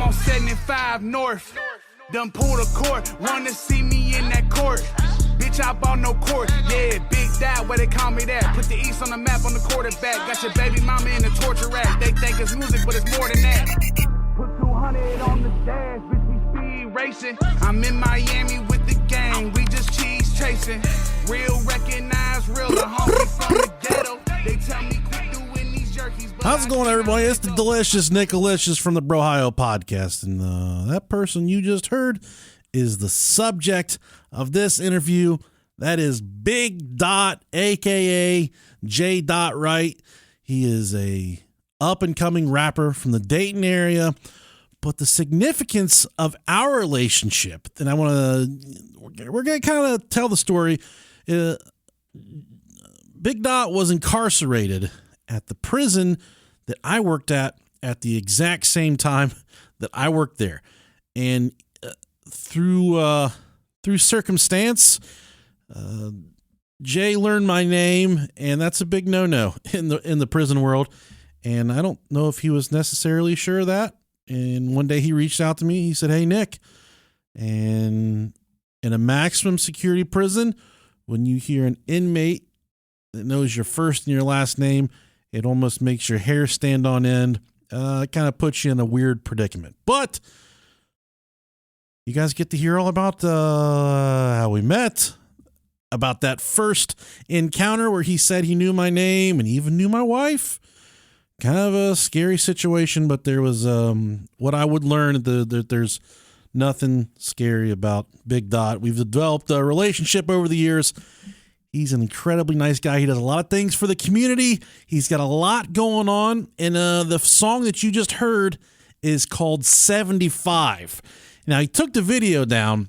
on 75 North. Done pulled a court, wanna see me in that court. Bitch, I bought no court. Yeah, Big Dot, where they call me that. Put the East on the map on the quarterback. Got your baby mama in the torture rack. They think it's music, but it's more than that. Put 200 on the dash, bitch, we speed racing. I'm in Miami with the gang, we just cheese chasing. Real recognize real, the homie from the ghetto. They tell me quit doing these jerkies. How's it going, everybody? It's the delicious Nicolicious from the Brohio podcast. And that person you just heard is the subject of this interview. That is Big Dot, a.k.a. Jay Dot Wright. He is a up-and-coming rapper from the Dayton area. But the significance of our relationship, and we're going to kind of tell the story. Big Dot was incarcerated at the prison that I worked at the exact same time that I worked there. And through circumstance, Jay learned my name, and that's a big no-no in the prison world. And I don't know if he was necessarily sure of that. And one day he reached out to me. He said, "Hey, Nick, and in a maximum security prison, when you hear an inmate that knows your first and your last name, it almost makes your hair stand on end. It kind of puts you in a weird predicament." But you guys get to hear all about how we met, about that first encounter where he said he knew my name and even knew my wife. Kind of a scary situation, but there was what I would learn that there's nothing scary about Big Dot. We've developed a relationship over the years. He's an incredibly nice guy. He does a lot of things for the community. He's got a lot going on. And the song that you just heard is called 75. Now, he took the video down,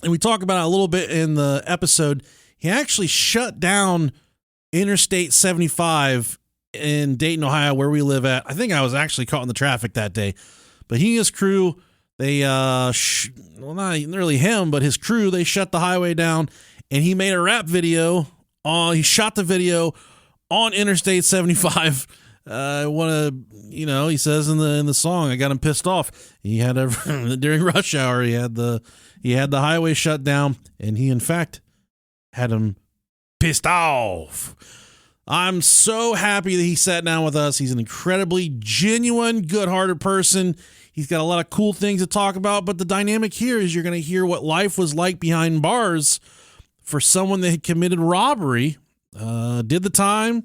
and we talk about it a little bit in the episode. He actually shut down Interstate 75 in Dayton, Ohio, where we live at. I think I was actually caught in the traffic that day. But he and his crew, they, well, not really him, but his crew, they shut the highway down, and he made a rap video. He shot the video on Interstate 75. He says in the song, I got him pissed off. He had during rush hour, he had the highway shut down, and he in fact had him pissed off. I'm so happy that he sat down with us. He's an incredibly genuine, good-hearted person. He's got a lot of cool things to talk about, but the dynamic here is you're going to hear what life was like behind bars for someone that had committed robbery, did the time.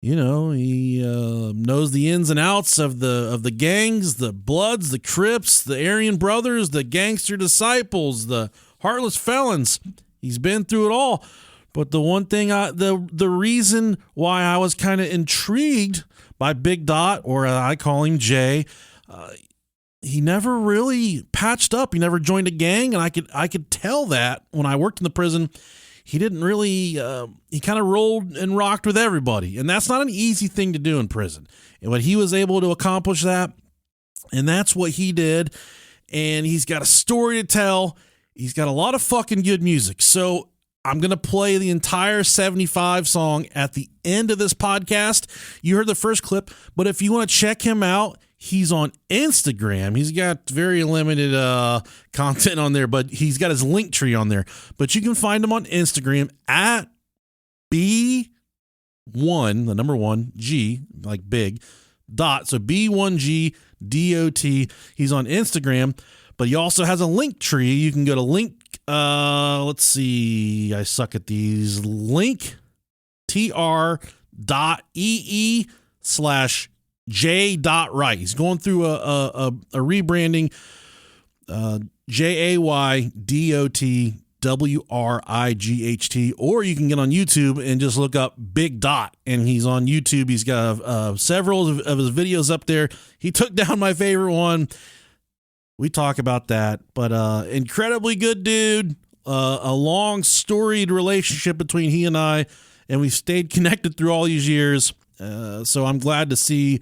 You know, he knows the ins and outs of the gangs, the Bloods, the Crips, the Aryan Brothers, the Gangster Disciples, the Heartless Felons. He's been through it all. But the one thing, the reason why I was kind of intrigued by Big Dot, or I call him Jay, he never really patched up. He never joined a gang, and I could tell that when I worked in the prison. He didn't really, he kind of rolled and rocked with everybody. And that's not an easy thing to do in prison. But he was able to accomplish that, and that's what he did. And he's got a story to tell. He's got a lot of fucking good music. So I'm going to play the entire 75 song at the end of this podcast. You heard the first clip, but if you want to check him out, he's on Instagram. He's got very limited content on there, but he's got his link tree on there. But you can find him on Instagram at B1, the number 1, G, like big, dot. So B1G DOT. He's on Instagram, but he also has a link tree. You can go to let's see, I suck at these, linktr.ee/Jay Dot Wright. He's going through a rebranding, JAYDOTWRIGHT, or you can get on YouTube and just look up Big Dot, and he's on YouTube. He's got several of his videos up there. He took down my favorite one. We talk about that, but incredibly good dude, a long storied relationship between he and I, and we've stayed connected through all these years. So I'm glad to see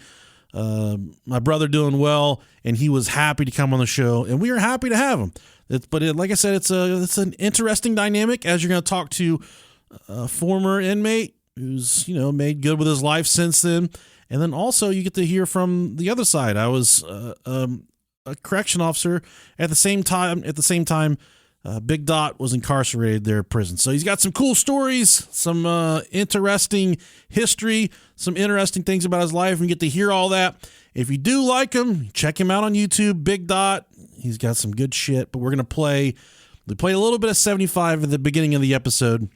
my brother doing well, and he was happy to come on the show, and we are happy to have him. Like I said, it's an interesting dynamic as you're going to talk to a former inmate who's made good with his life since then, and then also you get to hear from the other side. I was a correction officer. At the same time, Big Dot was incarcerated there at prison. So he's got some cool stories, some interesting history, some interesting things about his life, and you get to hear all that. If you do like him, check him out on YouTube, Big Dot. He's got some good shit, but we play a little bit of 75 at the beginning of the episode.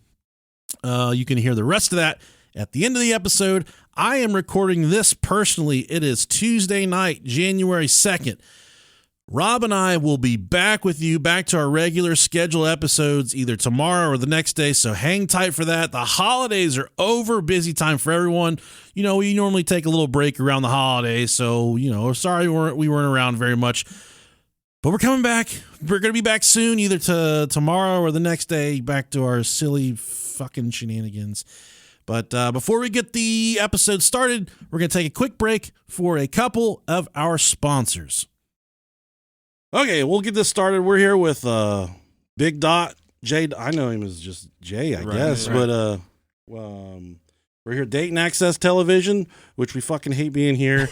You can hear the rest of that at the end of the episode. I am recording this personally. It is Tuesday night, January 2nd. Rob and I will be back with you, back to our regular scheduled episodes either tomorrow or the next day, so hang tight for that. The holidays are over, busy time for everyone. You know, we normally take a little break around the holidays, so, you know, sorry we weren't around very much. But we're coming back. We're going to be back soon, either to tomorrow or the next day, back to our silly fucking shenanigans. But before we get the episode started, we're going to take a quick break for a couple of our sponsors. Okay, we'll get this started. We're here with Big Dot, Jay. I know him as just Jay, I guess. Right. But we're here at Dayton Access Television, which we fucking hate being here.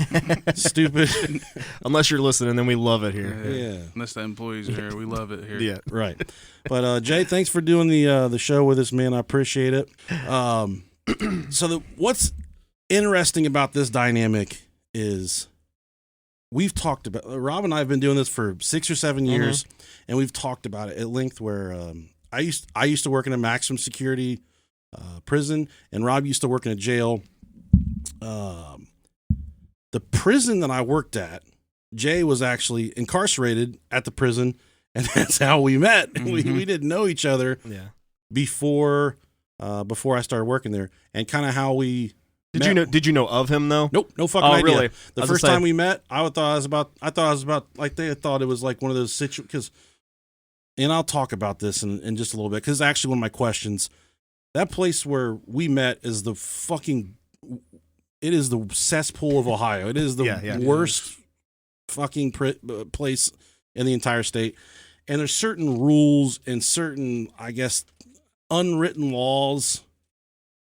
Stupid. Unless you're listening, then we love it here. Yeah. Unless the employees are here, we love it here. Yeah, right. But Jay, thanks for doing the show with us, man. I appreciate it. So what's interesting about this dynamic is we've talked about, Rob and I have been doing this for 6 or 7 years, and we've talked about it at length where I used to work in a maximum security prison, and Rob used to work in a jail. The prison that I worked at, Jay was actually incarcerated at the prison, and that's how we met. Mm-hmm. We didn't know each other before I started working there, and kind of how we Did you know of him though? Nope, no fucking idea. Really? The first time we met, I thought I was about like they thought it was like one of those situations. And I'll talk about this in just a little bit because actually one of my questions. That place where we met is the cesspool of Ohio. It is the worst fucking place in the entire state. And there's certain rules and certain, I guess, unwritten laws,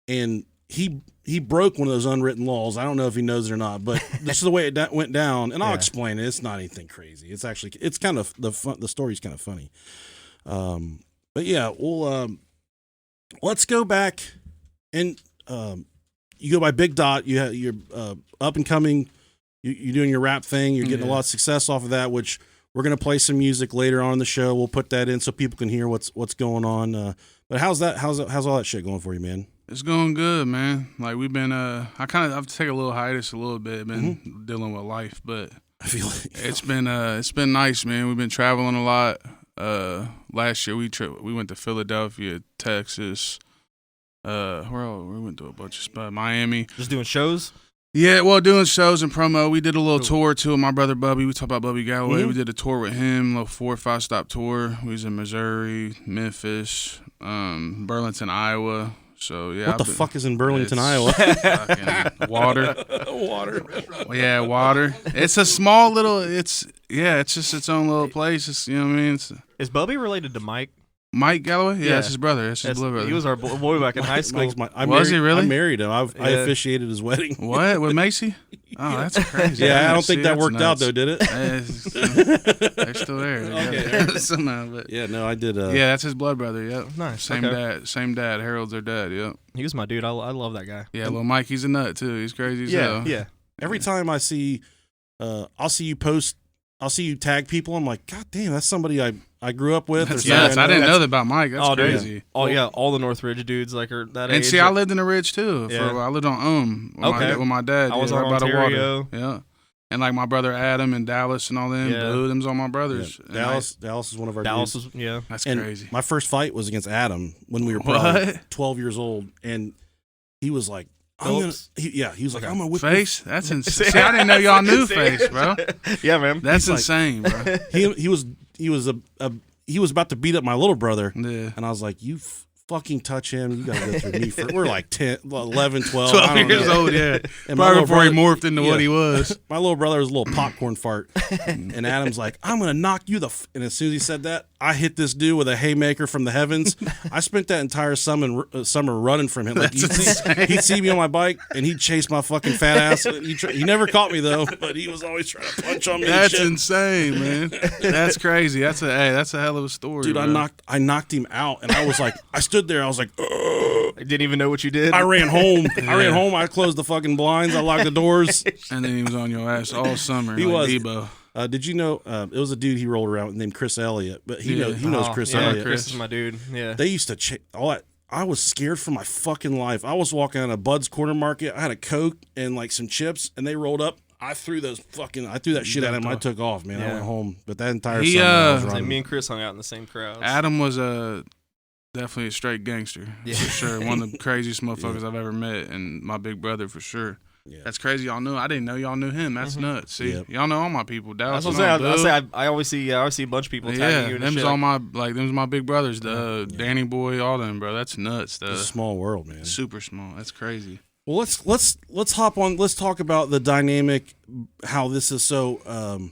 and he broke one of those unwritten laws. I don't know if he knows it or not, but this is the way it went down. And I'll explain it. It's not anything crazy. It's actually, it's kind of the story's kind of funny. But yeah, we'll let's go back and you go by Big Dot. You're up and coming. You're doing your rap thing. You're getting a lot of success off of that, which we're gonna play some music later on in the show. We'll put that in so people can hear what's going on. But how's all that shit going for you, man? It's going good, man. Like we've been, I've to take a little hiatus a little bit. Been dealing with life, but I feel like it's been nice, man. We've been traveling a lot. Last year we went to Philadelphia, Texas. Where else? We went to a bunch of spots. Miami. Just doing shows. Yeah, well, doing shows and promo. We did a little tour too with my brother Bubby. We talked about Bubby Galloway. We did a tour with him, a little 4 or 5 stop tour. We was in Missouri, Memphis, Burlington, Iowa. So yeah. What the fuck is in Burlington, Iowa? Water. Water. Yeah, water. It's a small little. It's just its own little place. It's, you know what I mean. Is Bubby related to Mike? Mike Galloway? Yeah, that's his brother. That's his blood brother. He was our boy back in high school. Was he really? I married him. I officiated his wedding. What? With Macy? Oh, that's crazy. Yeah, I don't think that worked out though, did it? They're still there. Okay. Somehow, but yeah, no, I did. Yeah, that's his blood brother. Yep. Nice. Same dad. Harold's their dad. Yep. He was my dude. I love that guy. Yeah, little Mike, he's a nut too. He's crazy as hell. Yeah. Every time I see, I'll see you post. I'll see you tag people. I'm like, God damn, that's somebody I grew up with. Yes, I didn't know that about Mike. That's crazy. All the Northridge dudes are that age. And see, I lived in the Ridge too. I lived on with my dad. I was on Ontario. Yeah. And like my brother Adam and Dallas and all them. Yeah. Them's all my brothers. Yeah. Dallas is one of our dudes. That's and crazy. My first fight was against Adam when we were probably 12 years old. And he was like, he was like, I'm gonna whip Face? That's insane. See, I didn't know y'all knew Face, bro. Yeah, man. That's insane, bro. He was about to beat up my little brother. Yeah. And I was like, you fucking touch him, you gotta go through me first. We're like 10, 11, 12. 12 years old, yeah. And probably before he morphed into what he was. My little brother was a little popcorn fart. And Adam's like, I'm gonna knock you and as soon as he said that, I hit this dude with a haymaker from the heavens. I spent that entire summer running from him. Like he'd see me on my bike and he'd chase my fucking fat ass. He never caught me though, but he was always trying to punch on me. That's insane, man. That's crazy. That's a hell of a story, dude. Bro. I knocked him out, and I was like, I stood there. I was like, ugh. I didn't even know what you did. I ran home. I closed the fucking blinds. I locked the doors. And then he was on your ass all summer. He like was. Debo. Did you know it was a dude he rolled around with named Chris Elliott? But he knows Chris yeah, Elliott. Chris is my dude. Yeah. They used to I was scared for my fucking life. I was walking out of Bud's Corner Market. I had a Coke and like some chips, and they rolled up. I threw that shit at him. I took off, man. I went home. But that entire summer, I was running. Me and Chris hung out in the same crowd. Adam was definitely a straight gangster, for sure. One of the craziest motherfuckers I've ever met, and my big brother for sure. Yeah. That's crazy. Y'all knew. I didn't know y'all knew him. That's nuts. See, y'all know all my people. Dallas. That's what I'm saying. I always see a bunch of people tagging you. And them's all them's my big brothers. Danny Boy, all them, bro. That's nuts. It's a small world, man. Super small. That's crazy. Well, let's hop on. Let's talk about the dynamic. How this is so.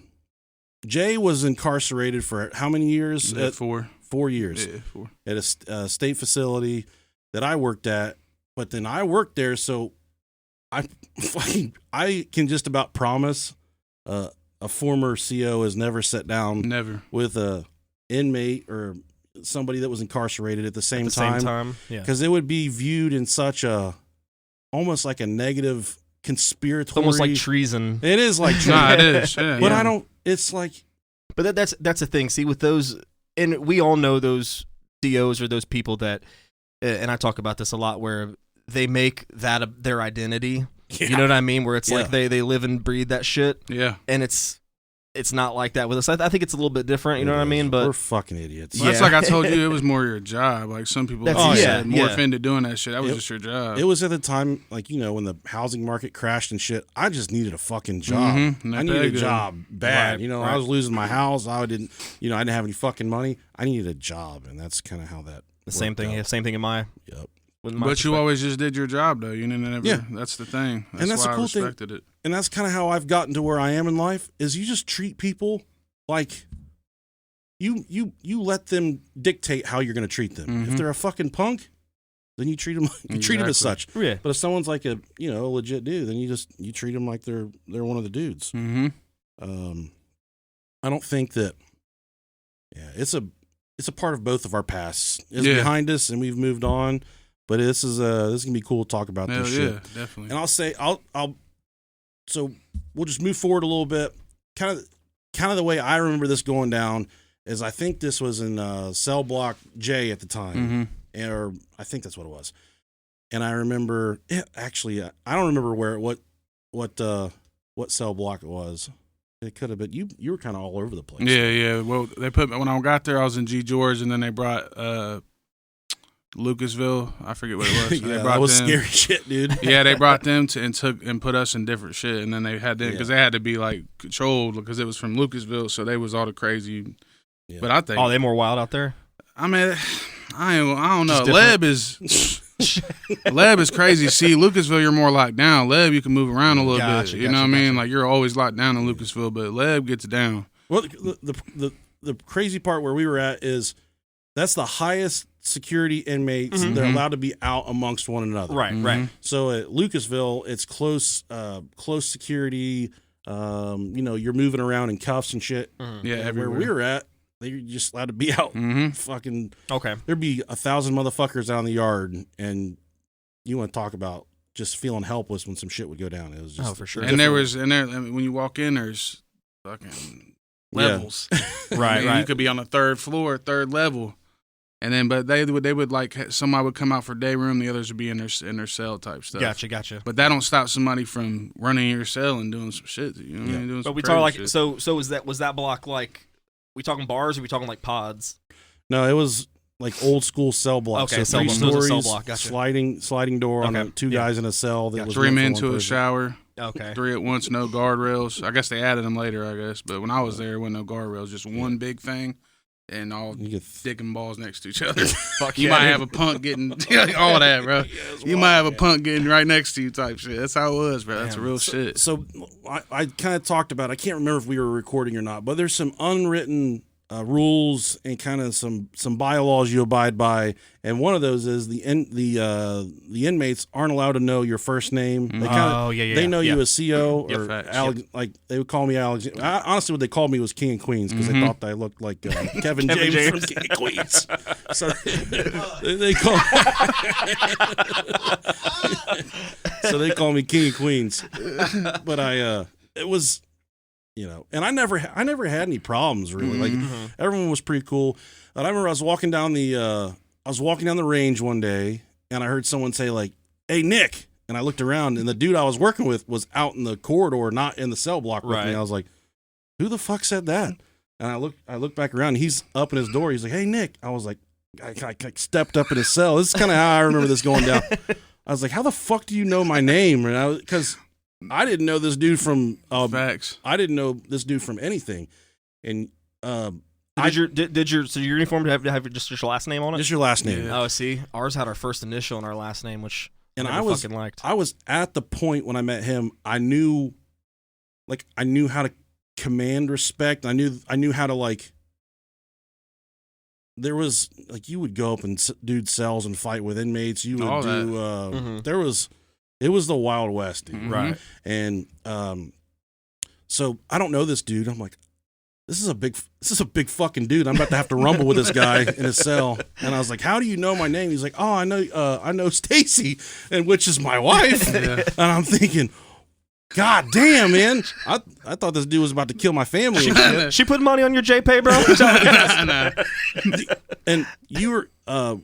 Jay was incarcerated for how many years? 4. 4 years. Yeah, 4. At a state facility that I worked at, but then I worked there, so I can just about promise a former CO has never sat down with a inmate or somebody that was incarcerated at the same time. Because it would be viewed in such a almost like a negative conspiratorial. It's almost like treason. It is like treason. Nah, it is. Yeah, but I don't. It's like. But that's the thing. See, with those, and we all know those COs or those people that, and I talk about this a lot, where they make that their identity. Yeah. You know what I mean? Where it's like they live and breathe that shit. Yeah. And it's not like that with us. I think it's a little bit different. You know what I mean? But we're fucking idiots. Well, that's like I told you. It was more your job. Like some people morph into doing that shit. That was just your job. It was at the time, like when the housing market crashed and shit. I just needed a fucking job. Mm-hmm. I needed a job bad. Right. I was losing my house. I didn't have any fucking money. I needed a job, and that's kind of how that. The same thing. Yeah, same thing in my. Yep. But you always just did your job, though. You never. Yeah. That's the thing. That's and that's why the cool I respected thing. It. And that's kind of how I've gotten to where I am in life. Is you just treat people like you let them dictate how you're going to treat them. Mm-hmm. If they're a fucking punk, then you treat them treat them as such. Yeah. But if someone's like a legit dude, then you treat them like they're one of the dudes. Mm-hmm. I don't think that. Yeah, it's a part of both of our pasts. It's behind us, and we've moved on. But this is gonna be cool to talk about this shit. Yeah, definitely. And I'll say so we'll just move forward a little bit. Kind of the way I remember this going down is I think this was in cell block J at the time, or I think that's what it was. And I remember actually I don't remember what cell block it was. It could have been you were kind of all over the place. Yeah. Well, they put when I got there, I was in G. George, and then they brought Lucasville. I forget what it was. Yeah, that was scary shit, dude. Yeah, they brought them and put us in different shit, and then they had them because they had to be like controlled because it was from Lucasville, so they was all the crazy. Yeah. But I think they more wild out there. I mean, I don't know. Leb is crazy. See, Lucasville, you're more locked down. Leb, you can move around a little bit. You know what I mean? Like you're always locked down in Lucasville, but Leb gets down. Well, the crazy part where we were at is that's the highest security inmates. They're allowed to be out amongst one another. Right, right. So at Lucasville, it's close security. You're moving around in cuffs and shit. Yeah, everywhere. Where we were at, they're just allowed to be out. Fucking okay. There'd be 1,000 motherfuckers out in the yard, and you want to talk about just feeling helpless when some shit would go down. It was just for sure. And when you walk in, there's fucking levels. Right. You could be on the third floor, third level. And then, but they would like somebody would come out for day room, the others would be in their cell type stuff. Gotcha. But that don't stop somebody from running your cell and doing some shit. You know what I mean? Doing but we talk like shit. So was that block like? We talking bars or we talking like pods? No, it was like old school cell blocks. Okay, so 3 stories, cell block. Gotcha. sliding door on two guys in a cell. That was 3 men to a shower. Okay. 3 at once, no guardrails. I guess they added them later. But when I was there, there wasn't no guardrails. Just one big thing. And all dicking balls next to each other. You might have a punk getting all that, bro. You might have a punk getting right next to you type shit. That's how it was, bro. That's real shit. So I kind of talked about, I can't remember if we were recording or not, but there's some unwritten rules and kind of some bylaws you abide by, and one of those is the inmates aren't allowed to know your first name. They they know you as CO or like they would call me Alexander. Honestly, what they called me was King of Queens because they thought that I looked like Kevin James from King of Queens. So they call so they call me King of Queens. But it was. And I never had any problems really. Like everyone was pretty cool. And I remember I was walking down the range one day, and I heard someone say like, "Hey Nick," and I looked around, and the dude I was working with was out in the corridor, not in the cell block with me. I was like, "Who the fuck said that?" And I looked back around, and he's up in his door. He's like, "Hey Nick," I was like, I stepped up in his cell. This is kind of how I remember this going down. I was like, "How the fuck do you know my name?" And because I didn't know this dude from facts. I didn't know this dude from anything, and did your uniform have just your last name on it? Just your last name. Yeah. Oh, see, ours had our first initial and our last name, which I fucking liked. I was at the point when I met him. I knew how to command respect. I knew how to like. There was like you would go up in dude cells and fight with inmates. You would do. There was. It was the Wild West, dude. Right. And so I don't know this dude. I'm like, this is a big fucking dude. I'm about to have to rumble with this guy in his cell. And I was like, how do you know my name? He's like, oh, I know Stacy, and which is my wife. And I'm thinking, God damn, man. I thought this dude was about to kill my family. She put money on your JPay, bro? And you were,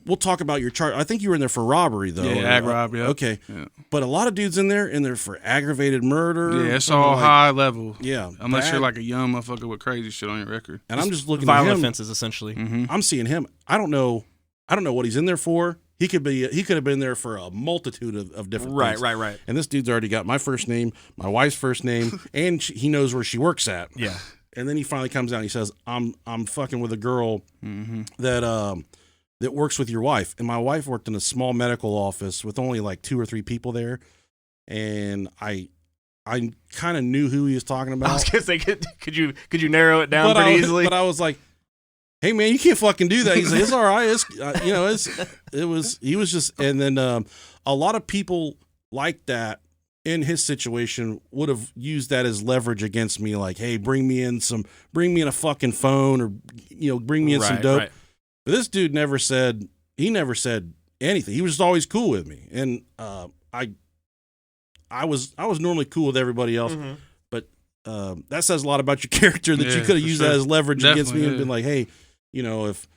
we'll talk about your charge. I think you were in there for robbery, though. Yeah, ag rob, yeah. Okay. Yeah. But a lot of dudes in there for aggravated murder. Yeah, it's all high level. Yeah. Unless you're like a young motherfucker with crazy shit on your record. And I'm just looking violent at him. offenses, essentially. I'm seeing him. I don't know what he's in there for. He could have been there for a multitude of different things. Right. And this dude's already got my first name, my wife's first name, and he knows where she works at. Yeah. And then he finally comes out and he says, "I'm fucking with a girl that works with your wife." And my wife worked in a small medical office with only like 2 or 3 people there, and I kind of knew who he was talking about. I was gonna say, could you narrow it down pretty easily? But I was like, hey man, you can't fucking do that. He's like, it's all right. He was just, and then a lot of people like that in his situation would have used that as leverage against me. Like, hey, bring me in a fucking phone, or bring me in some dope. Right. But this dude never said anything. He was just always cool with me, and I was normally cool with everybody else. But that says a lot about your character that you could have used that as leverage against me and been like, hey. If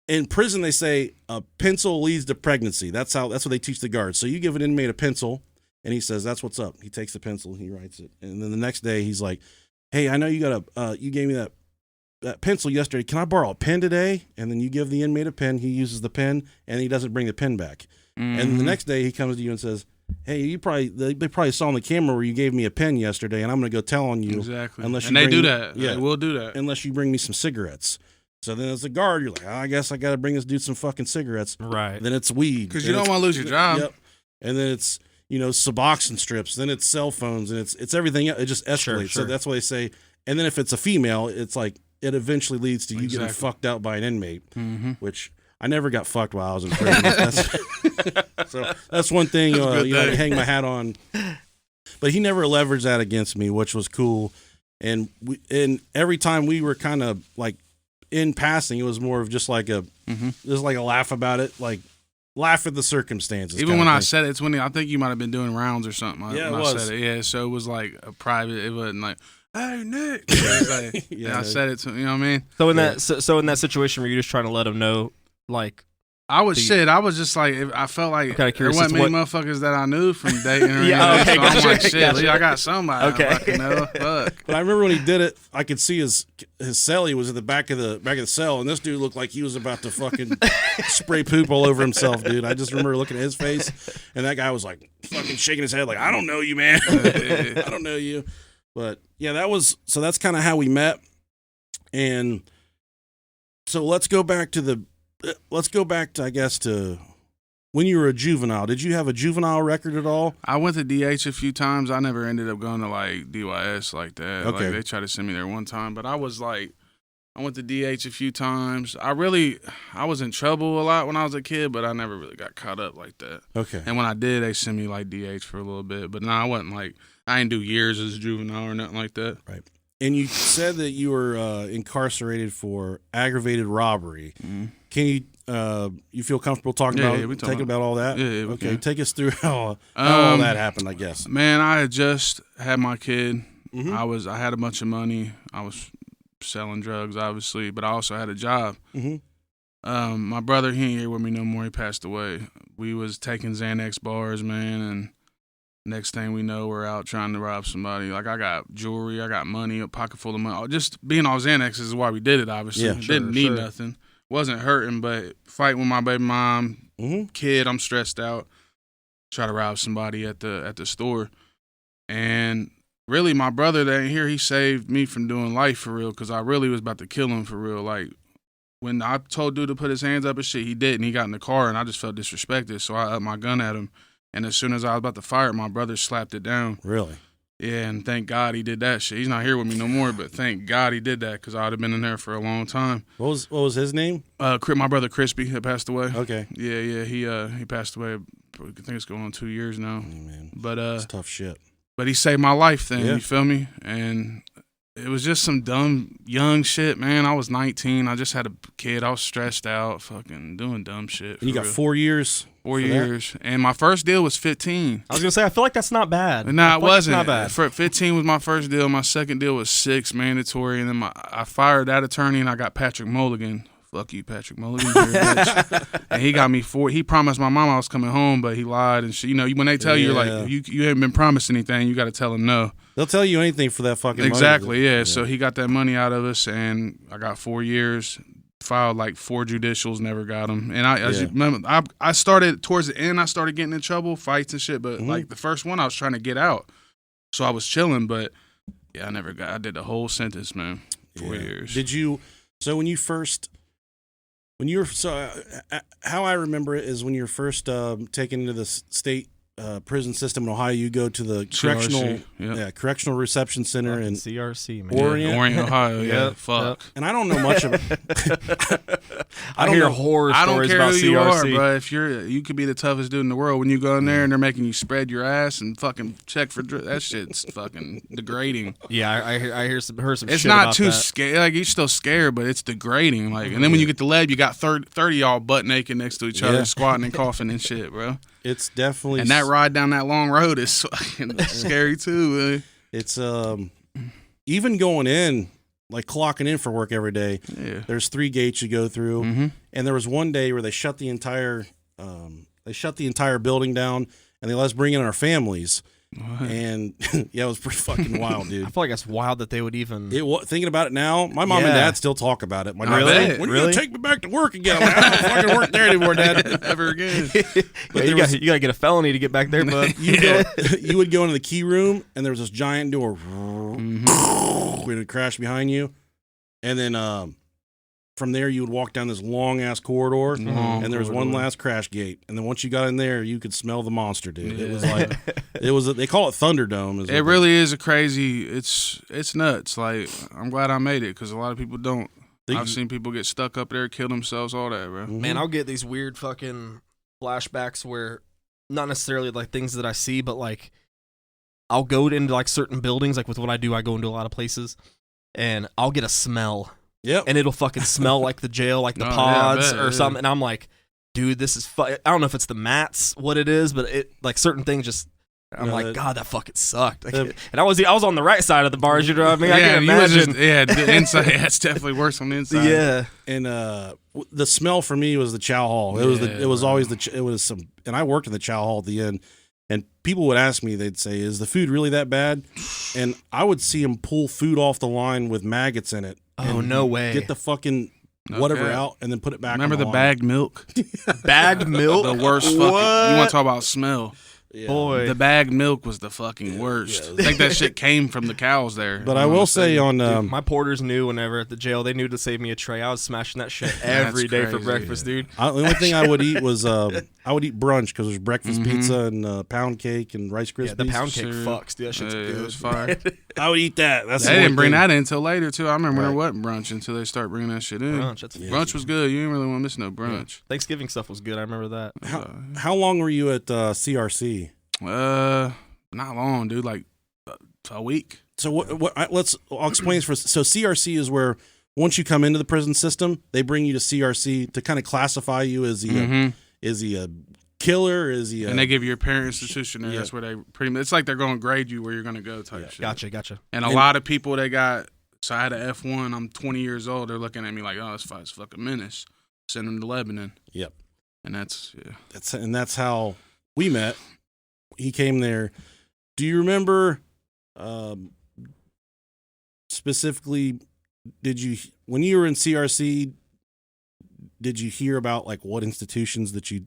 in prison they say a pencil leads to pregnancy. That's what they teach the guards. So you give an inmate a pencil, and he says, "That's what's up." He takes the pencil, he writes it, and then the next day he's like, "Hey, I know you gave me that pencil yesterday. Can I borrow a pen today?" And then you give the inmate a pen. He uses the pen, and he doesn't bring the pen back. And then the next day he comes to you and says, "Hey, they probably saw on the camera where you gave me a pen yesterday, and I'm going to go tell on you." Exactly. They do that. Yeah, they will do that unless you bring me some cigarettes. So then as a guard, you're like, I guess I got to bring this dude some fucking cigarettes. Right. Then it's weed. Because you don't want to lose your job. Yep. And then it's, Suboxone strips. Then it's cell phones. And it's everything. It just escalates. Sure. So that's why they say. And then if it's a female, it's like it eventually leads to you getting fucked out by an inmate, which I never got fucked while I was in prison. So that's one thing, to hang my hat on. But he never leveraged that against me, which was cool. And every time we were kind of like, in passing, it was more of just like a laugh about it, like laugh at the circumstances. Even when I said it, it's when I think you might have been doing rounds or something. Yeah, when it was. I said it. Yeah, so it was like a private. It wasn't like, "Hey Nick," it was like, I said it to you know what I mean. So in that situation, were you just trying to let him know, like? I was just like, I felt like there wasn't many motherfuckers that I knew from Dayton. So I'm like, shit, I got somebody. Okay. Fuck. But I remember when he did it, I could see his cellie was at the back of the cell, and this dude looked like he was about to fucking spray poop all over himself, dude. I just remember looking at his face, and that guy was like fucking shaking his head, like, I don't know you, man. I don't know you. But yeah, that's kind of how we met. And so let's go back to I guess to when you were a juvenile. Did you have a juvenile record at all? I went to DH a few times. I never ended up going to like DYS like that. Okay. Like they tried to send me there one time, but I was like I went to DH a few times. I was in trouble a lot when I was a kid, but I never really got caught up like that. Okay. And when I did, they sent me like DH for a little bit. But no, I wasn't like, I didn't do years as a juvenile or nothing like that. Right. And you said that you were incarcerated for aggravated robbery. Mm-hmm. Can you feel comfortable talking about all that? Yeah, okay. Can. Take us through how all that happened, I guess. Man, I had just had my kid. Mm-hmm. I had a bunch of money. I was selling drugs, obviously, but I also had a job. Mm-hmm. My brother, he ain't here with me no more. He passed away. We was taking Xanax bars, man, and next thing we know, we're out trying to rob somebody. Like, I got jewelry, I got money, a pocket full of money. Just being on Xanax is why we did it, obviously. Yeah, Didn't need nothing. Wasn't hurting, but fighting with my baby mom, kid, I'm stressed out. Try to rob somebody at the store. And really, my brother that ain't here, he saved me from doing life for real, because I really was about to kill him for real. Like, when I told dude to put his hands up and shit, he did, and he got in the car, and I just felt disrespected, so I upped my gun at him. And as soon as I was about to fire it, my brother slapped it down. Really? Yeah, and thank God he did that shit. He's not here with me no more, but thank God he did that, because I would have been in there for a long time. What was his name? My brother Crispy had passed away. Okay. Yeah, he passed away. I think it's going on 2 years now. Man, but it's tough shit. But he saved my life then, Yeah. you feel me? And it was just some dumb, young shit, man. I was 19. I just had a kid. I was stressed out, fucking doing dumb shit. And you got 4 years? 4 years. And my first deal was 15. I was going to say, I feel like that's not bad. No, it wasn't. Not bad. 15 was my first deal. My second deal was 6, mandatory. And then I fired that attorney, and I got Patrick Mulligan. Fuck you, Patrick Mulligan. You're a bitch. And he got me 4. He promised my mom I was coming home, but he lied and shit. You know, when they tell you, like, you haven't been promised anything, you got to tell them no. They'll tell you anything for that fucking exactly, money. Yeah. So he got that money out of us, and I got 4 years. Filed like 4 judicials, never got them. And as you remember, I started towards the end. I started getting in trouble, fights and shit. But like the first one, I was trying to get out, so I was chilling. But yeah, I did the whole sentence, man. 4 years. Did you? So how I remember it is when you're first taken into the state prison system in Ohio, you go to the correctional reception center in CRC, man. Orient, Ohio. Yeah, fuck. And I don't know much of it. I hear horror stories about CRC. You are, bro. If you could be the toughest dude in the world when you go in there and they're making you spread your ass and fucking check for that shit's fucking degrading. Yeah, I heard some it's shit not about too that. scary. Like, you're still scared, but it's degrading. Like, and then when you get to lab, you got 30 y'all butt naked next to each other, squatting and coughing and shit, bro. It's definitely, and that ride down that long road is fucking scary too. Man. It's even going in, like clocking in for work every day. Yeah. There's 3 gates you go through, and there was one day where they shut the entire building down, and they let us bring in our families. What? And yeah, it was pretty fucking wild, dude. I feel like it's wild that they would even. Thinking about it now, my mom and dad still talk about it. My dad, really? When are you gonna take me back to work again? I'm like, I don't fucking work there anymore, Dad. Ever again. But you got to get a felony to get back there, bud. You would go into the key room, and there was this giant door. It would crash behind you, and then from there you would walk down this long ass corridor, and there was one last crash gate. And then once you got in there, you could smell the monster, dude. Yeah. It was like they call it Thunderdome. It really is a crazy. It's nuts. Like, I'm glad I made it, because a lot of people don't. I've seen people get stuck up there, kill themselves, all that, bro. Man, I'll get these weird fucking flashbacks where not necessarily like things that I see, but like I'll go into like certain buildings. Like with what I do, I go into a lot of places, and I'll get a smell. Yep. And it'll fucking smell like the jail, like the pods or something. And I'm like, dude, this is I don't know if it's the mats, what it is, but it like certain things just. I'm like, God, that fucking sucked. And I was on the right side of the bars. You know what I mean? I can imagine. The inside. That's definitely worse on the inside. Yeah. And the smell for me was the chow hall. It was always and I worked in the chow hall at the end. And people would ask me, they'd say, "Is the food really that bad?" And I would see them pull food off the line with maggots in it. Oh, no way. Get the fucking whatever out and then put it back. Remember on the bagged milk? Bagged milk? The worst fucking. You want to talk about smell? Boy, the bagged milk was the fucking worst. I think that shit came from the cows there. But I will say on dude, my porters knew whenever at the jail, they knew to save me a tray. I was smashing that shit every day for breakfast, dude. The only thing I would eat was I would eat brunch because there's breakfast pizza and pound cake and Rice Krispies. Yeah, the pound cake fucks, dude. That shit's good. It was fire. I would eat that. That's They didn't bring that in until later too. I remember there wasn't brunch until they start bringing that shit in. Brunch was good. You didn't really want to miss no brunch. Yeah. Thanksgiving stuff was good. I remember that. How long were you at CRC? Not long, dude. Like a week. So I'll explain this first. So CRC is where once you come into the prison system, they bring you to CRC to kind of classify you as is he a killer? Is he? And they give you your parent institution there. Yeah. That's where they pretty much. It's like they're going to grade you where you're going to go type shit. Gotcha. And a lot of people they got. So I had an F1. I'm 20 years old. They're looking at me like, oh, this fight's fucking menace. Send them to Lebanon. Yep. And that's that's how we met. He came there. Do you remember specifically? When you were in CRC? Did you hear about like what institutions that you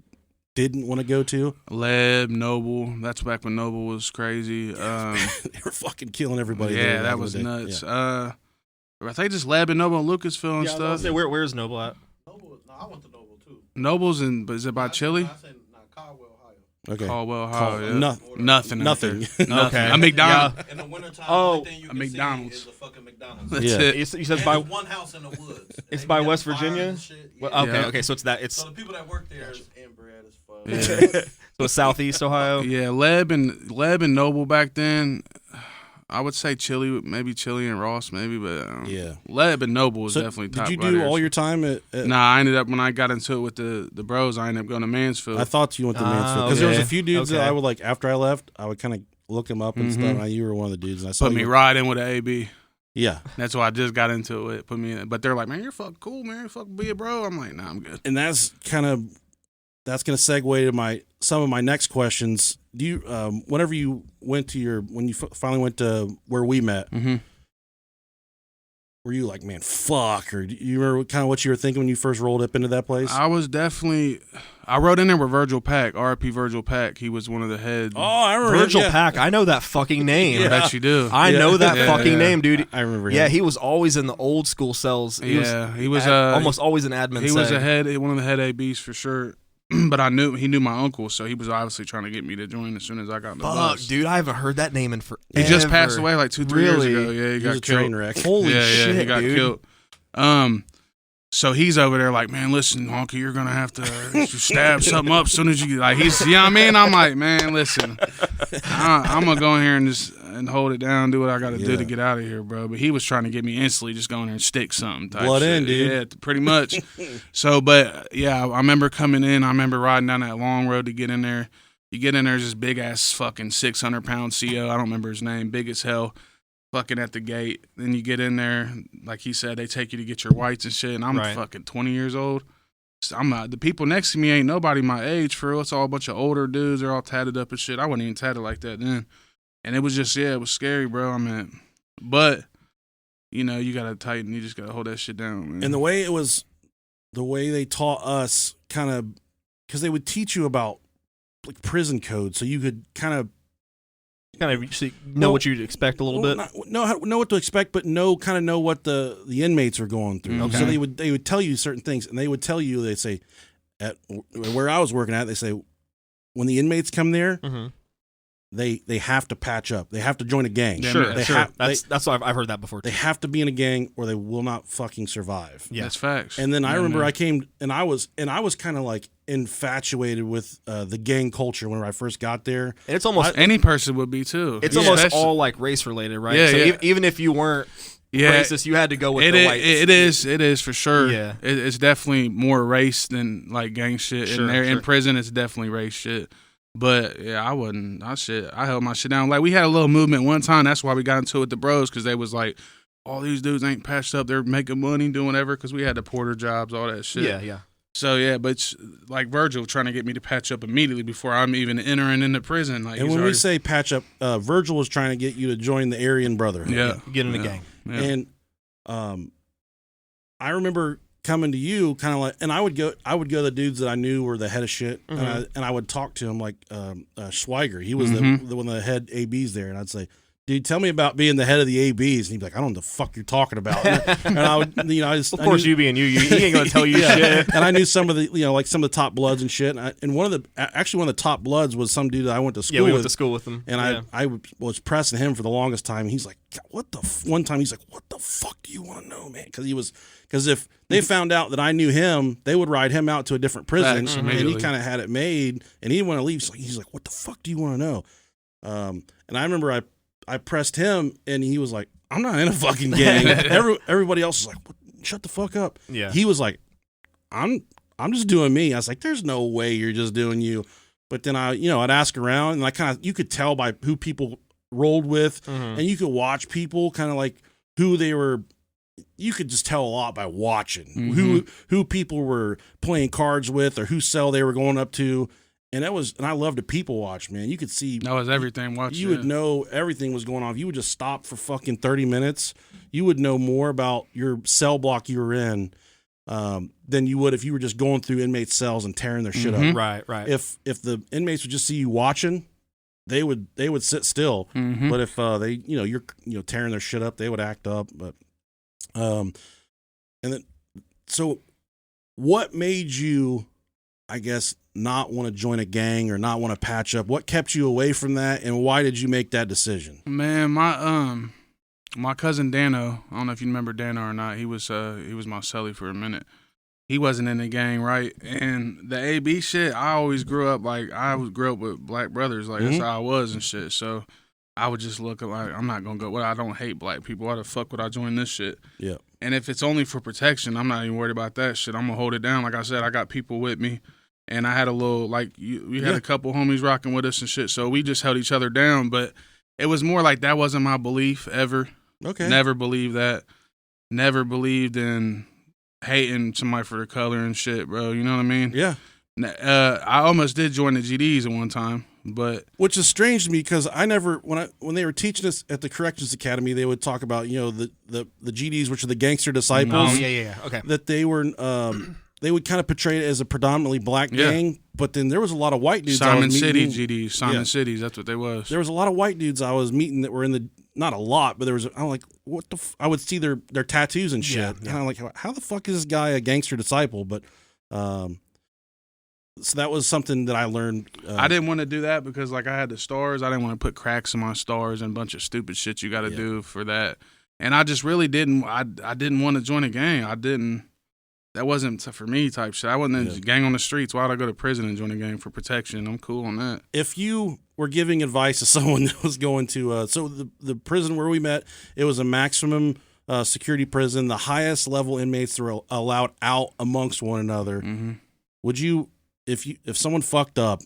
didn't want to go to? Leb, Noble. That's back when Noble was crazy. They were fucking killing everybody. Yeah, that was nuts. Yeah. I think just Leb and Noble and Lucasville and stuff. Say, where's Noble at? Noble. No, I went to Noble too. Noble's but is it by Chile? I said Caldwell, Ohio. Okay. Caldwell, Ohio. Nothing. Okay. A McDonald's. In the wintertime, Oh, thing you a can McDonald's. see is a fucking McDonald's. That's Yeah. it. You said by one house in the woods. It's They by got West fires Virginia? and shit. Well, Yeah. okay, Yeah. okay. So it's that. It's So the people that work there is inbred as fuck. Yeah. so it's Southeast Ohio. Yeah, Leb and Noble back then. I would say Chile, maybe Chile and Ross, maybe, but Yeah. Leb and Noble was So definitely top. did you right do there. all your time at Nah, I ended up when I got into it with the bros. I ended up going to Mansfield. I thought you went to Mansfield because there was a okay. few dudes that Okay. I would like after I left. I would kind of look them up and stuff. And you were one of the dudes. And I saw Put me you. right in with an AB. Yeah, That's why I just got into it. Put me in, but they're like, man, you're fucking cool, man. You fucking be a bro. I'm like, nah, I'm good. and that's going to segue to some of my next questions. Do you whenever you went to when you finally went to where we met? Mm-hmm. Were you like, man, fuck? Or do you remember kind of what you were thinking when you first rolled up into that place? I was definitely. I rode in there with Virgil Pack, RIP Virgil Pack. He was one of the head. Oh, I remember Virgil him, yeah. Pack. I know that fucking name. I bet you do. I know that fucking name, dude. I remember him. Yeah, he was always in the old school cells. He was almost always an admin. He was one of the head ABs for sure. But he knew my uncle, so he was obviously trying to get me to join as soon as I got in the bus. Dude, I haven't heard that name in forever. He just passed away like 2-3 years ago. Yeah, he got was a killed. train wreck. Holy shit, he got dude. killed. So he's over there like, man, listen, honky, you're gonna have to stab something up as soon as you like. He's, you know what I mean? I'm like, man, listen, I'm gonna go in here and hold it down, do what I gotta do to get out of here, bro. But he was trying to get me instantly, just go in there and stick something. Type Blood shit. in, dude. Yeah, pretty much. So, but yeah, I remember coming in. I remember riding down that long road to get in there. You get in there, there's this big ass fucking 600-pound CO. I don't remember his name, big as hell. Fucking at the gate. Then you get in there, like he said, they take you to get your whites and shit. And I'm fucking 20 years old. So I'm not. The people next to me ain't nobody my age for real. It's all a bunch of older dudes. They're all tatted up and shit. I wasn't even tatted like that then. And it was just, it was scary, bro. I mean, but you know, you gotta tighten. You just gotta hold that shit down, man. And the way they taught us, kind of, because they would teach you about like prison code, so you could kind of know what you'd expect a little bit. Know what to expect, but know what the inmates are going through. Okay. So they would tell you certain things, and they would tell you, they say, at where I was working at, they say, when the inmates come there, they have to patch up. They have to join a gang. Sure. That's why I've heard that before. They have to be in a gang, or they will not fucking survive. Yeah, that's facts. And then I remember man. I came, and I was kind of like infatuated with the gang culture when I first got there. And it's almost any person would be too. It's almost all like race related, right? Yeah, so even if you weren't racist, you had to go with the whites. It is for sure. Yeah. It's definitely more race than like gang shit. Sure, in prison, it's definitely race shit. But yeah, I held my shit down. Like we had a little movement one time. That's why we got into it with the bros, because they was like, all these dudes ain't patched up. They're making money, doing whatever. Because we had the porter jobs, all that shit. Yeah. So yeah, but it's like Virgil trying to get me to patch up immediately before I'm even entering into prison. Like, and when we say patch up, Virgil was trying to get you to join the Aryan Brotherhood. Yeah, get in the gang. Yeah. And I remember coming to you kind of like, and I would go to the dudes that I knew were the head of shit, and I would talk to him like Schweiger. He was the one of the head ABs there, and I'd say, dude, tell me about being the head of the ABs. And he'd be like, I don't know what the fuck you're talking about. And I would, of course, you being you ain't gonna tell you shit. And I knew some of the, like some of the top bloods and shit. And one of the top bloods was some dude that I went to school with. Yeah, we went to school with him. And I was pressing him for the longest time. He's like, one time he's like, what the fuck do you want to know, man? Because if they found out that I knew him, they would ride him out to a different prison. And he kind of had it made, and he didn't want to leave. He's like, what the fuck do you want to know? And I remember I pressed him, and he was like, I'm not in a fucking gang. Everybody else was like, shut the fuck up. Yeah. He was like, I'm just doing me. I was like, there's no way you're just doing you. But then I'd ask around, and you could tell by who people rolled with, and you could watch people kind of like who they were. You could just tell a lot by watching who people were playing cards with or whose cell they were going up to. And I love to people watch, man. You could see that was everything watching. You would know everything was going on. If you would just stop for fucking 30 minutes, you would know more about your cell block you were in than you would if you were just going through inmates' cells and tearing their shit up. Right. If the inmates would just see you watching, they would sit still. But if they you're tearing their shit up, they would act up. But and then so what made you, I guess, not want to join a gang or not want to patch up? What kept you away from that, and why did you make that decision? Man, my cousin Dano, I don't know if you remember Dano or not. He was my cellie for a minute. He wasn't in the gang, right? And the AB shit, I always grew up with black brothers, like that's how I was and shit. So I would just look at like, I'm not gonna go. Well, I don't hate black people. Why the fuck would I join this shit? Yeah. And if it's only for protection, I'm not even worried about that shit. I'm gonna hold it down. Like I said, I got people with me. And I had a little, we had a couple homies rocking with us and shit, so we just held each other down. But it was more like that wasn't my belief ever. Okay. Never believed that. Never believed in hating somebody for their color and shit, bro. You know what I mean? Yeah. I almost did join the GDs at one time, but which is strange to me because I never, when they were teaching us at the Corrections Academy, they would talk about the GDs, which are the gangster disciples. Oh yeah. Okay. That they were. They would kind of portray it as a predominantly black gang, but then there was a lot of white dudes. Simon City GDs, Simon Cities, that's what they was. There was a lot of white dudes I was meeting that were in the, not a lot, but I'm like, what the? I would see their tattoos and shit, and I'm like, how the fuck is this guy a gangster disciple? But, so that was something that I learned. I didn't want to do that because like I had the stars. I didn't want to put cracks in my stars and a bunch of stupid shit you got to do for that. And I just really didn't. I didn't want to join a gang. That wasn't for me type shit. I wasn't a gang on the streets. Why would I go to prison and join a gang for protection? I'm cool on that. If you were giving advice to someone that was going to, so the prison where we met, it was a maximum security prison. The highest level inmates were allowed out amongst one another. Would you, if someone fucked up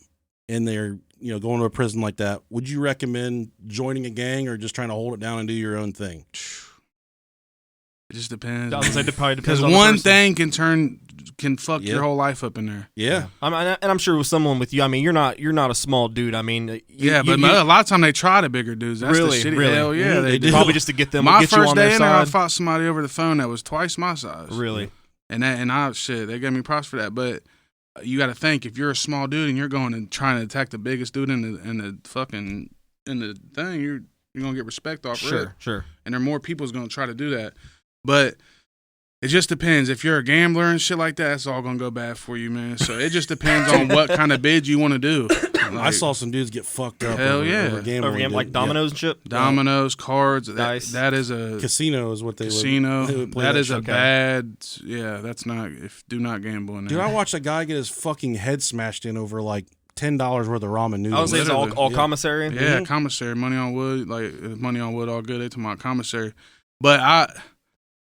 and they're going to a prison like that, would you recommend joining a gang or just trying to hold it down and do your own thing? It just depends. Because one thing can fuck your whole life up in there. Yeah. I'm sure with someone with you, I mean, you're not a small dude. I mean, a lot of time they try the bigger dudes. That's really, the shitty. really? Hell yeah, they do. Probably just to get them. My get first you on day their in there, I side. fought somebody over the phone that was twice my size. Really? And they gave me props for that. But you got to think, if you're a small dude and you're going and trying to attack the biggest dude in the thing, you're gonna get respect off. Sure. And there are more people's gonna try to do that, but. It just depends. If you're a gambler and shit like that, it's all going to go bad for you, man. So it just depends on what kind of bid you want to do. Like, I saw some dudes get fucked up. Hell over gambling. Like dominoes and shit? Dominoes, cards. Dice. That is a... Casino is what they Casino. would play. That is a bad... Yeah, that's not... Do not gamble in there. Dude, I watched a guy get his fucking head smashed in over like $10 worth of ramen noodles. I was saying it's all commissary? Yeah, commissary. Money on wood. Like, money on wood, all good. They talking about commissary. But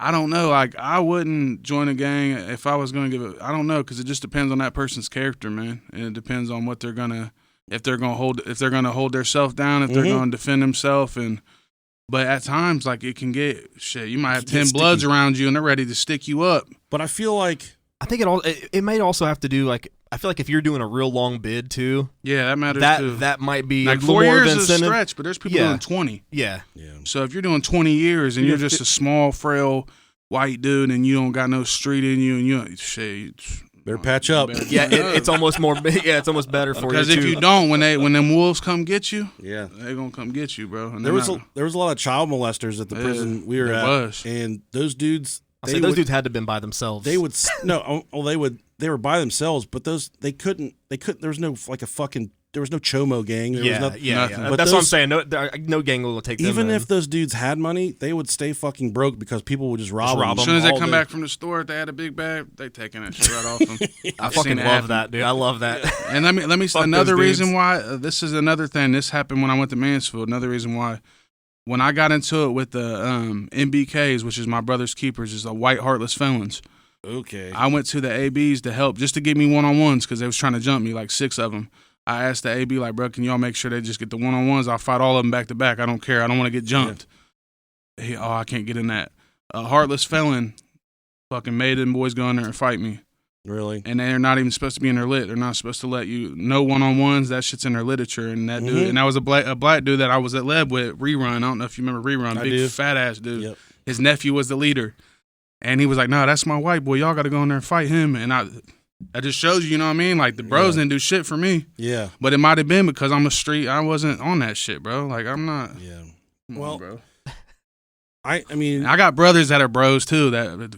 I don't know. Like, I wouldn't join a gang if I was going to give it. I don't know, because it just depends on that person's character, man. And it depends on what they're gonna, if they're gonna hold themselves down, if they're gonna defend themselves. But at times, like, it can get shit. You might have 10 bloods around you and they're ready to stick you up. But I feel like it may also have to do like. I feel like if you're doing a real long bid too, yeah, that matters too. That might be like a 4 more years of is a stretch, but there's people doing 20. Yeah. So if you're doing 20 years and you're just a small, frail white dude and you don't got no street in you and you shit. Better patch up. Yeah, it's almost more. Yeah, it's almost better for you. Because if you don't, when them wolves come get you, Yeah. they gonna come get you, bro. And There was a lot of child molesters at the prison we were at, and those dudes. Those dudes had to have been by themselves. They would they were by themselves, but they couldn't. There was no there was no chomo gang. There was nothing. But that's what I'm saying. No gang will take them. Even if those dudes had money, they would stay fucking broke because people would just rob them. As soon as they come back from the store, if they had a big bag, they taking that shit right off them. I fucking love that, dude. I love that. And let me another reason why this is another thing. This happened when I went to Mansfield. Another reason why. When I got into it with the MBKs, which is my brother's keepers, is the white heartless felons. Okay. I went to the ABs to help just to give me one-on-ones because they was trying to jump me, like 6 of them. I asked the AB, like, bro, can y'all make sure they just get the one-on-ones? I'll fight all of them back to back. I don't care. I don't want to get jumped. Yeah. I can't get in that. A heartless felon fucking made them boys go in there and fight me. Really? And they're not even supposed to be in their lit. They're not supposed to let you know one-on-ones. That shit's in their literature. And that dude, and that was a black dude that I was at Leb with, Rerun. I don't know if you remember Rerun. Big fat ass dude. Yep. His nephew was the leader. And he was like, "No, that's my white boy. Y'all got to go in there and fight him." And that just shows you know what I mean? Like, the bros didn't do shit for me. Yeah. But it might have been because I'm a street. I wasn't on that shit, bro. Like, I'm not. Yeah. Well, bro. I mean, I got brothers that are bros too.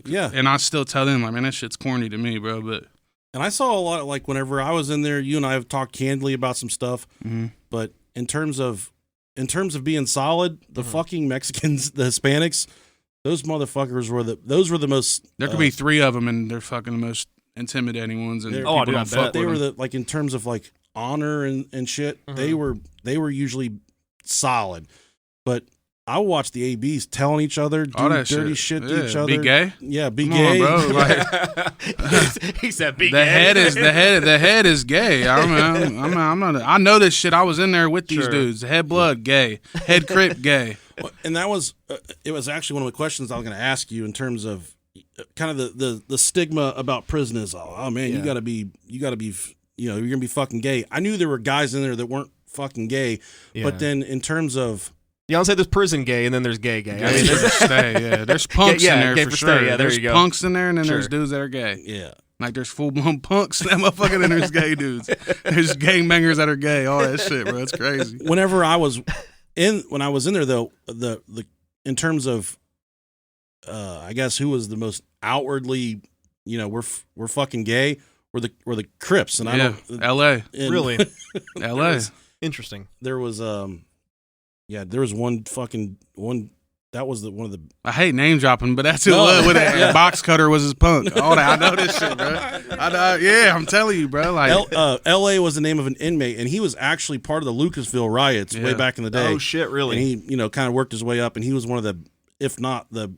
Yeah. And I still tell them, like, man, that shit's corny to me, bro. But. And I saw a lot of, like, whenever I was in there, you and I have talked candidly about some stuff. Mm-hmm. But in terms of being solid, the fucking Mexicans, the Hispanics, those motherfuckers were the most. There could be 3 of them, and they're fucking the most intimidating ones. And people don't fuck they with were them. like in terms of like honor and shit. They were usually solid, but I watched the ABs telling each other, doing dirty shit to each other. Be gay? Yeah, be Come gay, on, bro. Like, he said, "Be the gay." head is gay. I'm not. I know this shit. I was in there with these dudes. Head blood, gay. Head crip, gay. And that was it. Was actually one of the questions I was going to ask you in terms of kind of the stigma about prison is, oh man, you gotta be, you're gonna be fucking gay. I knew there were guys in there that weren't fucking gay, but then in terms of. You don't say there's prison gay and then there's gay. I mean, there's punks in there for sure. Yeah, there's punks in there, and then there's dudes that are gay. Yeah, like there's full blown punks that motherfucking, and there's gay dudes. There's gangbangers that are gay. All that shit, bro. It's crazy. When I was in there though, the in terms of, I guess who was the most outwardly, we're fucking gay. Were the Crips, and I don't. L.A. Really, L.A. Interesting. There was there was one. That was one of the. I hate name dropping, but that's who it was. With that box cutter was his punk. All that, I know this shit, bro. I'm telling you, bro. Like L.A. was the name of an inmate, and he was actually part of the Lucasville riots way back in the day. Oh shit, really? And he, kind of worked his way up, and he was one of the, if not the,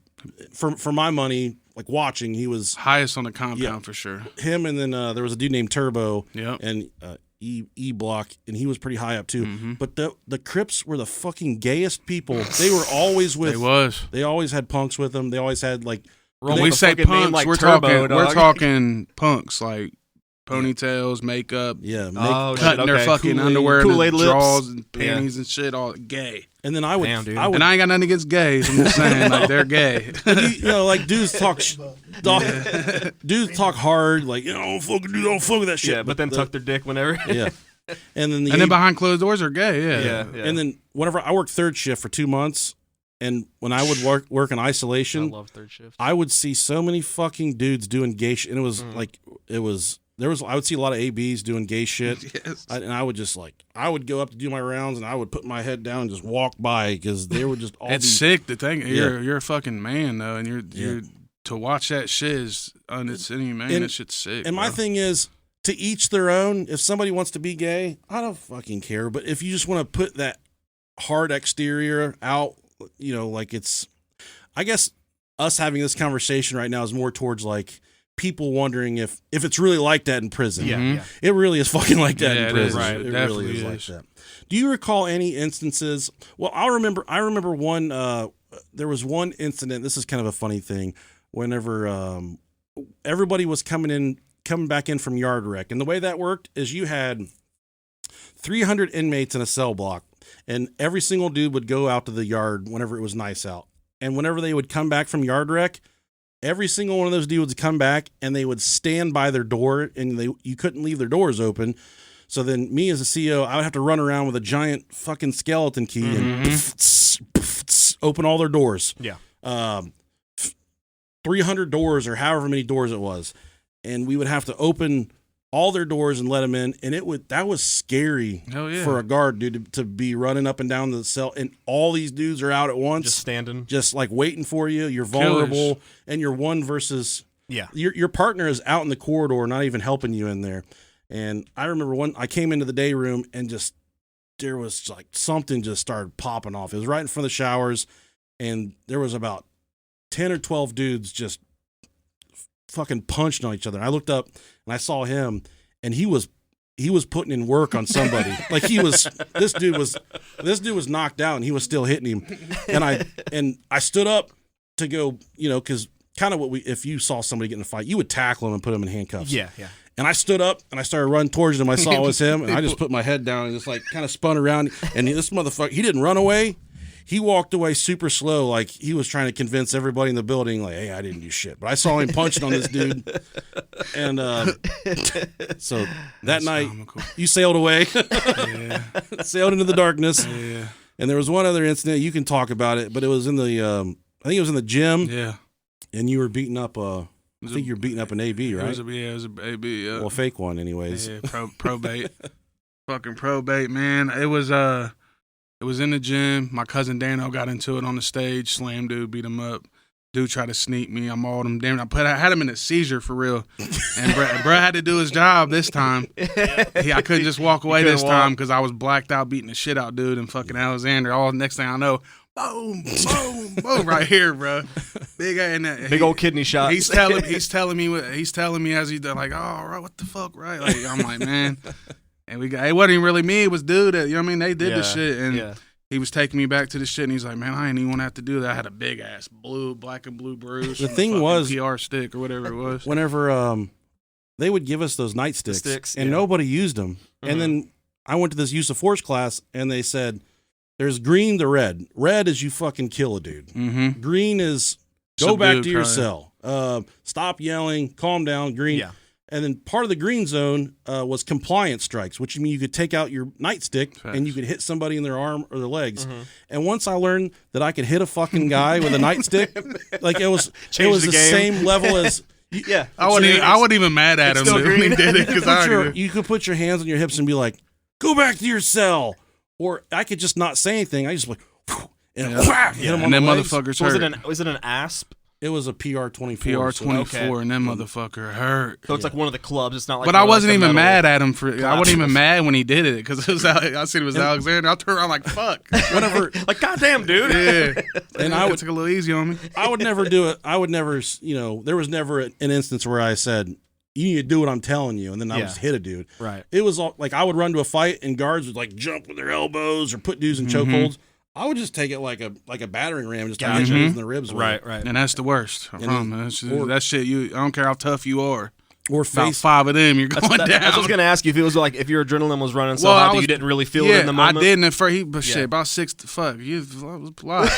for my money, like watching, he was highest on the compound for sure. Him, and then there was a dude named Turbo, and E Block, and he was pretty high up too. Mm-hmm. But the Crips were the fucking gayest people. They were always with. They always had punks with them. They always had like. When we say punks, like we're talking punks like ponytails, makeup, cutting their fucking underwear, Kool-Aid and drawers and panties and shit, all gay. And then I would, and I ain't got nothing against gays. I'm just saying, like, they're gay. Like dudes talk hard, like, don't fuck with that shit. Yeah, but then tuck their dick whenever. Yeah. And then behind closed doors are gay. Yeah. And then whenever I worked third shift for 2 months, and when I would work in isolation, I love third shift. I would see so many fucking dudes doing gay shit, and I would see a lot of ABs doing gay shit. Yes. And I would just I would go up to do my rounds, and I would put my head down and just walk by because they were just all. It's sick to think you're a fucking man though, and you're to watch that shit is it's inhumane. That shit's sick. And my thing is, to each their own. If somebody wants to be gay, I don't fucking care. But if you just want to put that hard exterior out, like it's, I guess us having this conversation right now is more towards like people wondering if it's really like that in prison. Yeah. It really is fucking like that in prison. Right. It really is like that. Do you recall any instances? Well, I remember one. There was one incident. This is kind of a funny thing. Whenever everybody was coming back in from yard wreck, and the way that worked is you had 300 inmates in a cell block, and every single dude would go out to the yard whenever it was nice out. And whenever they would come back from yard wreck, every single one of those dudes would come back and they would stand by their door and you couldn't leave their doors open. So then me as a CEO, I would have to run around with a giant fucking skeleton key and open all their doors. Yeah. 300 doors or however many doors it was. And we would have to open all their doors and let them in. And that was scary for a guard, dude, to be running up and down the cell. And all these dudes are out at once. Just standing. Just like waiting for you. You're vulnerable. And you're one versus... Yeah. Your partner is out in the corridor, not even helping you in there. And I remember I came into the day room and there was like something just started popping off. It was right in front of the showers. And there was about 10 or 12 dudes just fucking punched on each other. I looked up and I saw him, and he was putting in work on somebody. Like this dude was knocked out and he was still hitting him. And I stood up to go, cause kind of if you saw somebody get in a fight, you would tackle him and put him in handcuffs. Yeah. Yeah. And I stood up and I started running towards him. I saw it was him, and I just put my head down and just like kind of spun around. And this motherfucker, he didn't run away. He walked away super slow, like he was trying to convince everybody in the building, like, hey, I didn't do shit. But I saw him punching on this dude. And so that night, you sailed away, sailed into the darkness. Yeah. And there was one other incident. You can talk about it, but it was in the, I think it was in the gym. Yeah. And you were beating up, I think you were beating up an AB, right? It was a AB, yeah. Well, a fake one anyways. Yeah, probate. Fucking probate, man. It was in the gym. My cousin Dano got into it on the stage. Slammed dude, beat him up. Dude tried to sneak me. I mauled him. Damn, I had him in a seizure for real. And bro had to do his job this time. I couldn't just walk away this time because I was blacked out beating the shit out dude and fucking Alexander. All next thing I know, boom, boom, boom, right here, bro. Big old kidney shot. He's telling me as he's like, oh, right, what the fuck, right? Like, I'm like, man. And it wasn't even really me. It was dude that, they did the shit. And he was taking me back to the shit. And he's like, man, I ain't even want to have to do that. I had a big ass black and blue bruise. The thing was, PR stick or whatever it was. Whenever they would give us those nightsticks, and nobody used them. Mm-hmm. And then I went to this use of force class, and they said, there's green to red. Red is you fucking kill a dude. Mm-hmm. Green is go back to your cell. Stop yelling, calm down, green. Yeah. And then part of the green zone was compliance strikes, which means you could take out your nightstick and you could hit somebody in their arm or their legs. Mm-hmm. And once I learned that I could hit a fucking guy with a nightstick, like it was the same level as. Yeah, I wasn't even mad at him when he did it because you could put your hands on your hips and be like, "Go back to your cell," or I could just not say anything. I just like, and hit him on the legs. Motherfuckers hurt. Was it an asp? It was a PR-24. PR-24, and that motherfucker hurt. So it's like one of the clubs. It's not like. But I wasn't even mad at him for. I wasn't even mad when he did it because I said it was Alexander. I turned around like fuck. Whatever. Like goddamn, dude. Yeah. And I would take a little easy on me. I would never do it. I would never. There was never an instance where I said, "You need to do what I'm telling you," and then I would just hit a dude. Right. It was all, like I would run to a fight and guards would like jump with their elbows or put dudes in chokeholds. I would just take it like a battering ram, just hit you in the ribs. Right. And that's the worst. That shit. I don't care how tough you are. Or about 5 of them, you're going down. I was going to ask you if it was like if your adrenaline was running so hot that you didn't really feel it in the moment. I didn't at first. Shit, about 6. Fuck, I was blind.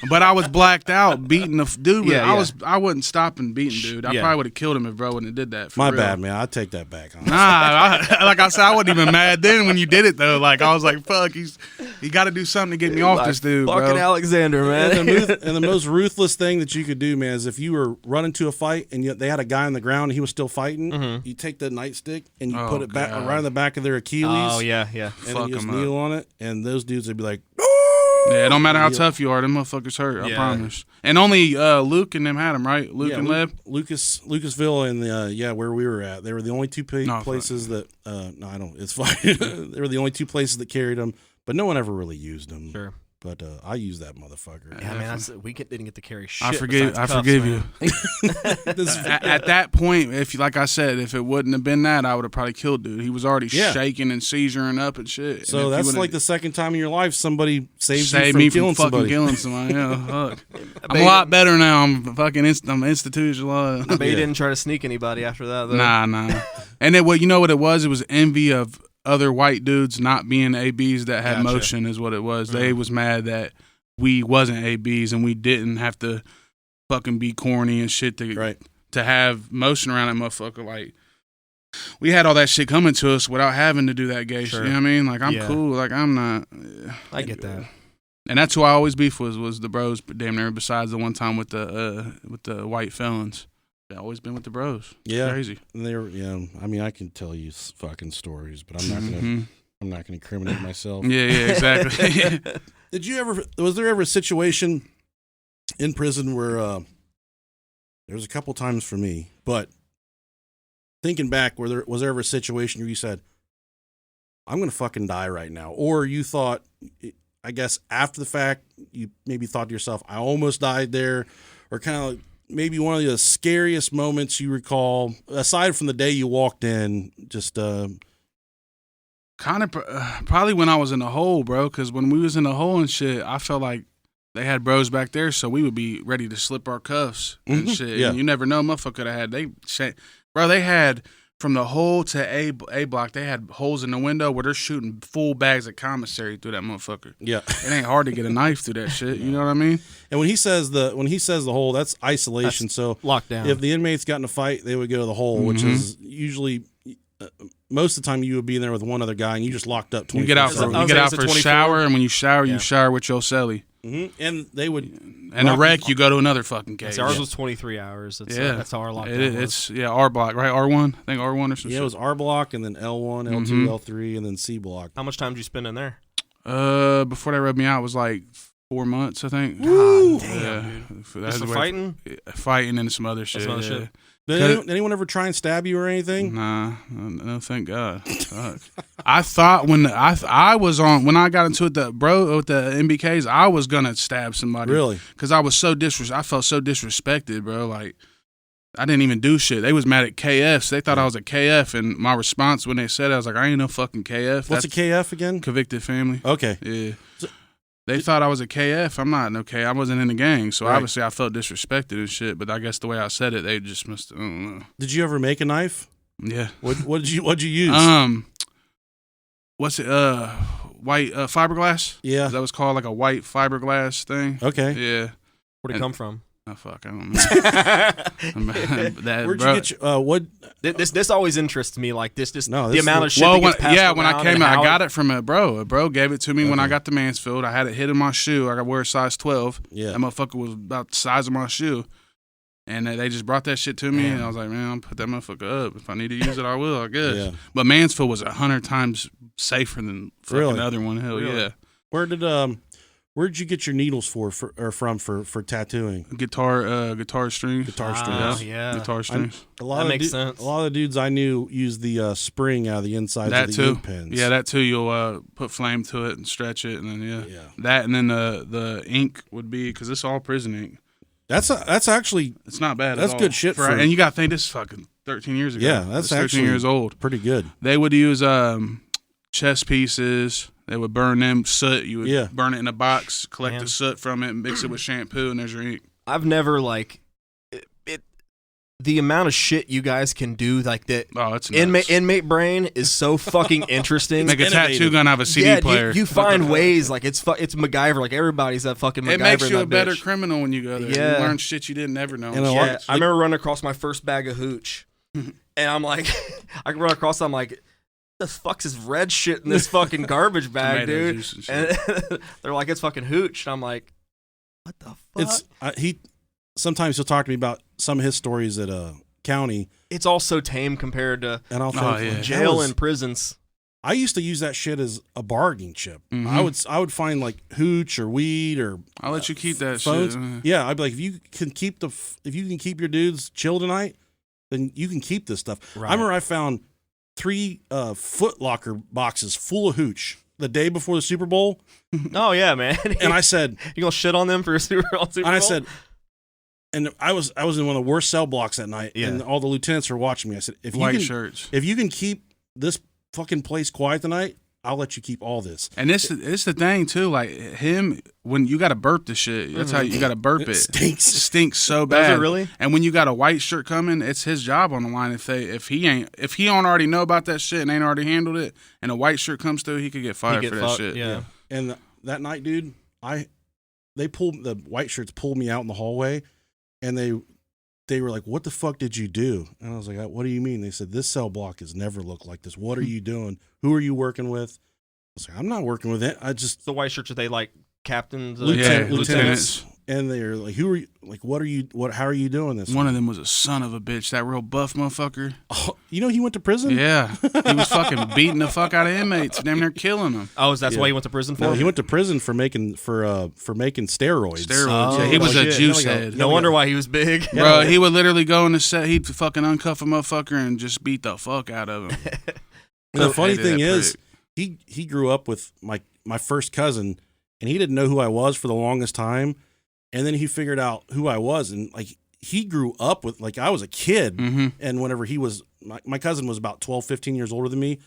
But I was blacked out beating the dude. I wasn't stopping beating dude. I probably would have killed him if bro wouldn't have did that. My bad, man. I take that back. Honestly. Nah, like I said, I wasn't even mad then when you did it though. Like I was like, fuck, he got to do something to get me off this dude, bro. Fucking Alexander, man. And the most ruthless thing that you could do, man, is if you were running to a fight and they had a guy on the ground and he was still fighting. Mm-hmm. You take the nightstick and you put it back right in the back of their Achilles. Oh yeah. And then you just kneel on it, and those dudes would be like, yeah, it don't matter how tough you are, them motherfuckers hurt. I promise. And only Luke and them had them, right? Luke and Leb, Lucasville, and where we were at. They were the only two places that. No, I don't. It's fine. They were the only two places that carried them, but no one ever really used them. Sure. But I use that motherfucker. Yeah, man, didn't get to carry shit. I forgive you. At that point, like I said, if it wouldn't have been that, I would have probably killed dude. He was already shaking and seizuring up and shit. So that's like the second time in your life somebody saved me from fucking killing somebody. Yeah, fuck. I'm a lot better now. I'm institutionalized. I bet you didn't try to sneak anybody after that, though. Nah. And you know what it was? It was envy of other white dudes not being ABs that had motion is what it was. Mm-hmm. They was mad that we wasn't ABs and we didn't have to fucking be corny and shit Right. to have motion around that motherfucker. Like, we had all that shit coming to us without having to do that gay shit. You know what I mean? Like, I'm cool. Like, I'm not. I get that. And that's who I always beef was the bros, damn near. Besides the one time with the white felons, I've always been with the bros. Yeah, crazy. They were. Yeah, I mean, I can tell you fucking stories, but I'm not gonna. I'm not gonna incriminate myself. Yeah, exactly. Did you ever? Was there ever a situation in prison where there was a couple times for me, but thinking back, was there ever a situation where you said, "I'm gonna fucking die right now," or you thought? I guess after the fact, you maybe thought to yourself, I almost died there, or kind of maybe one of the scariest moments you recall, aside from the day you walked in, just kind of probably when I was in the hole, bro, because when we was in the hole and shit, I felt like they had bros back there, so we would be ready to slip our cuffs and shit. Yeah. And you never know, motherfucker they had from the hole to A block, they had holes in the window where they're shooting full bags of commissary through that motherfucker. Yeah. It ain't hard to get a knife through that shit. You know what I mean? And when he says the hole, that's isolation. That's so locked down. If the inmates got in a fight, they would go to the hole, which is usually most of the time you would be in there with one other guy, and you just locked up. You get out for a shower, and when you shower, you shower with your celly. And they would, and a wreck, you go to another fucking cage. So ours was 23 hours. That's how our lockdown was. It's R block, right? R1, I think R1 or something. Yeah, it was R block, and then L1, L2, L3, and then C block. How much time did you spend in there? Before they rubbed me out, it was like 4 months, I think. God damn, dude. That's for fighting? Fighting and some other shit. Some other shit? Did anyone ever try and stab you or anything? Nah, no, thank God. Fuck. I thought when I was on, when I got into it, with the MBKs, I was gonna stab somebody. Really? Because I was I felt so disrespected, bro. Like, I didn't even do shit. They was mad at KFs. They thought I was a KF, and my response when they said it, I was like, I ain't no fucking KF. What's a KF again? Convicted family. Okay. Yeah. They thought I was a KF. I'm not no K. I wasn't in the gang, so obviously I felt disrespected and shit. But I guess the way I said it, they just must. I don't know. Did you ever make a knife? Yeah. What'd you use? What's it? White fiberglass. Yeah. That was called, like a white fiberglass thing. Okay. Yeah. Where'd it come from? Oh fuck, I don't know. Where'd you get your, what? This always interests me. Like this the amount of shit. Well, that gets passed when I around came and out, how I got it from a bro. A bro gave it to me when I got to Mansfield. I had it hit in my shoe. I got wear a size 12. Yeah. That motherfucker was about the size of my shoe. And they just brought that shit to me, and I was like, man, I'll put that motherfucker up. If I need to use it, I will, I guess. Yeah. But Mansfield was 100 times safer than fucking the other one. Hell yeah. Where'd you get your needles from for tattooing? Guitar strings. Guitar strings. Yeah. Guitar strings. That makes sense. A lot of the dudes I knew used the spring out of the insides That of the too. ink pens. Yeah, that too. You'll put flame to it and stretch it, and then Yeah. that, and then the ink would be, because it's all prison ink. That's actually It's not bad. That's at all. good shit for- and you got to think this is fucking 13 years ago. Yeah, that's 13 actually years old. pretty good. They would use chess pieces. They would burn them soot. You would burn it in a box, collect the soot from it, and mix it with shampoo, and there's your ink. I've never the amount of shit you guys can do, like that. Oh, it's nuts. Inmate brain is so fucking interesting. Make a tattoo gun out of a CD player. You find ways, like it's MacGyver. Like everybody's that fucking MacGyver. It makes you in a that better bitch. criminal when you go there. Yeah. You learn shit you didn't ever know. Yeah, I remember running across my first bag of hooch, and I'm like, I can run across. I'm like, the fuck's this red shit in this fucking garbage bag, Tomato dude? juice and shit. And they're like, it's fucking hooch, and I'm like, what the fuck? Sometimes he'll talk to me about some of his stories at county. It's all so tame compared to And I'll think, jail and prisons. I used to use that shit as a bargaining chip. Mm-hmm. I would find like hooch or weed or I'll let you keep that phones. shit. Yeah, I'd be like, if you can keep your dudes chill tonight, then you can keep this stuff. Right. I remember I found 3 Foot Locker boxes full of hooch the day before the Super Bowl, Oh yeah, man. and I said, you gonna shit on them for a Super Bowl? and I said, and I was in one of the worst cell blocks that night, and all the lieutenants were watching me. I said, if you can keep this fucking place quiet tonight, I'll let you keep all this. And this the thing too, like him, when you got to burp the shit, that's how you got to burp it. Stinks. It stinks so bad. Does it really? And when you got a white shirt coming, it's his job on the line. If he don't already know about that shit and ain't already handled it, and a white shirt comes through, he could get fired for that shit. Yeah. And that night, dude, the white shirts pulled me out in the hallway, and they were like, "What the fuck did you do?" And I was like, "What do you mean?" They said, "This cell block has never looked like this. What are you doing? Who are you working with?" I was like, "I'm not working with it. I just The white shirts, are they like captains? lieutenants." And they're like, "Who are you? Like, what are you? How are you doing this?" One of them was a son of a bitch. That real buff motherfucker. Oh, you know, he went to prison. Yeah, he was fucking beating the fuck out of inmates, damn near killing them. Oh, that's why he went to prison for? No, he went to prison for making steroids. Steroids. Yeah, he was a juice head. No wonder why he was big. Bro, he would literally go in the set. He'd fucking uncuff a motherfucker and just beat the fuck out of him. And the funny thing is, he grew up with my first cousin, and he didn't know who I was for the longest time. And then he figured out who I was, and like he grew up with, like, I was a kid, and whenever he was, my cousin was about 12, 15 years older than me,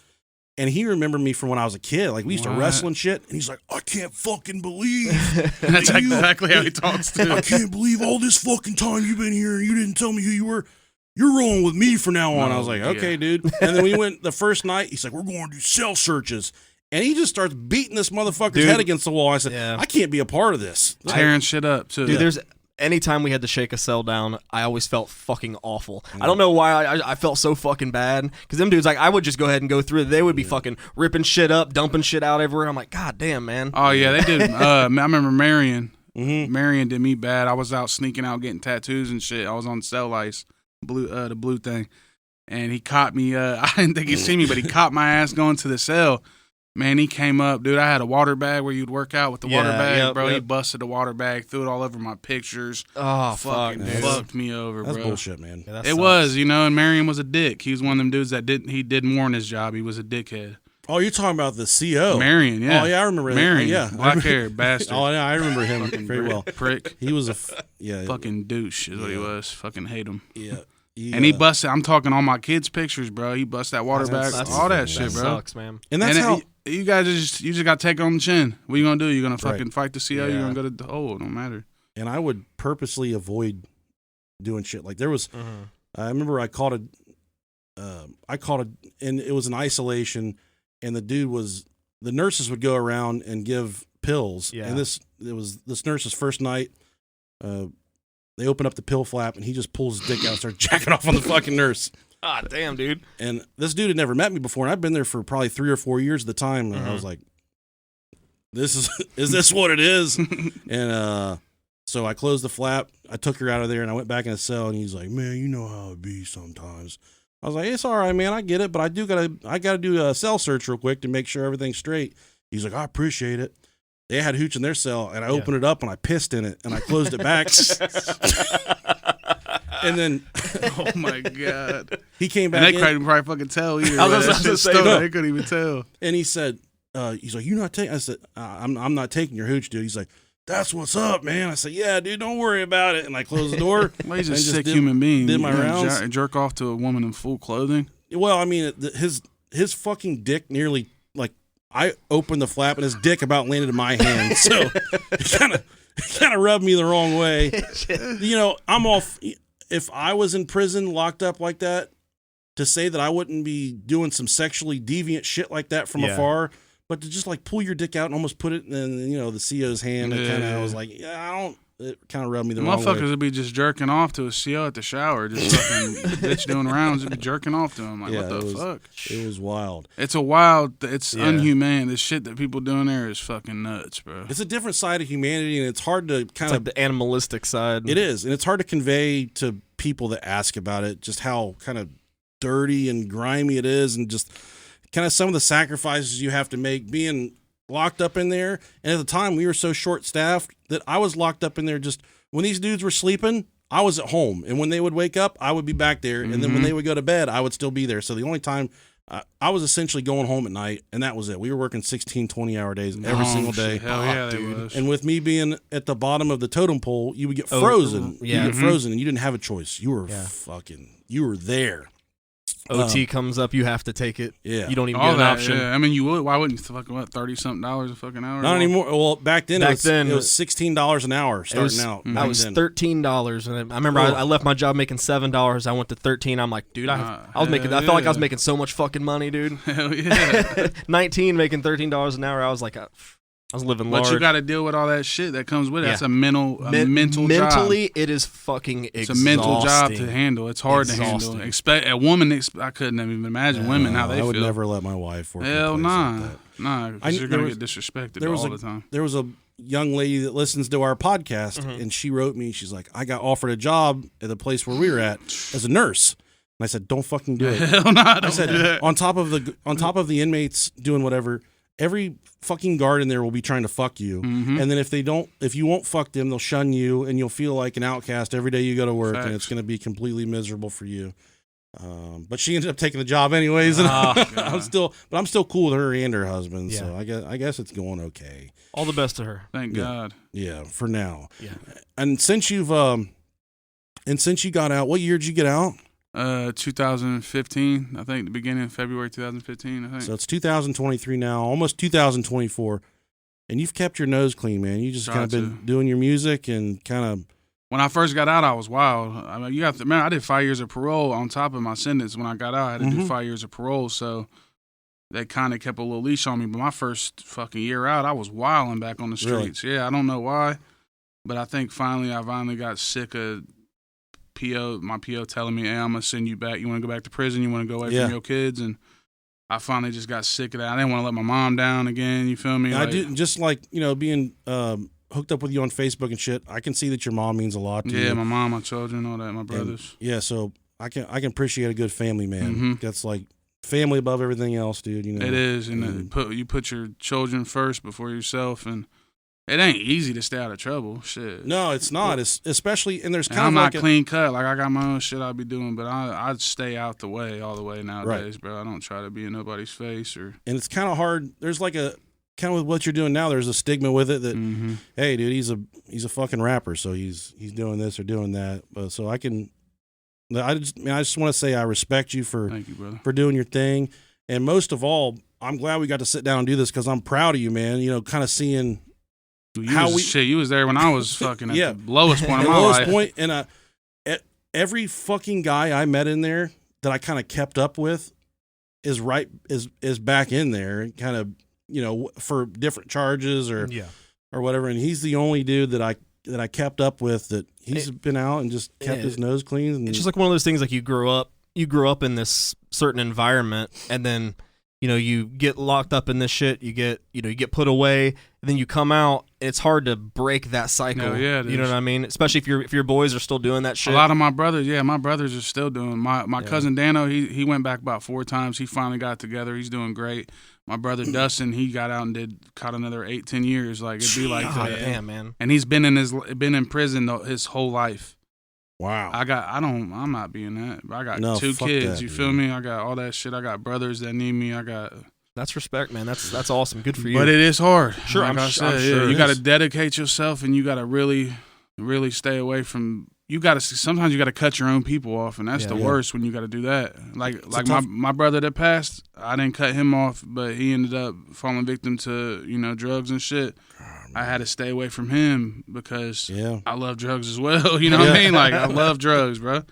and he remembered me from when I was a kid. Like, we used to wrestle and shit, and he's like, "I can't fucking believe that's exactly how he talks too. I can't believe all this fucking time you've been here and you didn't tell me who you were. You're rolling with me from now on." I was like, "Okay, dude." And then we went the first night. He's like, "We're going to do cell searches." And he just starts beating this motherfucker's head against the wall. I said, "I can't be a part of this." Tearing shit up, too. Dude, there's anytime we had to shake a cell down, I always felt fucking awful. I don't know why I felt so fucking bad. Because them dudes, like, I would just go ahead and go through it. They would be fucking ripping shit up, dumping shit out everywhere. I'm like, God damn, man. Oh, yeah, they did. I remember Marion. Marion did me bad. I was out sneaking out getting tattoos and shit. I was on cell ice, the blue thing. And he caught me. I didn't think he'd see me, but he caught my ass going to the cell. Man, he came up, dude. I had a water bag where you'd work out with the water bag, bro. He busted the water bag, threw it all over my pictures. Oh, fuck, fucked me over, That's bro. bullshit, man. Yeah, it was, you know. And Marion was a dick. He was one of them dudes that did more in his job. He was a dickhead. Oh, you're talking about the CO. Marion, yeah. Oh, yeah, I remember Marion, yeah, black hair, bastard. Oh, yeah, I remember him very well. Prick. He was a fucking douche is what he was. Fucking hate him. Yeah. And he busted. I'm talking all my kids' pictures, bro. He busted that water bag, all that shit, bro. Sucks, man. And that's how you guys just got to take it on the chin. What you gonna do? You gonna fucking fight the CO? You gonna go to the hole? It don't matter. And I would purposely avoid doing shit. Like, there was, I remember I caught it, and it was an isolation, and the nurses would go around and give pills. Yeah. And it was this nurse's first night. They open up the pill flap, and he just pulls his dick out and starts jacking off on the fucking nurse. Ah, damn, dude. And this dude had never met me before, and I've been there for probably 3 or 4 years at the time. And I was like, is this what it is? And so I closed the flap. I took her out of there, and I went back in the cell, and he's like, "Man, you know how it be sometimes." I was like, "It's all right, man. I get it, but I gotta do a cell search real quick to make sure everything's straight." He's like, "I appreciate it." They had hooch in their cell, and I opened it up, and I pissed in it, and I closed it back. And then, oh my god, he came back. And they couldn't probably fucking tell either. They couldn't even tell. And he said, "He's like, you're not taking." I said, "I'm not taking your hooch, dude." He's like, "That's what's up, man." I said, "Yeah, dude, don't worry about it." And I closed the door. Well, he's a sick human being. Did my rounds. Jerk off to a woman in full clothing. Well, I mean, his fucking dick nearly, like, I opened the flap and his dick about landed in my hand. So it kind of rubbed me the wrong way. You know, I'm all. If I was in prison locked up like that, to say that I wouldn't be doing some sexually deviant shit like that from afar, but to just like pull your dick out and almost put it in, you know, the CO's hand, I was like, it kind of rubbed me the wrong way. Motherfuckers would be just jerking off to a CO at the shower, just fucking bitch doing rounds, and be jerking off to him. Like, what the fuck? It was wild. It's unhumane. The shit that people doing there is fucking nuts, bro. It's a different side of humanity, and it's hard to kind of like the animalistic side. It is, and it's hard to convey to people that ask about it just how kind of dirty and grimy it is, and just kind of some of the sacrifices you have to make being locked up in there. And at the time, we were so short-staffed that I was locked up in there. Just when these dudes were sleeping, I was at home, and when they would wake up, I would be back there, and then when they would go to bed, I would still be there. So the only time I was essentially going home at night, and that was it. We were working 16, 20-hour days every single day. Hell yeah, dude. And with me being at the bottom of the totem pole, you would get frozen. You get frozen, and you didn't have a choice. You were you were there. OT comes up, you have to take it. Yeah. You don't even get an option. Yeah. I mean, you would. Why wouldn't you? Fucking what, $30-something a fucking hour? Not anymore. Well, back then it was $16 an hour starting out. That was $13, and I remember I left my job making $7. I went to $13. I'm like, dude, I was making. I felt like I was making so much fucking money, dude. Hell yeah. 19 making $13 an hour. I was like, I was living large. But you got to deal with all that shit that comes with it. Yeah. That's a mental job. Mentally, it is fucking exhausting. It's a mental job to handle. It's hard to handle. A woman, I couldn't even imagine women how they feel. I would never let my wife work. Hell in a place like that. nah, because you're gonna get disrespected all the time. There was a young lady that listens to our podcast, and she wrote me. She's like, I got offered a job at the place where we were at as a nurse. And I said, don't fucking do it. Hell no, I said, on top of the inmates doing whatever, every fucking guard in there will be trying to fuck you. Mm-hmm. And then if you won't fuck them, they'll shun you, and you'll feel like an outcast every day you go to work. Facts. And it's going to be completely miserable for you. But she ended up taking the job anyways, and I'm still cool with her and her husband. So I guess it's going okay. All the best to her. Thank God. Yeah, for now. Yeah. And since you got out, what year did you get out? 2015, I think, the beginning of February 2015, I think. So it's 2023 now, almost 2024, and you've kept your nose clean, man. You just kind of been doing your music and kind of. When I first got out, I was wild. I mean, you have to remember, I did 5 years of parole on top of my sentence. When I got out, I had to do 5 years of parole, so they kind of kept a little leash on me. But my first fucking year out, I was wilding back on the streets. Really? Yeah, I don't know why, but I think I finally got sick of my PO telling me, hey, I'm going to send you back. You want to go back to prison? You want to go away from your kids? And I finally just got sick of that. I didn't want to let my mom down again. You feel me? I do, just like, being hooked up with you on Facebook and shit. I can see that your mom means a lot to you. Yeah, my mom, my children, all that, my brothers. And, so I can appreciate a good family man. Mm-hmm. That's like family above everything else, dude. It is, and you put your children first before yourself, and it ain't easy to stay out of trouble. Shit. No, it's not. It's especially, and there's kind of I'm not clean cut. Like I got my own shit I'll be doing, but I stay out the way all the way nowadays, bro. I don't try to be in nobody's face or. And it's kind of hard. There's like a kind of with what you're doing now. There's a stigma with it that, hey, dude, he's a fucking rapper, so he's doing this or doing that. But so I just want to say I respect you for Thank you, brother. For doing your thing, and most of all, I'm glad we got to sit down and do this because I'm proud of you, man. Kind of seeing. You was there when I was fucking at the lowest point of my life. Point, and every fucking guy I met in there that I kind of kept up with is back in there and kind of for different charges or whatever. And he's the only dude that I kept up with that he's been out and just kept his nose clean. And it's just like one of those things like you grow up in this certain environment and then you get locked up in this shit, you get put away, and then you come out. It's hard to break that cycle. No, yeah, you know what I mean? Especially if your boys are still doing that shit. A lot of my brothers, my brothers are still doing. My cousin Dano, he went back about 4 times. He finally got together. He's doing great. My brother Dustin, he got out and caught another 8-10 years. Like it'd be like that. Damn, man. And he's been in prison his whole life. Wow. I'm not being that. I got 2 kids. You feel me? I got all that shit. I got brothers that need me. That's respect, man. That's awesome. Good for you. But it is hard. Sure, like I'm sure. You got to dedicate yourself, and you got to really, really stay away from. Sometimes you got to cut your own people off, and that's the worst when you got to do that. Like my brother that passed, I didn't cut him off, but he ended up falling victim to drugs and shit. I had to stay away from him because I love drugs as well. You know what I mean? Like I love drugs, bro.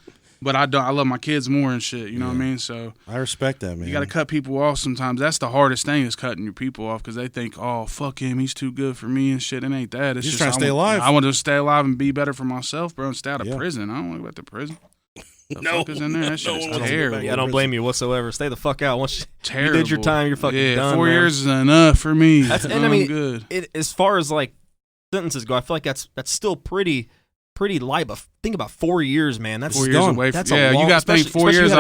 But I love my kids more and shit. You know what I mean? So I respect that, man. You got to cut people off sometimes. That's the hardest thing is cutting your people off because they think, oh, fuck him, he's too good for me and shit. It ain't that. It's just trying to stay alive. I want to stay alive and be better for myself, bro, and stay out of prison. I don't want to go back to prison. The fuck is in there? That shit is terrible. Yeah, I don't blame you whatsoever. Stay the fuck out. Once you did your time, you're fucking done. 4 years is enough for me. I'm good. As far as like sentences go, I feel like that's still pretty light. But think about 4 years, man. That's 4 years away. That's a long, you got to think 4 years.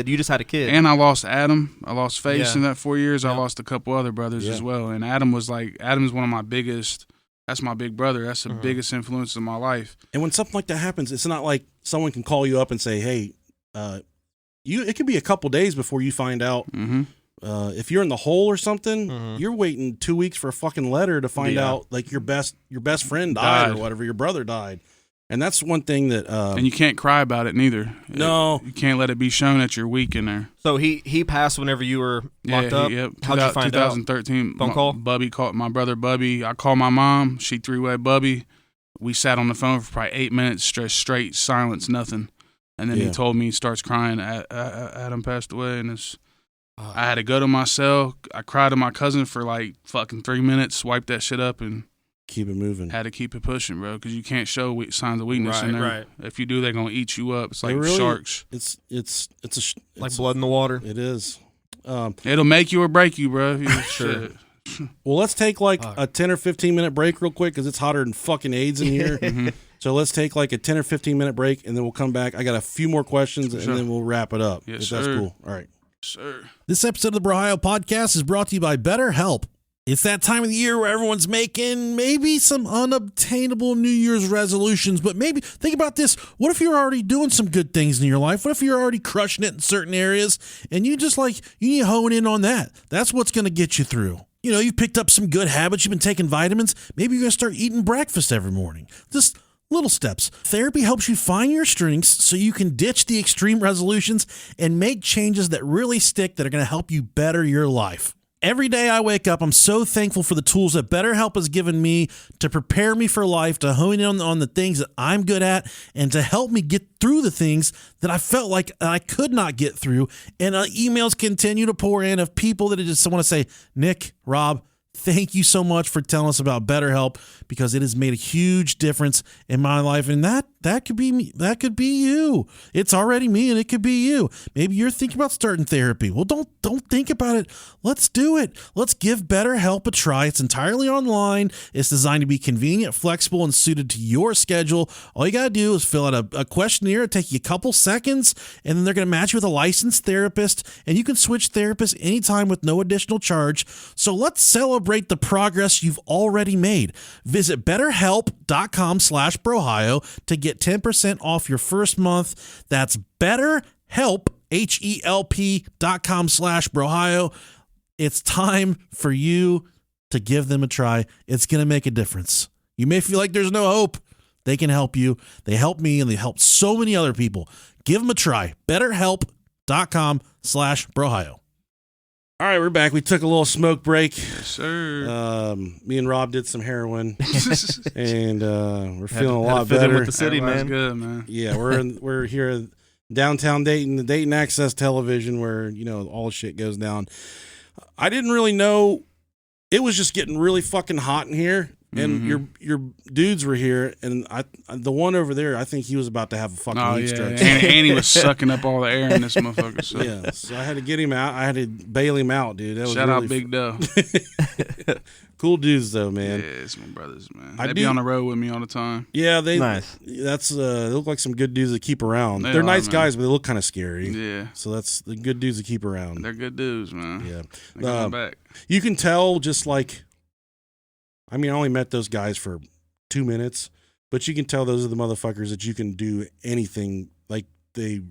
You just had a kid, and I lost Adam. I lost Face in that 4 years. I lost a couple other brothers as well. And Adam's one of my biggest. That's my big brother. That's the biggest influence in my life. And when something like that happens, it's not like someone can call you up and say, "Hey, it could be a couple days before you find out." If you're in the hole or something, you're waiting 2 weeks for a fucking letter to find out like your best friend died or whatever, your brother died. And that's one thing that and you can't cry about it neither. No, you can't let it be shown that you're weak in there. So he passed whenever you were locked up. Yep. How'd you find 2013 out? Phone call. Bubby called my brother Bubby. I called my mom. She 3-way Bubby. We sat on the phone for probably 8 minutes, straight silence, nothing. And then he told me, he starts crying. Adam passed away, and I had to go to my cell. I cried to my cousin for like fucking 3 minutes, wiped that shit up, and keep it moving. had to keep it pushing, bro, because you can't show signs of weakness in there. Right. If you do, they're gonna eat you up. It's like really, sharks. It's Like blood in the water. It is. It'll make you or break you, bro. Sure. Well, let's take like a 10 or 15 minute break real quick because it's hotter than fucking AIDS in here. So let's take like a 10 or 15 minute break and then we'll come back. I got a few more questions and then we'll wrap it up. Yes, if that's sir. cool. All right. Sir. This episode of the Brohio Podcast is brought to you by BetterHelp. It's that time of the year where everyone's making maybe some unobtainable New Year's resolutions, but maybe think about this. What if you're already doing some good things in your life? What if you're already crushing it in certain areas and you need to hone in on that? That's what's going to get you through. You know, you've picked up some good habits. You've been taking vitamins. Maybe you're going to start eating breakfast every morning. Just little steps. Therapy helps you find your strengths so you can ditch the extreme resolutions and make changes that really stick that are going to help you better your life. Every day I wake up, I'm so thankful for the tools that BetterHelp has given me to prepare me for life, to hone in on the things that I'm good at, and to help me get through the things that I felt like I could not get through. And emails continue to pour in of people that just want to say, Nick, Rob, thank you so much for telling us about BetterHelp because it has made a huge difference in my life. And that could be me. That could be you. It's already me and it could be you. Maybe you're thinking about starting therapy. Well, don't think about it. Let's do it. Let's give BetterHelp a try. It's entirely online. It's designed to be convenient, flexible, and suited to your schedule. All you got to do is fill out a questionnaire. It'll take you a couple seconds, and then they're going to match you with a licensed therapist, and you can switch therapists anytime with no additional charge. So let's celebrate the progress you've already made. Visit betterhelp.com/brohio to get 10% off your first month. That's BetterHelp, HELP.com/brohio. It's time for you to give them a try. It's going to make a difference. You may feel like there's no hope. They can help you. They help me and they help so many other people. Give them a try. BetterHelp.com/brohio. All right, we're back. We took a little smoke break. Yes, sir. Me and Rob did some heroin, and we're feeling a lot fit in better. with the city, Everybody's man. good, man. Yeah, we're here in downtown Dayton, the Dayton Access Television, where all the shit goes down. I didn't really know. It was just getting really fucking hot in here, and your dudes were here, and the one over there, I think he was about to have a fucking heat stroke. And he was sucking up all the air in this motherfucker. So. Yeah, so I had to get him out. I had to bail him out, dude. That was Shout really out Big Doe. cool dudes, though, man. Yeah, it's my brothers, man. I They be on the road with me all the time. Yeah, Nice. That's they look like some good dudes to keep around. They They're are, nice man. guys, but they look kind of scary. Yeah. So that's the good dudes to keep around. They're good dudes, man. Yeah. They got my back. You can tell just like, I only met those guys for 2 minutes, but you can tell those are the motherfuckers that you can do anything, like they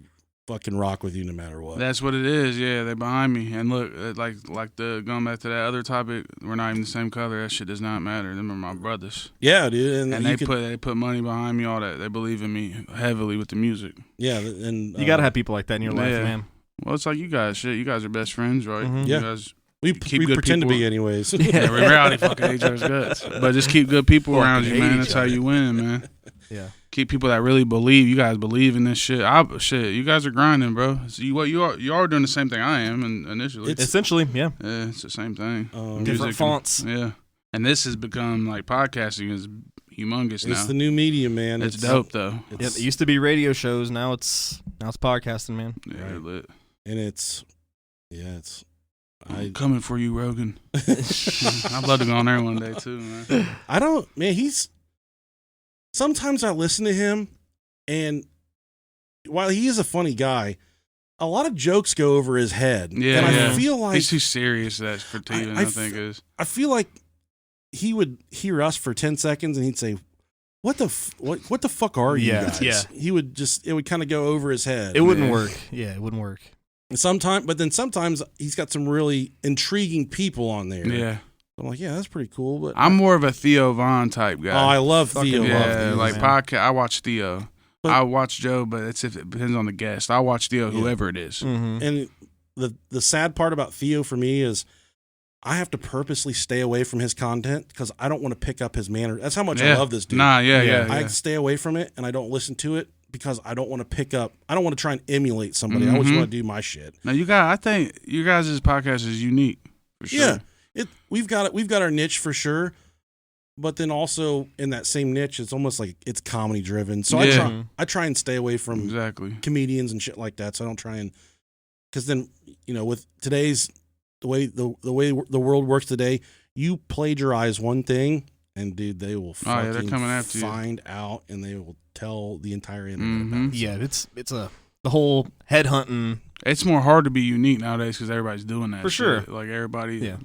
fucking rock with you no matter what. That's what it is. Yeah, they're behind me. And look, like going back to that other topic, we're not even the same color. That shit does not matter. Them are my brothers. Yeah, dude. And they put money behind me, all that. They believe in me heavily with the music. Yeah, and You got to have people like that in your life, man. Well, it's like you guys. Shit, you guys are best friends, right? Mhm. Yeah. You guys we keep good pretend to people. be anyways. Yeah, in reality, fucking hate each other's guts. But just keep good people around you, Fucking hate man. each That's how other. you win, man. Yeah. Keep people that really believe. You guys believe in this shit. You guys are grinding, bro. So you are doing the same thing I am, and initially, Essentially, yeah. yeah, it's the same thing. Different Music fonts. and, yeah, and this has become like podcasting is humongous now. It's the new medium, man. It's dope though. Yeah, it used to be radio shows. Now it's podcasting, man. Yeah, Right. lit. And I'm coming for you, Rogan. I'd love to go on there one day too, man. Sometimes I listen to him, and while he is a funny guy, a lot of jokes go over his head. Yeah, and I yeah. feel like He's too serious. That's for TV. I think is. I feel like he would hear us for 10 seconds and he'd say, what the fuck are you Yeah, guys? yeah. He would it would kind of go over his head. It wouldn't Yeah. work. Yeah, it wouldn't work. And sometimes he's got some really intriguing people on there. Yeah, I'm like, yeah, that's pretty cool. But I'm more of a Theo Von type guy. oh, I love Fucking Theo. love yeah, Theo, like man. podcast. I watch Theo. But- I watch Joe, but it depends on the guest. I watch Theo, whoever it is. Mm-hmm. And the sad part about Theo for me is I have to purposely stay away from his content because I don't want to pick up his manner. That's how much I love this dude. Nah, yeah. I stay away from it and I don't listen to it because I don't want to I don't want to try and emulate somebody. I always want to do my shit. Now I think you guys' podcast is unique for sure. Yeah, we've got our niche for sure, but then also in that same niche, it's almost like it's comedy driven. So I try and stay away from comedians and shit like that. So I don't try and, because then with today's the way the world works today, you plagiarize one thing. And dude, they will fucking they're coming after find out, and they will tell the entire internet about it. Yeah, it's the whole headhunting. It's more hard to be unique nowadays because everybody's doing that. For sure, like everybody. Yeah.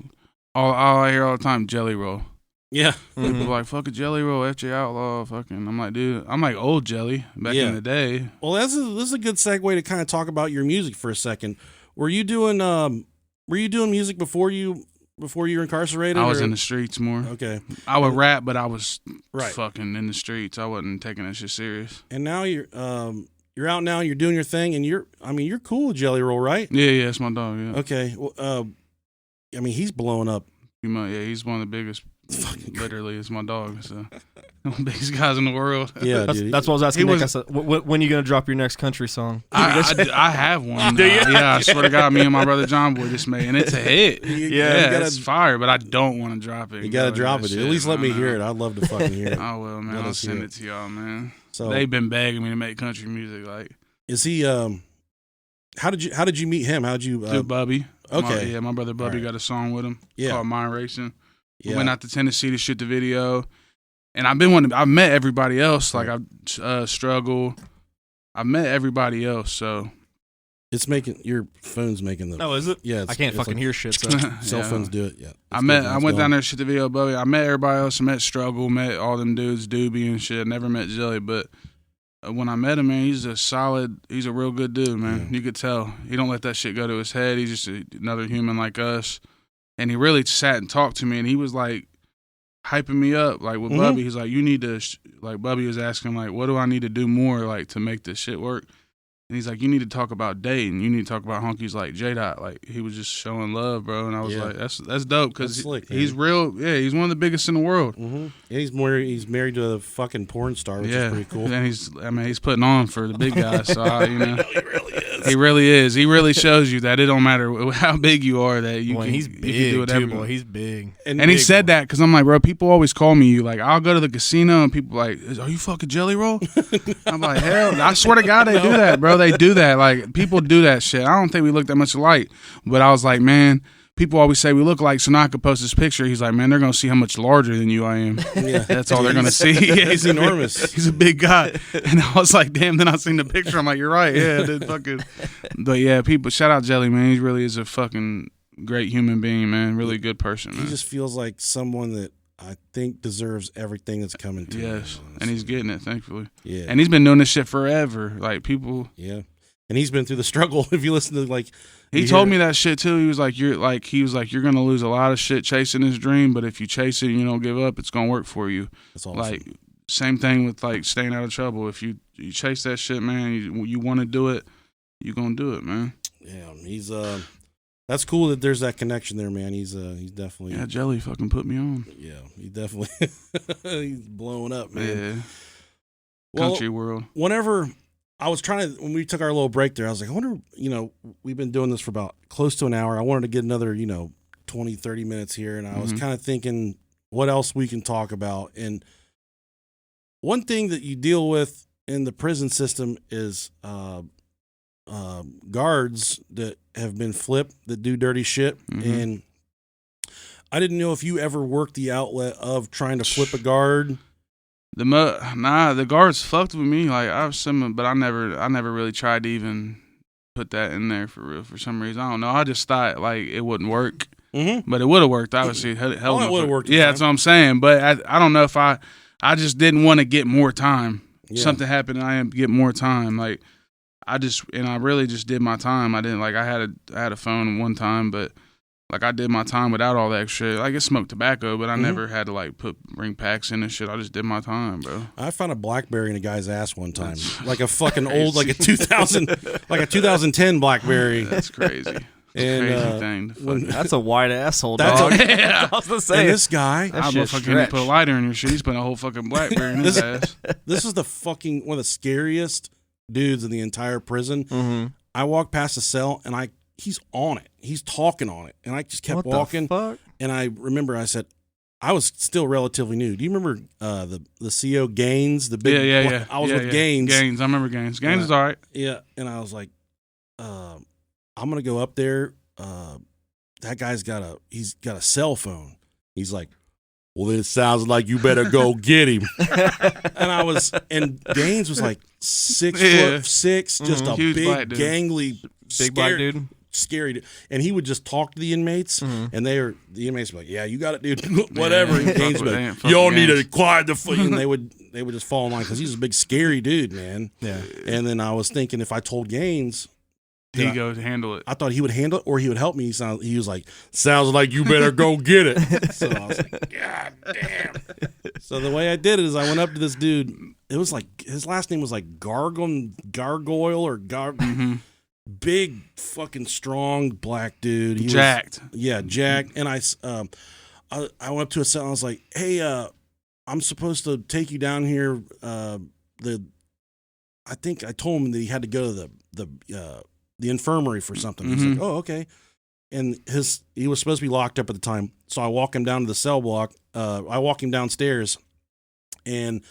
All I hear all the time, Jelly Roll. Yeah, people like fuck a Jelly Roll, FJ Outlaw, fucking. I'm like, dude, I'm like old Jelly back in the day. Well, this is a good segue to kind of talk about your music for a second. Were you doing music before you were incarcerated? I was in the streets more. Okay. I would rap, but I was fucking in the streets. I wasn't taking that shit serious. And now you're out now. You're doing your thing, and you're cool with Jelly Roll, right? Yeah, it's my dog. Yeah. Okay. Well, he's blowing up. Yeah, he's one of the biggest. Literally, it's my dog. So biggest guys in the world. Yeah, that's what I was asking. Nick. I said, when are you gonna drop your next country song? I have one. Yeah, I swear to God, me and my brother John Boy just made, and it's a hit. It's fire, but I don't want to drop it. You gotta drop it. At least let me hear it. I'd love to fucking hear it. I will, man. I'll send it to y'all, man. So they've been begging me to make country music. Like, is he? How did you meet him? How'd you? Through Bubby. Okay. My brother Bubby got a song with him. Called Mind Racing. We went out to Tennessee to shoot the video, and I've met everybody else. Like I've struggled. I've met everybody else. So it's making your phone's making the. Oh, is it? Yeah, I can't fucking hear shit. So. Cell phones do it. Yeah. I went down there to shoot the video, Bubby. I met everybody else. I met Struggle. Met all them dudes, Doobie and shit. Never met Jelly, but when I met him, man, he's a real good dude, man. Yeah. You could tell he don't let that shit go to his head. He's just another human like us. And he really sat and talked to me, and he was like hyping me up, like with Bubby. He's like, you need to, like Bubby was asking, like, what do I need to do more, like, to make this shit work? And he's like, you need to talk about Dayton. You need to talk about honkies like Jay Dot. Like, he was just showing love, bro. And I was like, that's dope, because he's real. Yeah, he's one of the biggest in the world. Mm-hmm. And he's married to a fucking porn star, which is pretty cool. And he's putting on for the big guys. So he really is. He really is. He really shows you that it don't matter how big you are, that you can. He's big, you can do whatever. Boy. He's big. And he said that because I'm like, bro, people always call me you. Like, I'll go to the casino and people like, are you fucking Jelly Roll? I'm like, hell, I swear to God, they do that, bro. They do that. Like, people do that shit. I don't think we look that much alike. But I was like, man, people always say we look alike, so now I could post this picture. He's like, man, they're going to see how much larger than you I am. Yeah. That's all they're going to see. Yeah, he's enormous. He's a big guy. And I was like, damn, then I seen the picture. I'm like, you're right. Yeah, dude, fucking. But yeah, people, shout out Jelly, man. He really is a fucking great human being, man. Really good person, man. He just feels like someone that I think deserves everything that's coming to him. Yes, and he's getting it, thankfully. Yeah. And he's been doing this shit forever. Like, people. Yeah. And he's been through the struggle. If you listen to, like, he told me that shit too. He was like, you're gonna lose a lot of shit chasing this dream, but if you chase it and you don't give up, it's gonna work for you. That's awesome. Like, same thing with like staying out of trouble. If you chase that shit, man, you want to do it, you gonna do it, man. Yeah, he's that's cool that there's that connection there, man. He's definitely Jelly fucking put me on. Yeah, he definitely he's blowing up, man. Yeah, country world. Whenever I was when we took our little break there, I was like, I wonder, we've been doing this for about close to an hour. I wanted to get another, 20, 30 minutes here. And I was kind of thinking what else we can talk about. And one thing that you deal with in the prison system is guards that have been flipped, that do dirty shit. Mm-hmm. And I didn't know if you ever worked the outlet of trying to flip a guard. The guards fucked with me. Like, I was similar, but I never really tried to even put that in there for real. For some reason, I don't know. I just thought like it wouldn't work, but it would have worked. Obviously, it would have worked. Yeah, that's what I'm saying. But I don't know if I just didn't want to get more time. Yeah. Something happened, and I didn't get more time. Like, I really just did my time. I didn't I had a phone one time, but. Like, I did my time without all that extra. Like, I smoked tobacco, but I never had to, like, bring packs in and shit. I just did my time, bro. I found a BlackBerry in a guy's ass one time. Like a fucking old, like a 2010 BlackBerry. That's crazy. Crazy thing. That's a white asshole, dog. I was gonna say. And this guy, I'm fucking put a lighter in your shit. He's putting a whole fucking BlackBerry in his ass. This is one of the scariest dudes in the entire prison. Mm-hmm. I walked past the cell and he's on it. He's talking on it. And I just kept walking. Fuck? And I remember I said, I was still relatively new. Do you remember the CO Gaines? The big Yeah. I was with Gaines. Gaines, I remember Gaines. Gaines is all right. Yeah. And I was like, I'm gonna go up there. That guy's got a cell phone. He's like, well, it sounds like you better go get him. and Gaines was like 6'6", just a Huge big, black dude. gangly, Big black dude. scary dude. And he would just talk to the inmates, and the inmates were like, "Yeah, you got it, dude." Whatever. And Gaines would be like, "Y'all need to quiet the fuck." And they would just fall in line because he's a big, scary dude, man. Yeah. And then I was thinking, if I told Gaines, He go to handle it. I thought he would handle it or he would help me. He was like, sounds like you better go get it. So I was like, God damn. So the way I did it is I went up to this dude. It was like, his last name was like Gargoyle or big fucking strong black dude. He Jacked. Jacked. And I went up to a cell and I was like, hey, I'm supposed to take you down here. I think I told him that he had to go to the infirmary for something. He's like, oh, okay. And he was supposed to be locked up at the time. So I walk him down to the cell block. I walk him downstairs and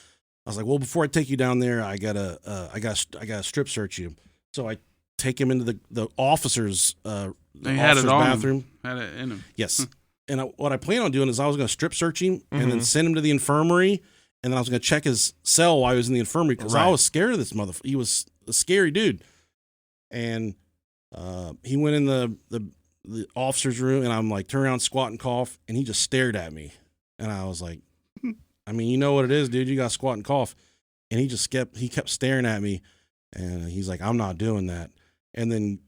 I was like, well, before I take you down there, I gotta strip search you. So I take him into the officer's, bathroom. Had it in him. Yes. And what I plan on doing is I was going to strip search him and then send him to the infirmary. And then I was going to check his cell while I was in the infirmary because I was scared of this motherfucker. He was a scary dude. And he went in the officer's room, and I'm like, turn around, squat, and cough, and he just stared at me. And I was like, I mean, you know what it is, dude. You got to squat and cough. And he just kept staring at me, and he's like, I'm not doing that. And then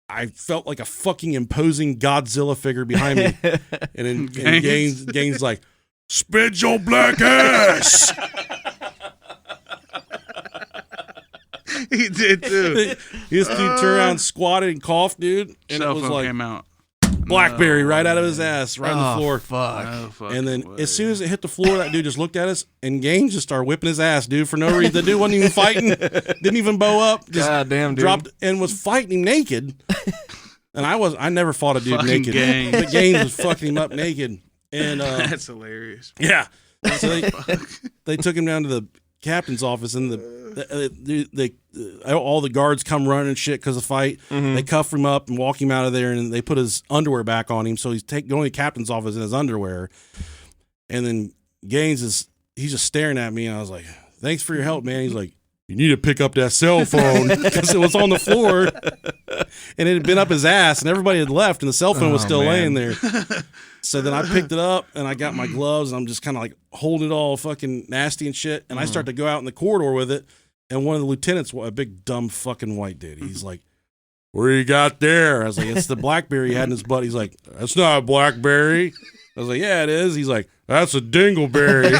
I felt like a fucking imposing Godzilla figure behind me. And then Gaines like, spit your black ass. He did too. This dude turned around, squatted, and coughed, dude. And Cell it was phone like came out. BlackBerry right out of his ass, right on the floor. Fuck. No And then fucking as soon way. as it hit the floor, that dude just looked at us, and Gaines just started whipping his ass, dude, for no reason. The dude wasn't even fighting, didn't even bow up, just God damn, dude. dropped and was fighting him naked. And I never fought a dude Fucking naked. Gaines. But Gaines was fucking him up naked. And That's hilarious. yeah, so they took him down to the captain's office, and all the guards come running and shit because of the fight. They cuff him up and walk him out of there, and they put his underwear back on him. So he's going to the captain's office in his underwear. And then Gaines he's just staring at me, and I was like, thanks for your help, man. He's like, you need to pick up that cell phone because it was on the floor and it had been up his ass and everybody had left and the cell phone was still laying there. So then I picked it up and I got my gloves and I'm just kind of like holding it all fucking nasty and shit. And I start to go out in the corridor with it. And one of the lieutenants, a big dumb fucking white dude, he's like, what do you got there? I was like, it's the BlackBerry he had in his butt. He's like, that's not a BlackBerry. I was like, yeah, it is. He's like, that's a dingleberry.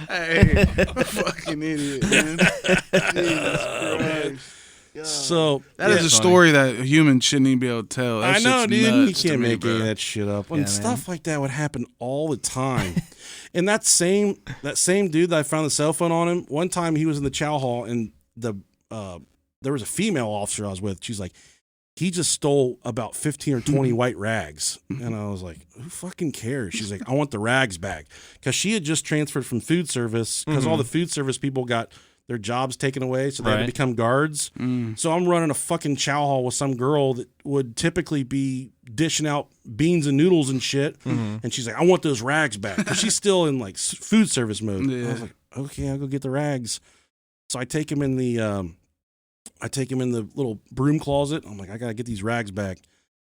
Hey, fucking idiot, man. Jesus Christ. So That is a story that a human shouldn't even be able to tell. That I know, shit's dude. You nuts to can't me, make any bro. of that shit up. And Yeah, stuff like that would happen all the time. And that same dude that I found the cell phone on him, one time he was in the chow hall and there was a female officer I was with. She's like, he just stole about 15 or 20 white rags. And I was like, who fucking cares? She's like, I want the rags back. Because she had just transferred from food service because all the food service people got their jobs taken away. So they had to become guards. So I'm running a fucking chow hall with some girl that would typically be dishing out beans and noodles and shit. And she's like, I want those rags back. Because she's still in like food service mode. Yeah. I was like, okay, I'll go get the rags. So I take him in the little broom closet. I'm like, I gotta get these rags back.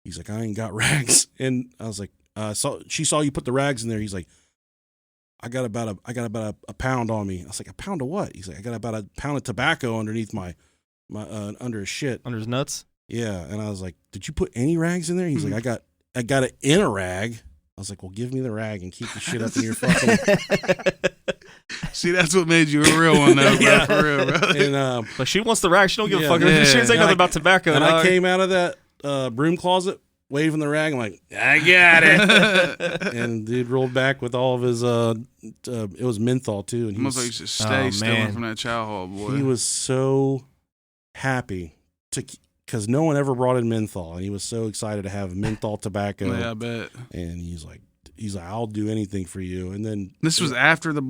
He's like, I ain't got rags. And I was like, she saw you put the rags in there. He's like, I got about a pound on me. I was like, a pound of what? He's like, I got about a pound of tobacco underneath my under his shit. Under his nuts? Yeah. And I was like, did you put any rags in there? He's like, I got it in a rag. I was like, well, give me the rag and keep the shit up in your fucking. See, that's what made you a real one, though, bro. Yeah. For real, bro. And But she wants the rag. She don't give a fuck. Yeah. She didn't say And nothing about tobacco. And I dog. came out of that broom closet waving the rag. I'm like, I got it. And dude rolled back with all of his, it was menthol too. And he Motherfucker used to stay stealing man. from that chow hall, boy. he was so happy because no one ever brought in menthol. And he was so excited to have menthol tobacco. Yeah, I bet. And he's like, I'll do anything for you. And then This was after the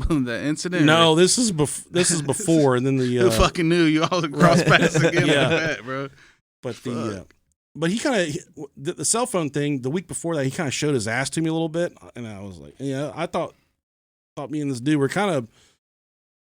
incident? no, this is before. And then Who fucking knew you all cross paths again Yeah. like that, bro? But but he kind of the cell phone thing the week before that, he kind of showed his ass to me a little bit, and I was like, yeah, I thought me and this dude were kind of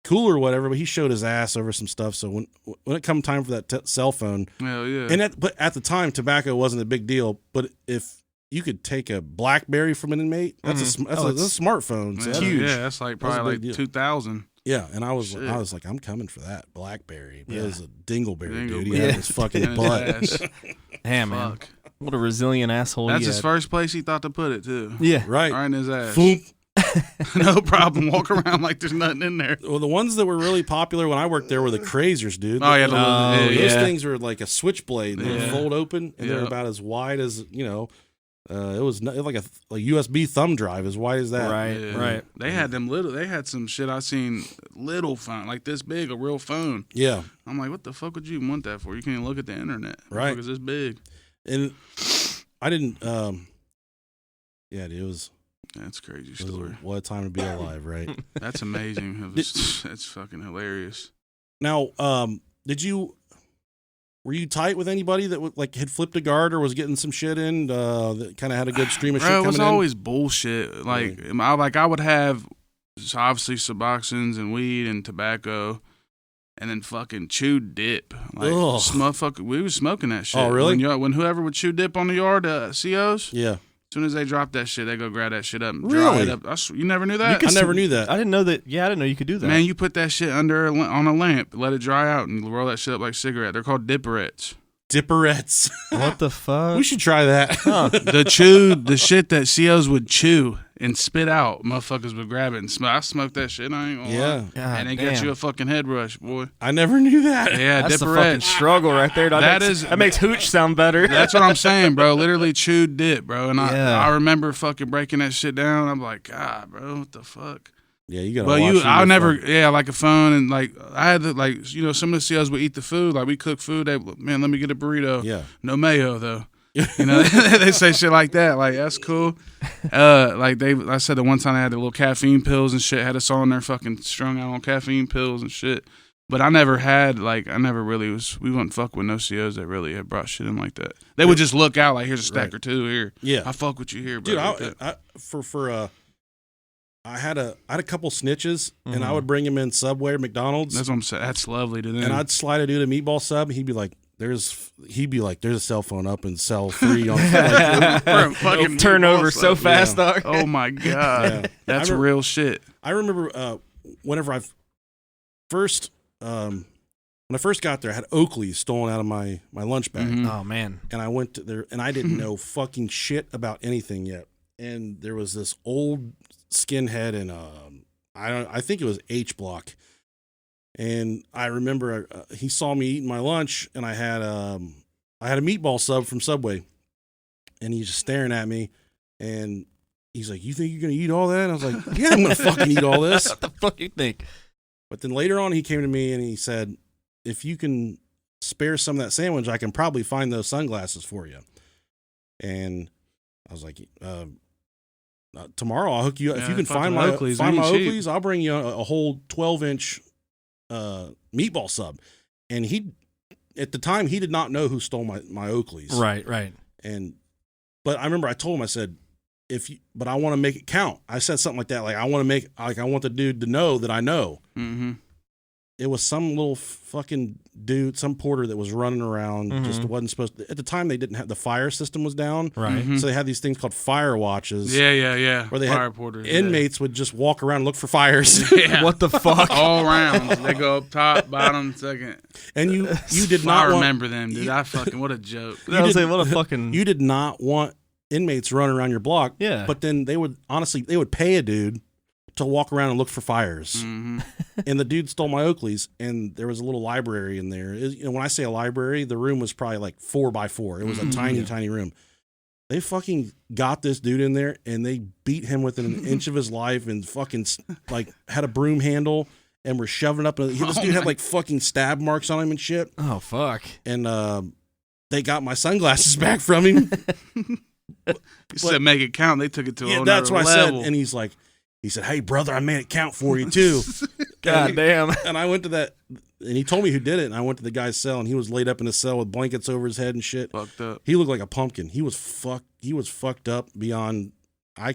cool or whatever, but he showed his ass over some stuff. So when it come time for that cell phone, Hell yeah. and but at the time, tobacco wasn't a big deal. But if you could take a BlackBerry from an inmate, that's a smartphone. So yeah, that's huge. Yeah, that's like That's a probably big deal. like 2000. Yeah, and I was Shit. like, I'm coming for that BlackBerry. But it was a dingleberry, dude. He Dingleberry. had his fucking In his butt. ass. Damn, man. Fuck. What a resilient asshole That's he his had. first place he thought to put it, too. Yeah. Right. Right in his ass. Foomp. No problem. Walk around like there's nothing in there. Well, the ones that were really popular when I worked there were the Crazers, dude. Oh, yeah. Those yeah. things were like a switchblade. They would Yeah. fold open, and they're Yeah. about as wide as, it was like a USB thumb drive, as wide as that. Right. Yeah. Right. They had them little. They had some shit I seen. Little phone, like this big, a real phone. Yeah. I'm like, what the fuck would you even want that for? You can't even look at the internet. Right. Because this big. And I didn't, yeah, dude, it was That's a crazy it was story. what a time to be alive, right? That's amazing. That's fucking hilarious. Now, were you tight with anybody that like had flipped a guard or was getting some shit in that kind of had a good stream of shit Bro, it coming was in? always bullshit. Like, I would have obviously Suboxones and weed and tobacco, and then fucking chewed dip. Like, Ugh. we was smoking that shit. Oh, really? When whoever would chew dip on the yard, COs, Yeah. as soon as they drop that shit, they go grab that shit up and Really? dry it up. You never knew that? I never knew that. I didn't know that. Yeah, I didn't know you could do that. Man, you put that shit under on a lamp, let it dry out, and roll that shit up like cigarette. They're called dipperettes. Dipperettes. What the fuck? We should try that. The shit that COs would chew and spit out, motherfuckers would grab it and smoke. I smoked that shit. I ain't gonna Yeah. lie. God And it damn. got you a fucking head rush, boy. I never knew that. Yeah, That's the fucking dipperettes. struggle right there. That makes hooch sound better. That's what I'm saying, bro. Literally chewed dip, bro. And Yeah. I remember fucking breaking that shit down. I'm like, God, bro, what the fuck? Yeah, you gotta. But watch I your never, phone. yeah, like a phone, and like I had to, like, some of the COs would eat the food, like we cook food. They, man, let me get a burrito. Yeah. No mayo though. They say shit like that. Like that's cool. I said the one time they had the little caffeine pills and shit. Had us all in there fucking strung out on caffeine pills and shit. But I never really was. We wouldn't fuck with no COs that really had brought shit in like that. They would just look out like, here's a stack Right. or two here. Yeah. I fuck with you here, bro. Dude, like that. I had a couple snitches, and I would bring him in Subway or McDonald's, That's what I'm saying. That's lovely to them. and I'd slide a dude a meatball sub. And he'd be like, "There's a cell phone up in cell 3 on." Bro, fucking Turnover meatball so stuff. fast, dog. Oh my god, Yeah. that's I remember- real shit. I remember whenever I first got there, I had Oakley's stolen out of my lunch bag. Mhm. Oh man. And I went to there, and I didn't know fucking shit about anything yet. And there was this old skinhead in I think it was H Block. And I remember he saw me eating my lunch, and I had a meatball sub from Subway, and he's just staring at me, and he's like, "You think you're gonna eat all that?" And I was like, "Yeah, I'm gonna fucking eat all this." What the fuck you think? But then later on, he came to me and he said, "If you can spare some of that sandwich, I can probably find those sunglasses for you." And I was like, "Tomorrow I'll hook you up. If Yeah, you can fucking find my Oakleys, find they my ain't cheap. Oakleys, I'll bring you a whole 12-inch meatball sub." And at the time, he did not know who stole my Oakleys. Right. But I remember I told him, I said, but I want to make it count. I said something like that. Like, I want the dude to know that I know. Mm-hmm. It was some little fucking dude, some porter that was running around, just wasn't supposed to. At the time, they didn't have, the fire system was down. Right. Mhm. So they had these things called fire watches. Yeah. Where they Fire had porters, inmates would just walk around and look for fires. Yeah. What the fuck? All around. They go up top, bottom, second. And you did I not want, remember them, dude. I fucking, what a joke. I was saying, what a fucking. you did not want inmates running around your block. Yeah. But then they would pay a dude to walk around and look for fires. Mm-hmm. And the dude stole my Oakleys, and there was a little library in there. When I say a library, the room was probably like 4x4. It was a tiny room. They fucking got this dude in there and they beat him within an inch of his life and fucking like had a broom handle and were shoving up. This dude had like fucking stab marks on him and shit. Oh, fuck. And they got my sunglasses back from him. You said make it count. They took it to another that's what level. I said. And he said, hey, brother, I made it count for you too. God damn. And I went to that, and he told me who did it. And I went to the guy's cell, and he was laid up in his cell with blankets over his head and shit. Fucked up. He looked like a pumpkin. He was fucked up beyond. I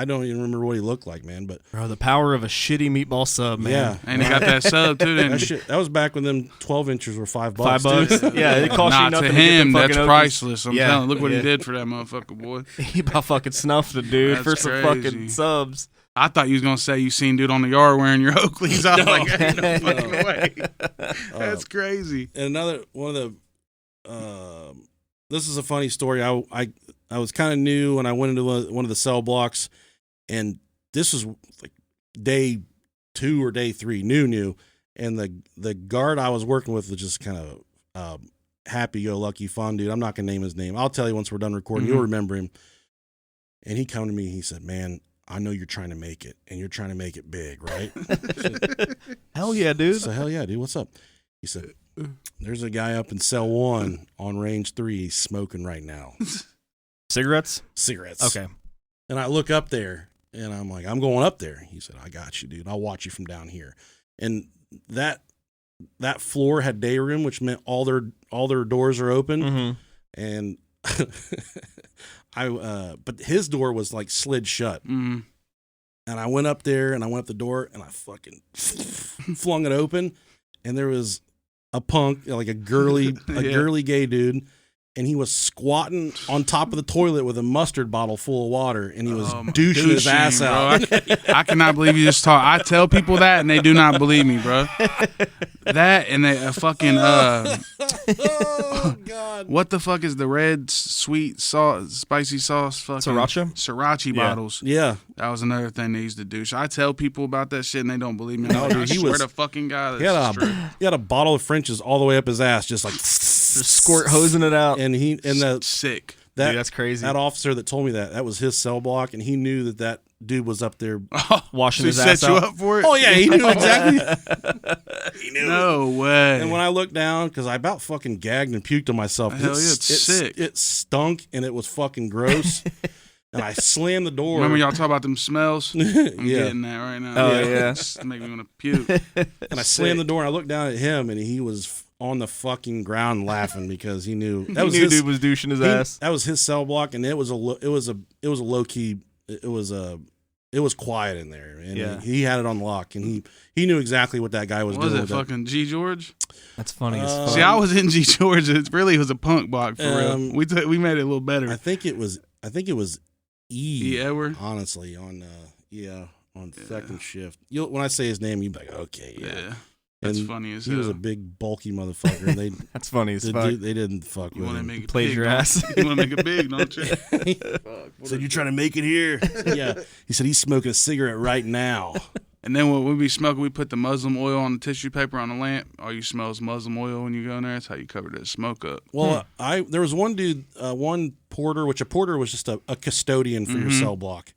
don't even remember what he looked like, man. But Bro, the power of a shitty meatball sub, man. yeah, And they got that sub too. Didn't that was back when them 12 inches were $5. $5. Dude. Yeah, it cost you Nah, nothing to to get him, them that's fucking Okies. priceless. I'm Yeah, telling you, look what yeah. he did for that motherfucker, boy. He about fucking snuffed the dude That's for some crazy. fucking subs. I thought you was gonna say you seen dude on the yard wearing your Oakleys. I was like, ain't no fucking way. That's crazy. And another one of the, this is a funny story. I was kind of new when I went into one of the cell blocks, and this was like day 2 or day 3, new. And the guard I was working with was just kind of happy-go-lucky fun dude. I'm not gonna name his name. I'll tell you once we're done recording. Mm-hmm. You'll remember him. And he come to me. He said, "Man, I know you're trying to make it, and you're trying to make it big, right?" Hell yeah, dude. So hell yeah, dude. What's up? He said, "There's a guy up in cell 1 on range 3. He's smoking right now. Cigarettes? Cigarettes." Okay. And I look up there, and I'm like, "I'm going up there." He said, "I got you, dude. I'll watch you from down here." And that floor had day room, which meant all their doors are open. Mm-hmm. And but his door was like slid shut. Mm. And I went up there and I went up the door and I fucking flung it open, and there was a punk, like a girly gay dude, and he was squatting on top of the toilet with a mustard bottle full of water, and he was douching his ass bro. out. I cannot believe you just talk. I tell people that and they do not believe me, bro. That and they fucking Oh God! what the fuck is the red sweet sauce, spicy sauce? Fucking Sriracha Yeah. bottles. Yeah, That was another thing they used to do. So I tell people about that shit and they don't believe me. No, Like, dude, I he swear was- to fucking God, he had that's true. he had a bottle of French's all the way up his ass, just like Just squirt hosing it out. and the Sick. that Dude, that's crazy. that officer that told me that was his cell block, and he knew that dude was up there. Washing So he his set ass you out. up for it? Oh yeah, he knew exactly. He knew. No way. And when I looked down, because I about fucking gagged and puked on myself. Hell yeah, it's sick. It stunk and it was fucking gross. And I slammed the door. Remember y'all talk about them smells? I'm yeah. getting that right now. Oh, yeah. Just make me want to puke. And I slammed the door and I looked down at him and he was on the fucking ground laughing because he knew that was He knew his, dude was douching his he- ass. That was his cell block, and it was a low key. It was quiet in there, and Yeah. he had it on lock, and he knew exactly what that guy was What was doing. it, with that. fucking G George? That's funny as fuck. See, I was in G George. It really was a punk block for Um, real. We made it a little better. I think it was E. E. Edward? Honestly, on second shift. When I say his name, you'd be like, okay, yeah. Yeah. That's And funny as he hell. was a big, bulky motherfucker. And they That's funny as fuck. they didn't fuck You with want to him. make it Played big, your don't ass. You want to make it big, don't you? Said, "You're trying to make it here." Yeah. He said he's smoking a cigarette right now. And then when we be smoking, we put the Muslim oil on the tissue paper on the lamp. All you smell is Muslim oil when you go in there. That's how you cover that smoke up. Well, there was one dude, one porter, which a porter was just a custodian for your cell block,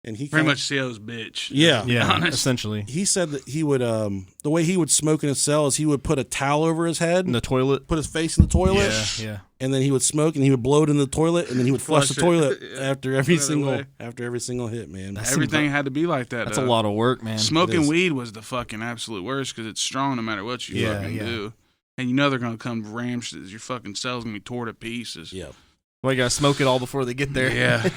and he Pretty kinda- much CO's bitch. yeah. Yeah, Honest. essentially. He said that he would the way he would smoke in his cell is he would put a towel over his head, In the toilet. put his face in the toilet, Yeah. and then he would smoke and he would blow it in the toilet, and then he would flush the Flush it. toilet Yeah. after every Another way. single hit, man. Everything had to be like that. That's though. a lot of work, man. It Smoking is. weed was the fucking absolute worst because it's strong no matter what you Yeah, fucking yeah. do. And you know they're going to come ram shit. Your fucking cell's going to be tore to pieces. Yeah. Well, you gotta smoke it all before they get there. Yeah.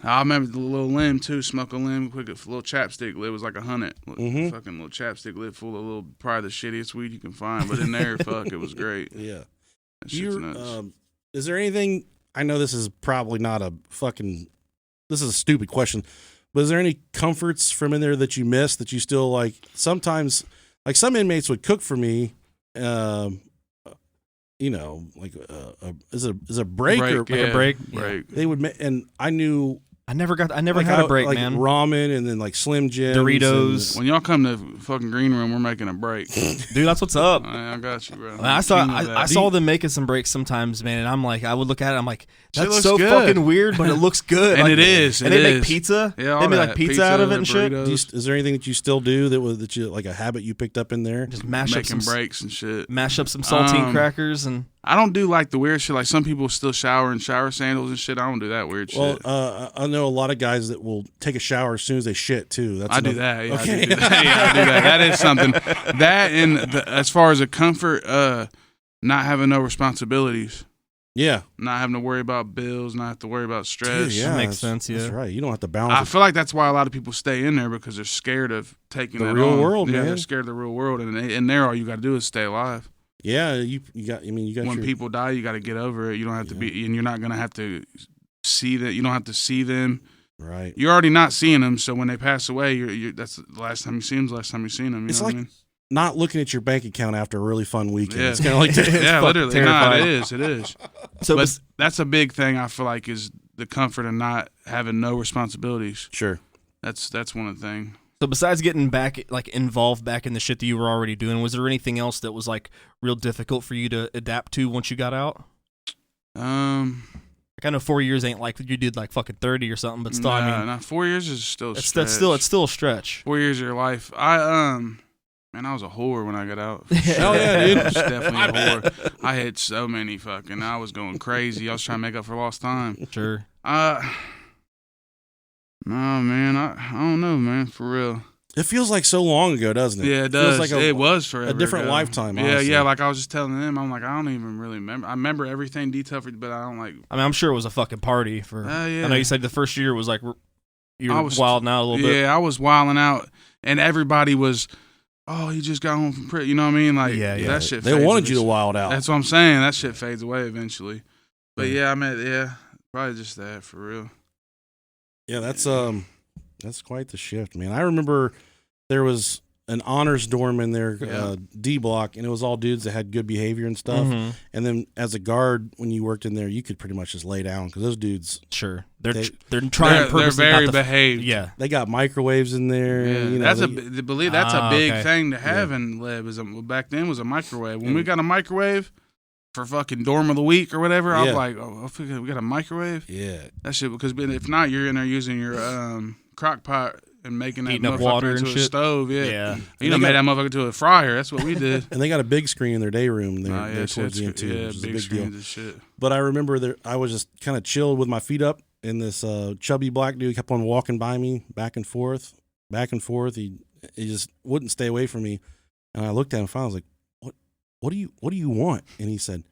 I remember the little limb, too. Smoke a limb, quick, a little chapstick lid was like 100. Mhm. Fucking little chapstick lid full of little, probably the shittiest weed you can find. But in there, fuck, it was great. Yeah. That shit's nuts. Is there anything? I know this is probably not a fucking. This is a stupid question, but is there any comforts from in there that you miss that you still like? Sometimes, like some inmates would cook for me. Like is a break or yeah. break? Break. they would and I knew I never got a break, like man. Ramen and then like Slim Jims, Doritos. When y'all come to fucking green room, we're making a break. Dude, that's what's up. I got you, bro. I saw them making some breaks sometimes, man, and I'm like, I would look at it, I'm like, Shit that's looks so good. fucking weird, but it looks good. And like, it is. And it they make is. pizza. Yeah, all they make that. like pizza out of it and shit. burritos. Is there anything that you still do that you like a habit you picked up in there? Just mash up making some breaks and shit. Mash up some saltine crackers and. I don't do like the weird shit. Like some people still shower in shower sandals and shit. I don't do that weird shit. Well, I know a lot of guys that will take a shower as soon as they shit too. I do that. Yeah, Okay. I do that. Yeah, I do that. That is something. That and as far as a comfort, not having no responsibilities. Yeah. Not having to worry about bills, not have to worry about stress. Dude, yeah, That makes sense, yeah. That's right. You don't have to balance I feel like that's why a lot of people stay in there because they're scared of taking The that real on. world, Yeah, man. they're scared of the real world, and in there, all you got to do is stay alive. Yeah, you got. I mean, you got. When people die, you got to get over it. You don't have to be, and you're not gonna have to see that. You don't have to see them. Right. You're already not seeing them, so when they pass away, you're that's the last time you see them. The last time you seen them. You It's know like what I mean? not looking at your bank account after a really fun weekend. Yeah. It's kind of like that. Yeah, literally. Nah, terrifying. it is. So But that's a big thing. I feel like is the comfort of not having no responsibilities. Sure. That's one of the things. So besides getting back, like involved back in the shit that you were already doing, was there anything else that was like real difficult for you to adapt to once you got out? Like I know 4 years ain't like you did like fucking 30 or something, but still, I mean, 4 years is still a it's stretch. still a stretch. 4 years of your life. Man, I was a whore when I got out. Hell yeah, dude. I was definitely a whore. I had so many fucking. I was going crazy. I was trying to make up for lost time. Sure. No, man. I don't know, man. For real. It feels like so long ago, doesn't it? Yeah, it does. Feels like It was forever. a different ago. lifetime. Yeah, honestly. yeah. Like I was just telling them, I'm like, I don't even really remember. I remember everything detailed, but I don't like. I mean, I'm sure it was a fucking party for. Yeah. I know you said the first year was like you I were was- wilding out a little bit. Yeah, I was wilding out, and everybody was, oh, he just got home from prison. You know what I mean? Like, Yeah. that shit. They fades wanted you to eventually. wild out. That's what I'm saying. That shit fades away eventually. But yeah, I mean, probably just that for real. Yeah, that's quite the shift, man. I remember there was an honors dorm in there, Yeah. D block, and it was all dudes that had good behavior and stuff. Mhm. And then as a guard, when you worked in there, you could pretty much just lay down because those dudes, Sure. They- They're trying They're purposely very not to. behaved. Yeah. they got microwaves in there. Yeah, You know, that's they- believe that's a big okay. thing to have in Lib. Back then was a microwave. When we got a microwave for fucking dorm of the week or whatever, I was Yeah. like, oh, we got a microwave. yeah. That shit, because if not, you're in there using your crock pot and making that Heating up motherfucker water into and a shit. stove. Yeah, Yeah. you know, made that motherfucker to a fryer. That's what we did. And they got a big screen in their day room there, Nah, there shit, towards the end too, yeah, which is a big big deal. screens and shit. But I remember there, I was just kind of chilled with my feet up, and this chubby black dude kept on walking by me, back and forth. He just wouldn't stay away from me, and I looked at him. And finally, I was like, "What do you want?" And he said,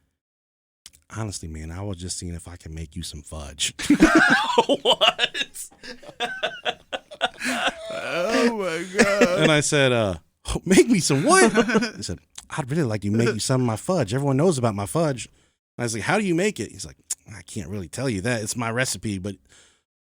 "Honestly, man, I was just seeing if I can make you some fudge." What? Oh my god! And I said, "Make me some what?" He said, "I'd really like to make you some of my fudge. Everyone knows about my fudge." And I was like, "How do you make it?" He's like, "I can't really tell you that. It's my recipe." But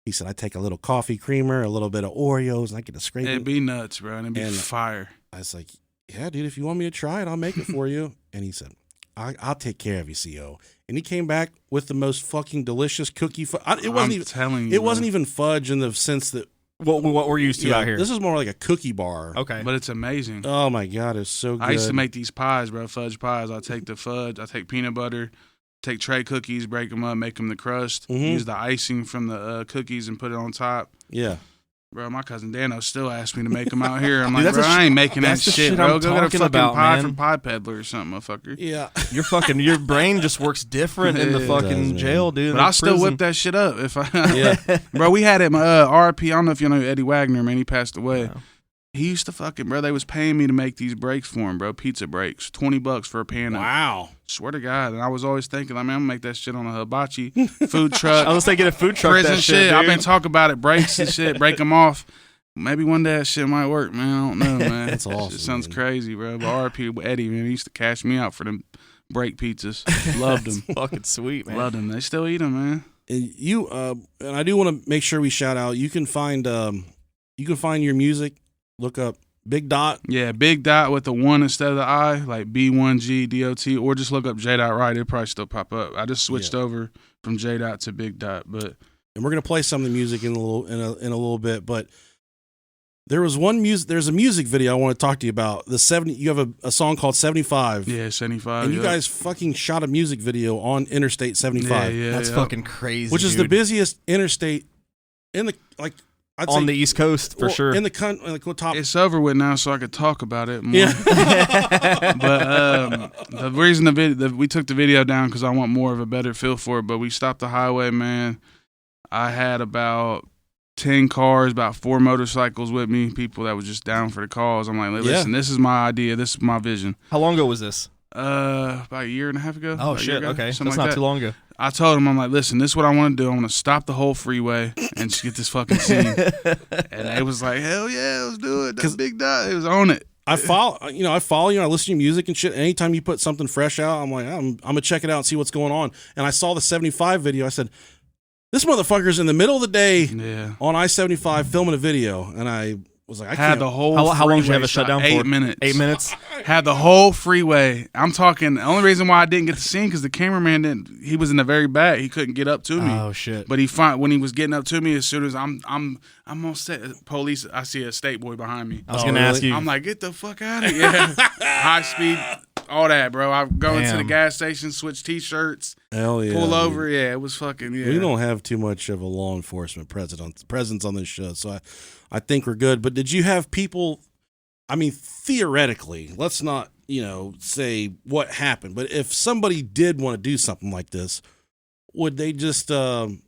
he said, "I take a little coffee creamer, a little bit of Oreos, and I get to scrape It'd it." be nuts, bro. And it'd be And- fire. I was like, "Yeah, dude, if you want me to try it, I'll make it for you." And he said, I'll take care of you, CO. And he came back with the most fucking delicious cookie. It wasn't telling you, It wasn't bro. even fudge in the sense that What we're used to out here. This is more like a cookie bar. Okay. But it's amazing. Oh my god, it's so good. I used to make these pies, bro. Fudge pies. I take the fudge. I take peanut butter. Take tray cookies, break them up, make them the crust. Mhm. Use the icing from the cookies and put it on top. Yeah. Bro, my cousin Dano still asked me to make them out here. I'm Dude, like, that's bro, the I ain't making that that's the shit, shit bro. I'm Go get a talking fucking about, pie man. from Pie Peddler or something, motherfucker. Yeah. Your brain just works different in the It fucking does, man. jail, dude. But in I'll still prison. whip that shit up if I. Yeah. Bro, we had it. RP. I don't know if you know Eddie Wagner, man. He passed away. No. He used to fucking, bro. They was paying me to make these breaks for him, bro. Pizza breaks, $20 for a pan. Wow. Swear to God. And I was always thinking, like, man, I'm gonna make that shit on a hibachi food truck. Unless they get a food truck, Prison that shit. I've dude. been talking about it. Breaks and shit. Break them off. Maybe one day that shit might work, man. I don't know, man. That's It awesome, sounds man. crazy, bro. But RP with Eddie, man, he used to cash me out for them break pizzas. Loved them. fucking sweet, man. Loved them. They still eat them, man. And you and I do want to make sure we shout out. You can find your music. Look up Big Dot. Yeah, Big Dot with the 1 instead of the I, like B1GDOT, or just look up Jay Dot Wright. It'll probably still pop up. I just switched over from Jay Dot to Big Dot, but and we're gonna play some of the music in a little bit, but. There's a music video I want to talk to you about. You have a song called 75. Yeah, 75. And you guys fucking shot a music video on Interstate 75. Yeah, that's fucking crazy. Which is the busiest interstate in the I'd on say, the East Coast for sure. In the top. It's over with now, so I could talk about it more. Yeah. But the reason we took the video down because I want more of a better feel for it. But we stopped the highway, man. I had about 10 cars, about 4 motorcycles with me, people that was just down for the cause. I'm like, listen, this is my idea. This is my vision. How long ago was this? About a year and a half ago. Oh, shit. Okay. That's like not that. too long ago. I told him, I'm like, listen, this is what I want to do. I want to stop the whole freeway and just get this fucking scene. And they was like, hell yeah, let's do it. That's Big Dot. It was on it. I follow you. I listen to your music and shit. Anytime you put something fresh out, I'm like, I'm gonna check it out and see what's going on. And I saw the 75 video. I said, this motherfucker's in the middle of the day on I-75 filming a video, and I was like, I had can't. the whole. How long did you have a shutdown for? 8 minutes. 8 minutes. Had the whole freeway. I'm talking. The only reason why I didn't get the scene because the cameraman didn't. He was in the very back. He couldn't get up to me. Oh shit! But when he was getting up to me, as soon as I'm on set, police. I see a state boy behind me. I was gonna ask you. I'm like, get the fuck out of here! High speed. All that, bro. I go into the gas station, switch T-shirts, Hell yeah, pull over. Yeah, it was fucking. Yeah, we don't have too much of a law enforcement presence on this show, so I think we're good. But did you have people? I mean, theoretically, let's not say what happened, but if somebody did want to do something like this, would they just hire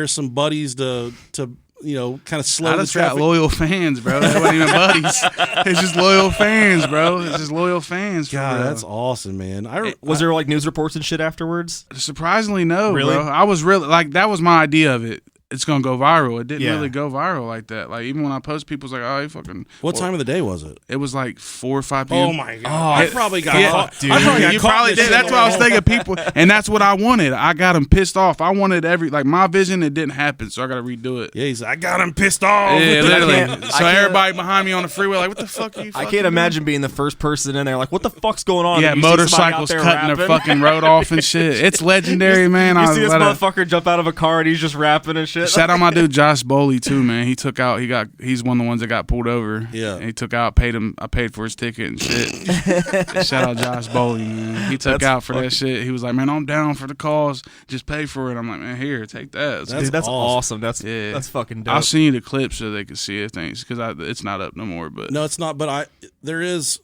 some buddies to kind of slow I the just traffic? got loyal fans, bro. They weren't even buddies. It's just loyal fans, bro. It's just loyal fans. God, real. that's awesome, man. Was there like news reports and shit afterwards? Surprisingly, no, Really? bro. I was really that was my idea of it. It's gonna go viral. It didn't Yeah. really go viral like that. Like even when I post, people's like, "Oh, you fucking." What time of the day was it? It was like 4 or 5 p.m. Oh my god! I probably got caught. dude. I probably got You caught probably in this did. shit That's what I was thinking. People, and that's what I wanted. I got them pissed off. I wanted my vision. It didn't happen, so I got to redo it. Yeah, I got him pissed off. Yeah, literally. I So can't- everybody behind me on the freeway, like, what the fuck are you? I fucking can't doing? imagine being the first person in there. Like, what the fuck's going on? Yeah, And you see somebody out motorcycles there cutting their rapping. fucking road off and shit. It's legendary, man. You see this motherfucker jump out of a car and he's just rapping and shit. Shout out my dude Josh Boley too, man. He's one of the ones that got pulled over. Yeah. And he took out, I paid for his ticket and shit. Shout out Josh Boley, man. He took out for that shit. He was like, man, I'm down for the cause. Just pay for it. I'm like, man, here, take that. Dude, that's awesome. That's fucking dope. I'll send you the clips so they can see it, things because it's not up no more. But No, it's not. But there's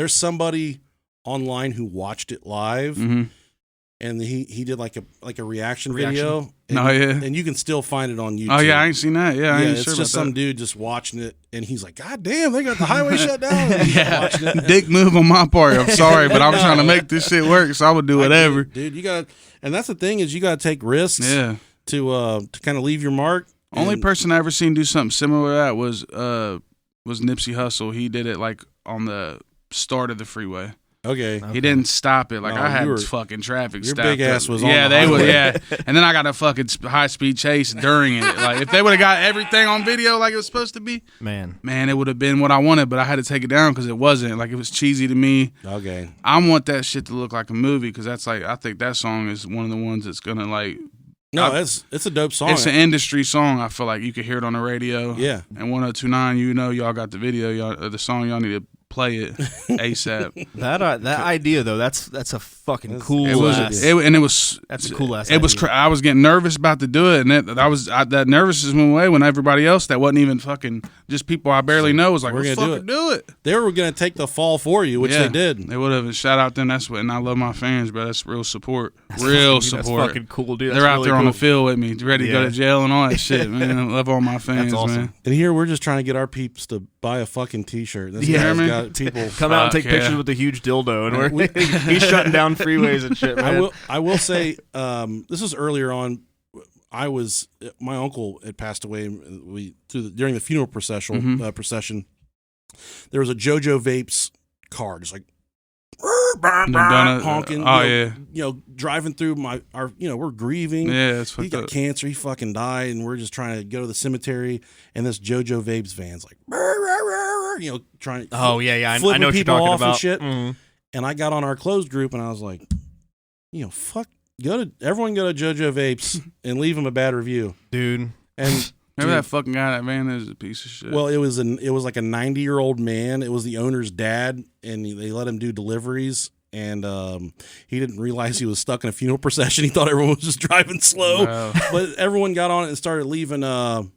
somebody online who watched it live, Mhm. and he did like a reaction video. And, Oh, yeah. and you can still find it on YouTube. Oh yeah, I ain't seen that. Yeah, I ain't it's sure just about some that. dude just watching it, and he's like, "God damn, they got the highway shut down." And he's watching it. Dick move on my part. I'm sorry, but I'm trying to make this shit work, so I would do whatever. Dude. You got, and that's the thing is you got to take risks. Yeah. To kind of leave your mark. Only And- person I ever seen do something similar to that was Nipsey Hussle. He did it like on the start of the freeway. Okay. He didn't stop it. Like No, I had you were- fucking traffic. your stopped big ass up. was on Yeah, the they were. highway. Yeah, and then I got a fucking high speed chase during it. Like if they would have got everything on video like it was supposed to be, man, it would have been what I wanted. But I had to take it down because it wasn't. Like it was cheesy to me. Okay. I want that shit to look like a movie because that's like I think that song is one of the ones that's gonna like. No, it's a dope song. It's an industry song. I feel like you could hear it on the radio. Yeah. And 102.9, y'all got the video, the song. Y'all need to play it ASAP. that idea though, that's a fucking cool. It was, ass. That's a cool ass. It was. idea. I was getting nervous about to do it, and that nervousness went away when everybody else that wasn't even fucking just people I barely know was like, We're let's gonna fucking do it. They were going to take the fall for you, which they did. They would have. Shout out them. That's what. And I love my fans, bro. That's real support. That's support. That's fucking cool, dude. That's They're out really there on cool. the field with me, ready to go Yeah. to jail and all that shit, man. I love all my fans, That's awesome. man. And here we're just trying to get our peeps to buy a fucking T-shirt. This Yeah, guy's man. got people. Come out and take Fuck, yeah. pictures with the huge dildo, and he's shutting down freeways and shit, man. I will say, this was earlier on. My uncle had passed away. And during the funeral procession. There was a JoJo Vapes car, just like honking. Oh yeah, driving through we're grieving. yeah. It's He fucked got up. cancer. He fucking died, and we're just trying to go to the cemetery. And this JoJo Vapes van's like, trying. Oh yeah, I flipping know what you're people talking off and about. shit. Mhm. And I got on our closed group, and I was like, fuck everyone go to JoJo Vapes and leave him a bad review, dude. And Remember that fucking guy that van is a piece of shit. well, it was like a 90-year-old man. It was the owner's dad, and they let him do deliveries. And he didn't realize he was stuck in a funeral procession. He thought everyone was just driving slow, Wow. but everyone got on it and started leaving, Shitting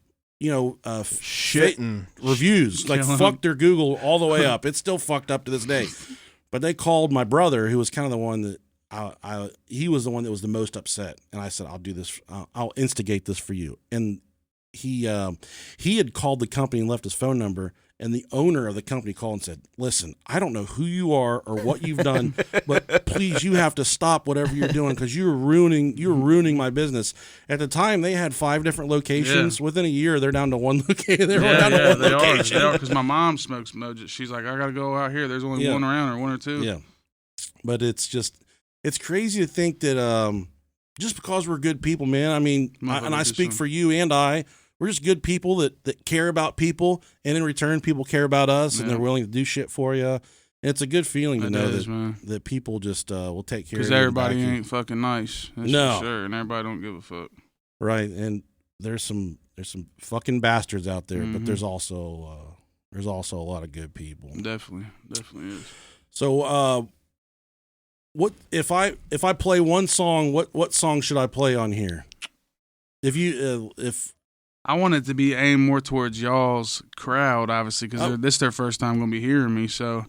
reviews. Like Killing fucked their Google all the way up. It's still fucked up to this day. But they called my brother, who was kind of the one that he was the one that was the most upset. And I said, I'll do this. I'll instigate this for you. And he had called the company and left his phone number. And the owner of the company called and said, listen, I don't know who you are or what you've done, but please, you have to stop whatever you're doing because you're ruining my business. At the time, they had 5 different locations. Yeah. Within a year, they're down to one location. They are. Because my mom smokes Mojo. She's like, I got to go out here. There's only one around or 1 or 2. Yeah. But it's crazy to think that just because we're good people, man, I mean, I speak for you and we're just good people that care about people, and in return, people care about us, and they're willing to do shit for you. And it's a good feeling to know that people just will take care of you. Because everybody ain't fucking nice. That's no. for sure, and everybody don't give a fuck. Right, and there's some fucking bastards out there, but there's also a lot of good people. Definitely is. So, what if I play one song? What song should I play on here? If I want it to be aimed more towards y'all's crowd, obviously, because this is their first time going to be hearing me. So,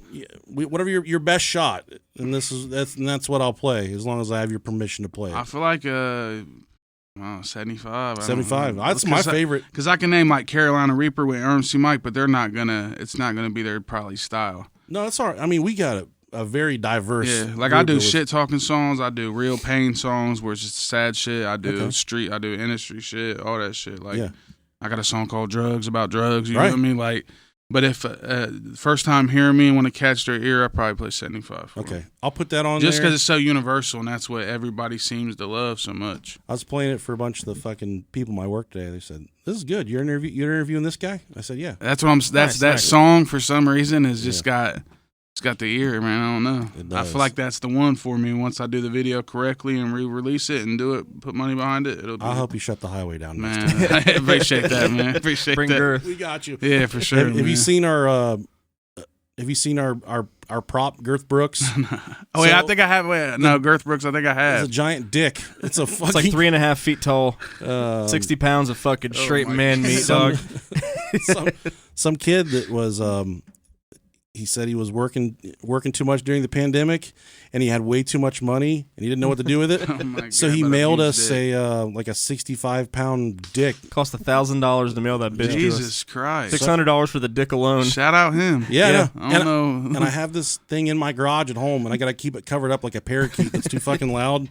whatever your best shot, and that's what I'll play as long as I have your permission to play it. I feel like 75. 75. That's my favorite because I can name like Carolina Reaper with RMC Mike, but it's not gonna be their probably style. No, it's all right. I mean, we got a very diverse. Yeah, like I do shit talking songs. I do real pain songs where it's just sad shit. I do street. I do industry shit. All that shit. Like I got a song called Drugs about drugs. You know what I mean? Like, but if first time hearing me and want to catch their ear, I probably play 75. Okay, I'll put that on just there. because it's so universal and that's what everybody seems to love so much. I was playing it for a bunch of the fucking people in my work today. They said, "This is good. You're interviewing this guy?" I said, "Yeah." That's what I'm. That's nice. Song for some reason has just got. It's got the ear, man. I don't know. I feel like that's the one for me. Once I do the video correctly and re-release it and do it, put money behind it, it'll be. I'll help you shut the highway down. Man, I appreciate that, man. Appreciate Bring that. girth. We got you. Yeah, for sure. Have you seen our? Have you seen our prop, Girth Brooks? Oh, yeah, I think I have. No, Girth Brooks, I think I have. It's a giant dick. It's a fucking. It's like 3.5 feet tall, 60 pounds of fucking straight man meat, dog. Some kid that was. He said he was working too much during the pandemic, and he had way too much money, and he didn't know what to do with it. So he mailed us a 65-pound dick. Cost $1,000 to mail that bitch. Jesus Christ! $600 for the dick alone. Shout out him. Yeah. I don't know. And I have this thing in my garage at home, and I gotta keep it covered up like a parakeet. That's too fucking loud.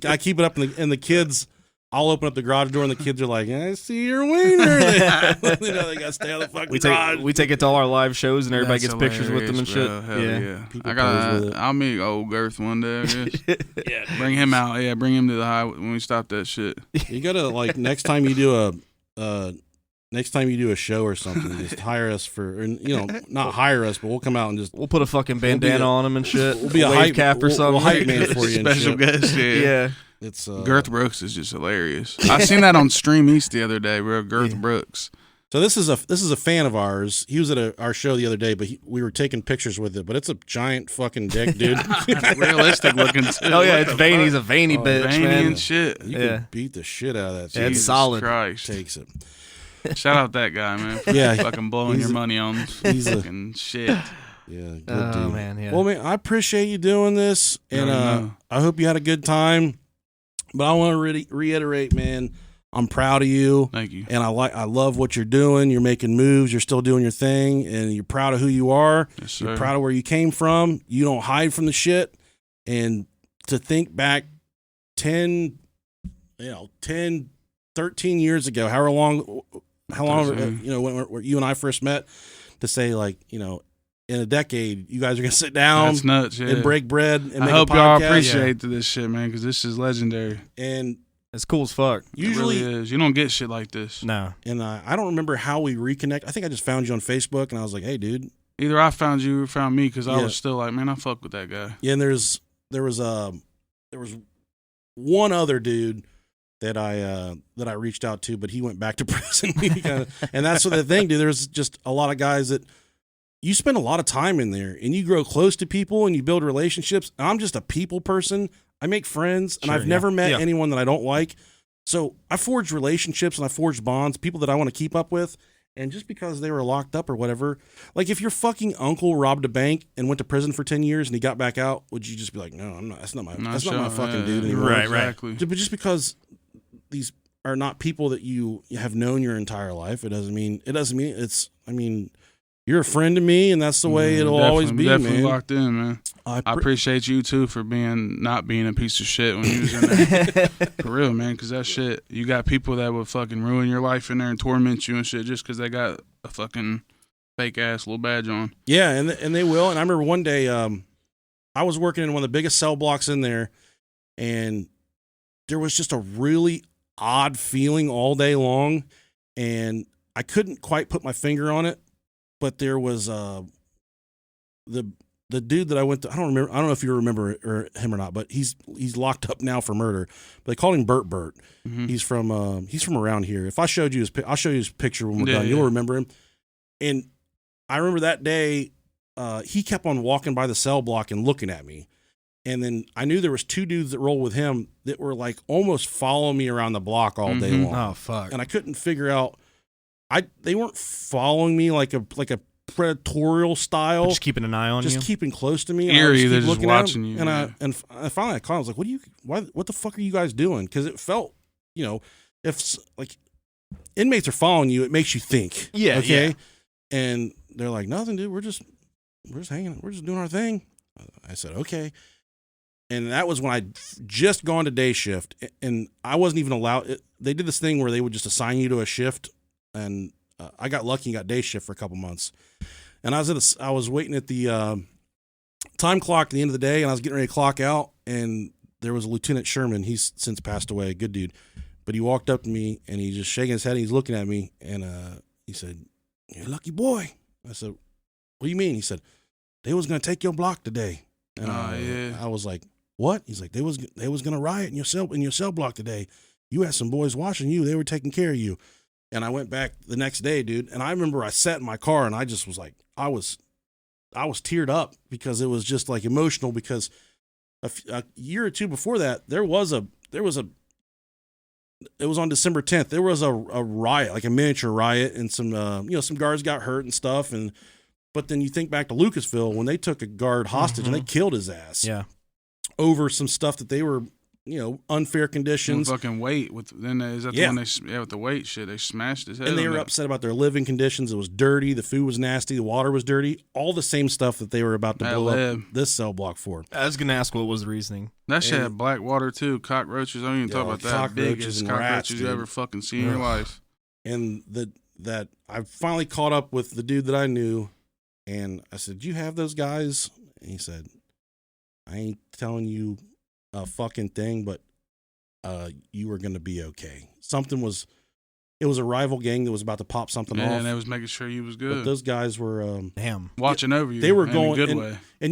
I keep it up, and the kids. I'll open up the garage door and the kids are like, I see your wiener. They got to stay out of the fucking garage. We take it to all our live shows and everybody gets pictures with them and shit. Hell yeah. I'll meet old Girth one day, I guess. Bring him out. Yeah, bring him to the highway when we stop that shit. You got to, next time you do a show or something, just hire us for, not hire us, but we'll come out and just. We'll put a fucking bandana on them and shit. We'll be a hype cap or something. We'll hype man for you. Special guest, yeah. It's Girth Brooks is just hilarious. I seen that on Stream East the other day, bro. Girth Brooks. So this is a fan of ours. He was at our show the other day, but we were taking pictures with it. But it's a giant fucking dick, dude. Realistic looking. Oh yeah, it's veiny. He's a veiny bitch, veiny man. And shit. You can beat the shit out of that. It's solid. Christ. Takes it. Shout out that guy, man. Yeah, fucking blowing your money on fucking shit. Yeah, good dude. Man, yeah. Well, man, I appreciate you doing this, and I hope you had a good time. But I want to reiterate, man, I'm proud of you. Thank you. And I love what you're doing. You're making moves. You're still doing your thing, and you're proud of who you are. Yes, sir. You're proud of where you came from. You don't hide from the shit. And to think back 10, 13 years ago, how long, when you and I first met, to say in a decade, you guys are gonna sit down. That's nuts, yeah. And break bread. And I make hope a podcast. y'all appreciate this shit, man, because this is legendary. And it's cool as fuck. Usually, it really is. You don't get shit like this. No. And I don't remember how we reconnect. I think I just found you on Facebook, and I was like, "Hey, dude." Either I found you or found me, because I was still like, man, I fuck with that guy. Yeah, and there was one other dude that I reached out to, but he went back to prison. And that's the thing, dude. There's just a lot of guys that you spend a lot of time in there, and you grow close to people, and you build relationships. And I'm just a people person. I make friends, and I've never met anyone that I don't like. So I forged relationships, and I forged bonds, people that I want to keep up with. And just because they were locked up or whatever, like if your fucking uncle robbed a bank and went to prison for 10 years and he got back out, would you just be like, no, I'm not, that's not my fucking dude anymore. Right. Exactly. But just because these are not people that you have known your entire life, it doesn't mean it's, I mean, you're a friend to me, and that's the way it'll always be, definitely man. Locked in, man. I appreciate you too for not being a piece of shit when you was in there. For real, man, because that shit, you got people that would fucking ruin your life in there and torment you and shit just because they got a fucking fake ass little badge on. Yeah, and they will. And I remember one day, I was working in one of the biggest cell blocks in there, and there was just a really odd feeling all day long, and I couldn't quite put my finger on it. But there was the dude that I went to. I don't know if you remember him or not. But he's locked up now for murder. But they call him Bert. Mm-hmm. He's from around here. If I showed you I'll show you his picture when we're done. You'll remember him. And I remember that day, he kept on walking by the cell block and looking at me. And then I knew there was two dudes that rolled with him that were like almost following me around the block all day long. Oh fuck! And I couldn't figure out. They weren't following me like a predatorial style. Just keeping an eye on you. Just keeping close to me. And Eerie, they're just watching you. And I finally called. I was like, what the fuck are you guys doing? Because it felt, if like inmates are following you, it makes you think. Yeah. Okay. Yeah. And they're like, nothing, dude. We're just hanging. We're just doing our thing. I said, okay. And that was when I'd just gone to day shift, and I wasn't even allowed. They did this thing where they would just assign you to a shift. And I got lucky and got day shift for a couple months. And I was waiting at the time clock at the end of the day, and I was getting ready to clock out. And there was a Lieutenant Sherman. He's since passed away, good dude. But he walked up to me, and he's just shaking his head. And he's looking at me, and he said, "You're a lucky boy." I said, "What do you mean?" He said, "They was gonna take your block today." And I was like, "What?" He's like, "They was gonna riot in your cell block today. You had some boys watching you. They were taking care of you." And I went back the next day, dude. And I remember I sat in my car, and I just was like, I was teared up because it was just like emotional, because a year or two before that, it was on December 10th. There was a riot, like a miniature riot, and some guards got hurt and stuff. But then you think back to Lucasville when they took a guard hostage and they killed his ass. Yeah. Over some stuff that they were, unfair conditions. Fucking weight with the one with the weight shit, they smashed his head. And they were upset about their living conditions. It was dirty. The food was nasty. The water was dirty. All the same stuff that they were about to blow up this cell block for. I was gonna ask what was the reasoning. That shit had black water too. Cockroaches. I don't even talk about that. Cockroaches and rats, you ever fucking seen in your life. And that I finally caught up with the dude that I knew, and I said, "Do you have those guys?" And he said, "I ain't telling you a fucking thing, but you were going to be okay." It was a rival gang that was about to pop something off. And they was making sure you was good. But those guys were watching over you. They were going in a good way. And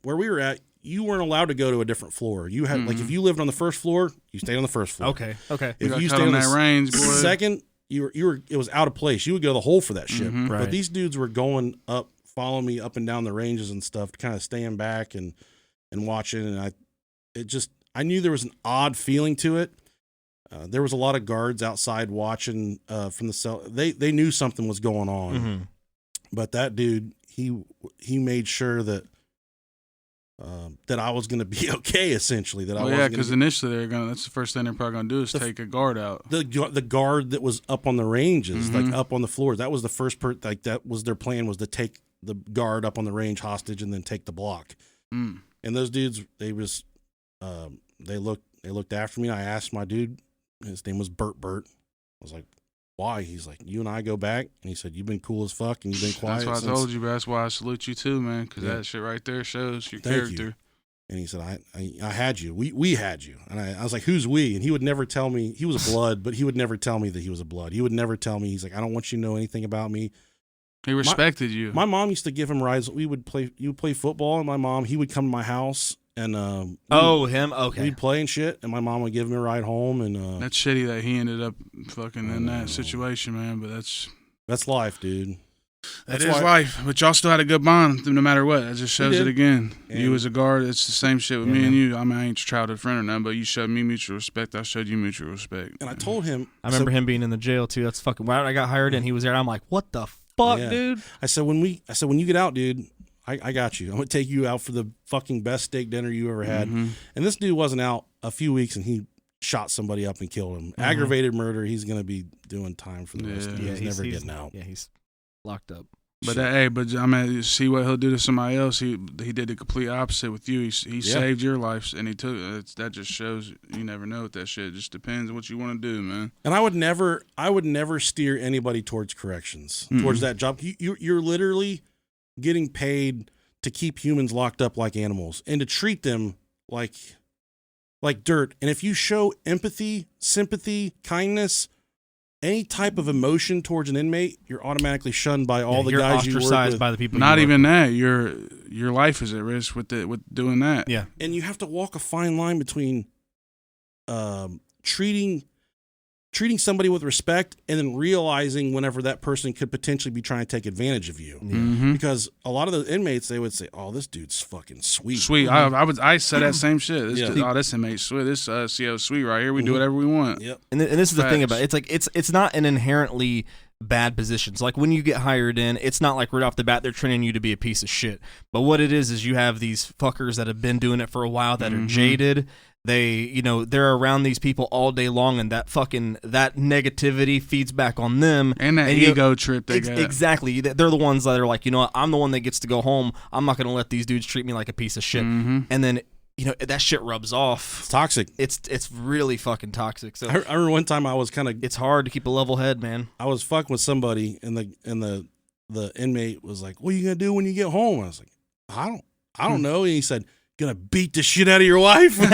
where we were at, you weren't allowed to go to a different floor. You had like if you lived on the first floor, you stayed on the first floor. Okay. If you stayed on that range, boy. Second, you were it was out of place. You would go the hole for that shit. Right. But these dudes were going up, following me up and down the ranges and stuff, kind of staying back and watching, and I knew there was an odd feeling to it. There was a lot of guards outside watching from the cell. They knew something was going on, but that dude, he made sure that I was going to be okay. Essentially, because initially that's the first thing they're probably going to do is take a guard out. The guard that was up on the ranges, like up on the floors. That was the first that was their plan, was to take the guard up on the range hostage and then take the block. And those dudes, they looked after me. I asked my dude, his name was Bert. I was like, "Why?" He's like, "You and I go back." And he said, "You've been cool as fuck and you've been quiet." That's why I told you, but that's why I salute you too, man, because that shit right there shows your character. You. And he said, I had you. We had you. And I was like, "Who's we?" And he would never tell me. He was a blood, but he would never tell me that he was a blood. He would never tell me. He's like, "I don't want you to know anything about me." He respected you. My mom used to give him rides. You would play football, and he would come to my house, and him. Okay. we'd play and shit, and my mom would give me a ride home, and That's shitty that he ended up fucking in that situation, man. But that's life, dude. That That's is why- life, but y'all still had a good bond no matter what. That just shows did. it again. And- You as a guard, it's the same shit with me and you. I mean, I ain't your childhood friend or nothing, but you showed me mutual respect. I showed you mutual respect. And I told him, I remember him being in the jail too. That's fucking. When I got hired and he was there, I'm like, what the fuck, Yeah. dude? I said when you get out, dude, I got you. I'm gonna take you out for the fucking best steak dinner you ever had. Mhm. And this dude wasn't out a few weeks, and he shot somebody up and killed him. Aggravated murder. He's gonna be doing time for the rest of it. Yeah. He's never getting out. Yeah, he's locked up. But I mean, you see what he'll do to somebody else. He did the complete opposite with you. He saved your life, and he took that. Just shows you never know with that shit. It just depends on what you want to do, man. And I would never steer anybody towards corrections, towards that job. You're literally getting paid to keep humans locked up like animals and to treat them like dirt. And if you show empathy, sympathy, kindness, any type of emotion towards an inmate, you're automatically shunned by all the you're guys you work ostracized with. by the people. Not you work even that. Your life is at risk with doing that. with. Yeah. And you have to walk a fine line between treating somebody with respect and then realizing whenever that person could potentially be trying to take advantage of you. Mm-hmm. Because a lot of the inmates, they would say, "Oh, this dude's fucking sweet." Sweet. I said that same shit. Yeah. This inmate's sweet. This CO sweet right here. We do whatever we want. Yep. And this is the thing Facts. about it. It's not an inherently bad position. So like when you get hired in, it's not like right off the bat they're training you to be a piece of shit. But what it is you have these fuckers that have been doing it for a while that are jaded. They, they're around these people all day long, and that negativity feeds back on them. And that ego trip they got. Exactly. They're the ones that are like, I'm the one that gets to go home. I'm not going to let these dudes treat me like a piece of shit. Mm-hmm. And then, that shit rubs off. It's toxic. It's really fucking toxic. So I remember one time I was it's hard to keep a level head, man. I was fucking with somebody, and the inmate was like, "What are you gonna do when you get home?" I was like, "I don't know." And he said, "Gonna beat the shit out of your wife?" No,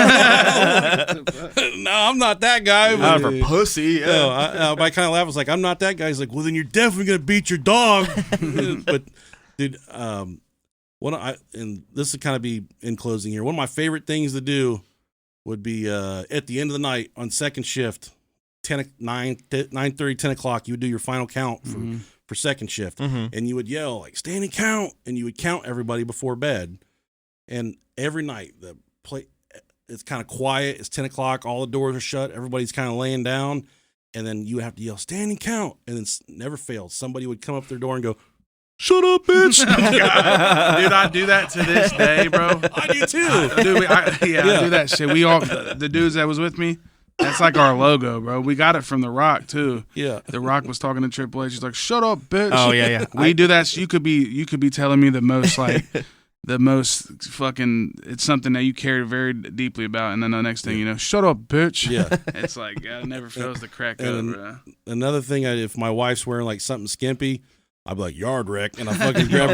I'm not that guy. Out of her pussy. Yeah. No, I kind of laughed. I was like, "I'm not that guy." He's like, "Well, then you're definitely gonna beat your dog." But dude, and this would kind of be in closing here. One of my favorite things to do would be at the end of the night on second shift, 9:30, 10 o'clock. You would do your final count for second shift, and you would yell like, "Stand and count," and you would count everybody before bed. And every night it's kind of quiet. It's 10 o'clock. All the doors are shut. Everybody's kind of laying down. And then you have to yell, "Stand and count." And then never fails. Somebody would come up their door and go, "Shut up, bitch." Dude, I do that to this day, bro. I do too. I do that shit. We all, the dudes that was with me, that's like our logo, bro. We got it from The Rock too. Yeah. The Rock was talking to Triple H. He's like, "Shut up, bitch." Oh, yeah. We do that. You could be telling me the most like the most fucking. It's something that you care very deeply about, and then the next thing you know, "Shut up, bitch." Yeah. It's like God never fails to crack up, And bro. another thing, if my wife's wearing like something skimpy, I'd be like, "Yard wreck," and I fucking grab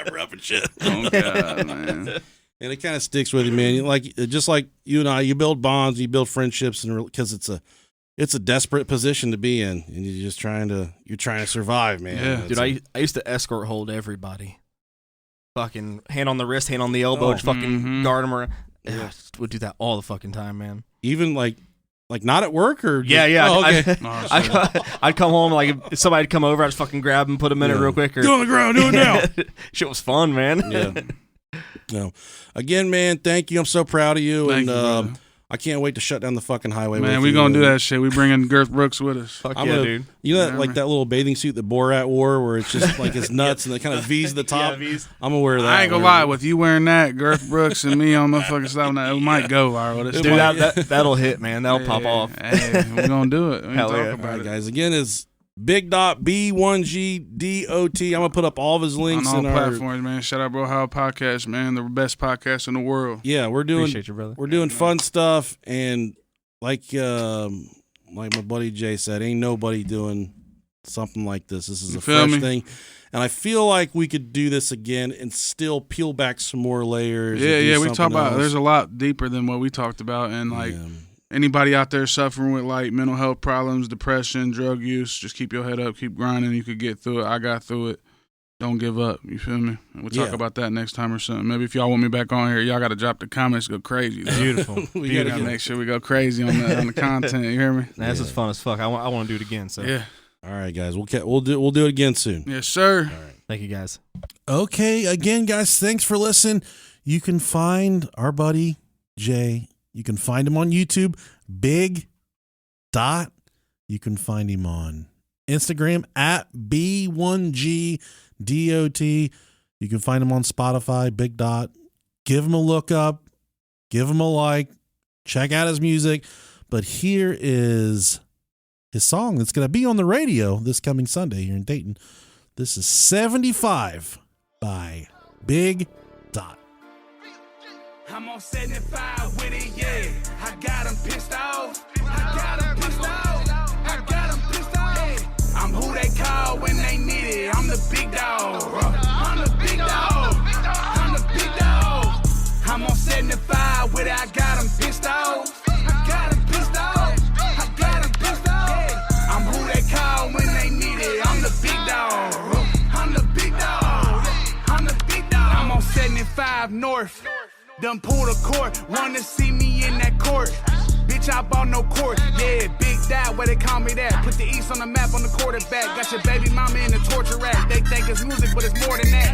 her up and shit. Oh God, man. And it kind of sticks with you, man. Just like you and I, you build bonds, you build friendships, and because it's a desperate position to be in, and you're trying to survive, man. Yeah. Dude, I used to escort hold everybody. Fucking hand on the wrist, hand on the elbow, just fucking guard them around. Yeah, would do that all the fucking time, man. Even like not at work or just, Yeah. Oh, okay. I'd come home, like if somebody'd come over, I'd just fucking grab them, put them in it real quick. Or, Get on the ground, do it now. Shit was fun, man. Yeah. No. Again, man, thank you. I'm so proud of you, Thank and you, brother. I can't wait to shut down the fucking highway. Man, with we you. gonna do that shit. We bringing Girth Brooks with us. Fuck I'm yeah, gonna- dude. You know that, Yeah, like man. that little bathing suit that Borat wore, where it's just like his nuts and it kind of V's at the top. Yeah, V's. I'm gonna wear that. I ain't gonna lie, with you wearing that, Girth Brooks and me on motherfucking side, it might go viral. This Dude, that'll hit, man. That'll pop off. Hey, we're gonna do it. We Hell talk yeah. All about right, it. guys. Again, it's Big Dot B1GDOT. I'm gonna put up all of his On links all in our. platforms, man. Shout out Bro How Podcast, man. The best podcast in the world. Yeah, we're doing Appreciate you, brother. we're doing fun stuff, and like my buddy Jay said, ain't nobody doing something like this. This is You a feel fresh me? thing, and I feel like we could do this again and still peel back some more layers. and do Yeah. We something talk about. else. There's a lot deeper than what we talked about, and like Yeah. anybody out there suffering with like mental health problems, depression, drug use, just keep your head up, keep grinding. You could get through it. I got through it. don't give up. You feel me? And we'll talk Yeah. about that next time or something. Maybe if y'all want me back on here, y'all got to drop the comments, go crazy. Though. Beautiful. We You gotta gotta get- make sure we go crazy on the content. You hear me? This is fun as fuck. I want to do it again. So Yeah. All right, guys. We'll do it again soon. Yes, sir. thank you guys. Okay, again, guys, thanks for listening. You can find our buddy Jay. You can find him on YouTube, Big Dot. You can find him on Instagram at B1GDOT. You can find him on Spotify, Big Dot. Give him a look up, give him a like, check out his music. But here is his song that's going to be on the radio this coming Sunday here in Dayton. This is 75 by Big Dot. I'm on 75 with it, yeah. I got him pissed off. I got him pissed off. I got him pissed off. I'm who they call when they need it. I'm the big dog. I'm the big dog. I'm the big dog. I'm on 75 with it. I got him pissed off. I got him pissed off. I got him pissed off. I'm who they call when they need it. I'm the big dog. I'm the big dog. I'm the big dog. I'm on 75 North. Done pulled a court, wanna see me in that court. Bitch, I bought no court. Yeah, Big Dot, where they call me that. Put the East on the map on the quarterback. Got your baby mama in the torture rack. They think it's music, but it's more than that.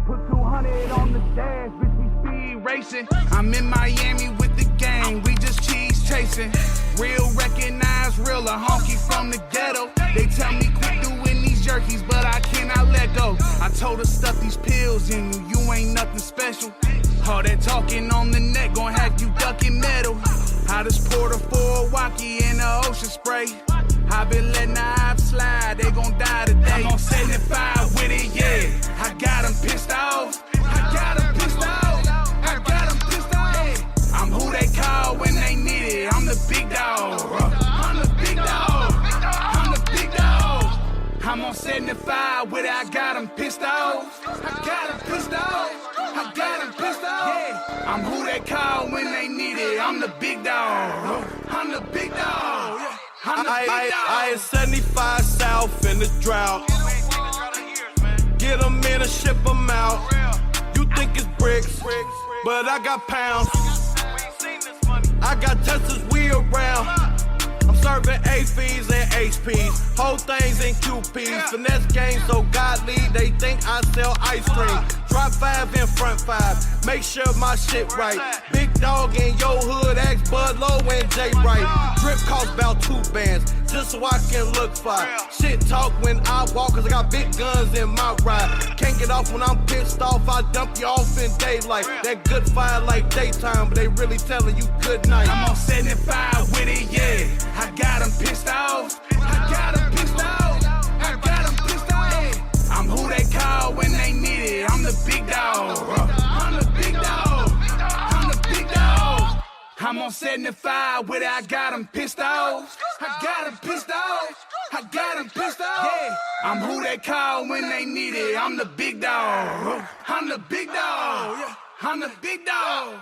Put 200 on the dash, bitch, we speed racing. I'm in Miami with the gang, we just cheese chasing. Real recognize real, a honky from the ghetto. They tell me quit doing these jerkies, but I cannot let go. I told her stuff these pills in you, you ain't nothing special. All that talking on the net gon' have you ducking metal. I just poured a 4-Waki in the ocean spray. I been letting the hype slide, they gon' die today. I'm on 75 with it, yeah. I got them pissed off. I got them pissed off. I got them pissed off. I'm who they call when they need it. I'm the big dog. I'm the big dog. I'm the big dog. I'm on 75 with it. I got them pissed off. I got them pissed off. I got them pissed off. Yeah. I'm who they call when they need it. I'm the big dog. I'm the big dog. I'm the big dog. I is 75 south in the drought. Get them in and ship them out. You think it's bricks, but I got pounds. I got testers, we around. I'm serving AFs and HPs, whole things in QPs. Finesse game so godly, they think I sell ice cream. Drop 5 in front 5, make sure my shit right. Big dog in your hood, ask Bud Low and Jay Wright. Drip cost about 2 bands, just so I can look fine. Shit talk when I walk, cause I got big guns in my ride. Can't get off when I'm pissed off, I dump you off in daylight. That good fire like daytime, but they really telling you good night. I'm on 75 with it, yeah. I got them pissed off. I got them pissed off. I got them pissed off. I'm who they call when they need it. I'm the big dog. I'm the big dog. I'm the big dog. I'm on 75 with it. I got them pissed off. I got them pissed off. I got them pissed off. Yeah. I'm who they call when they need it. I'm the big dog. I'm the big dog. I'm the big dog.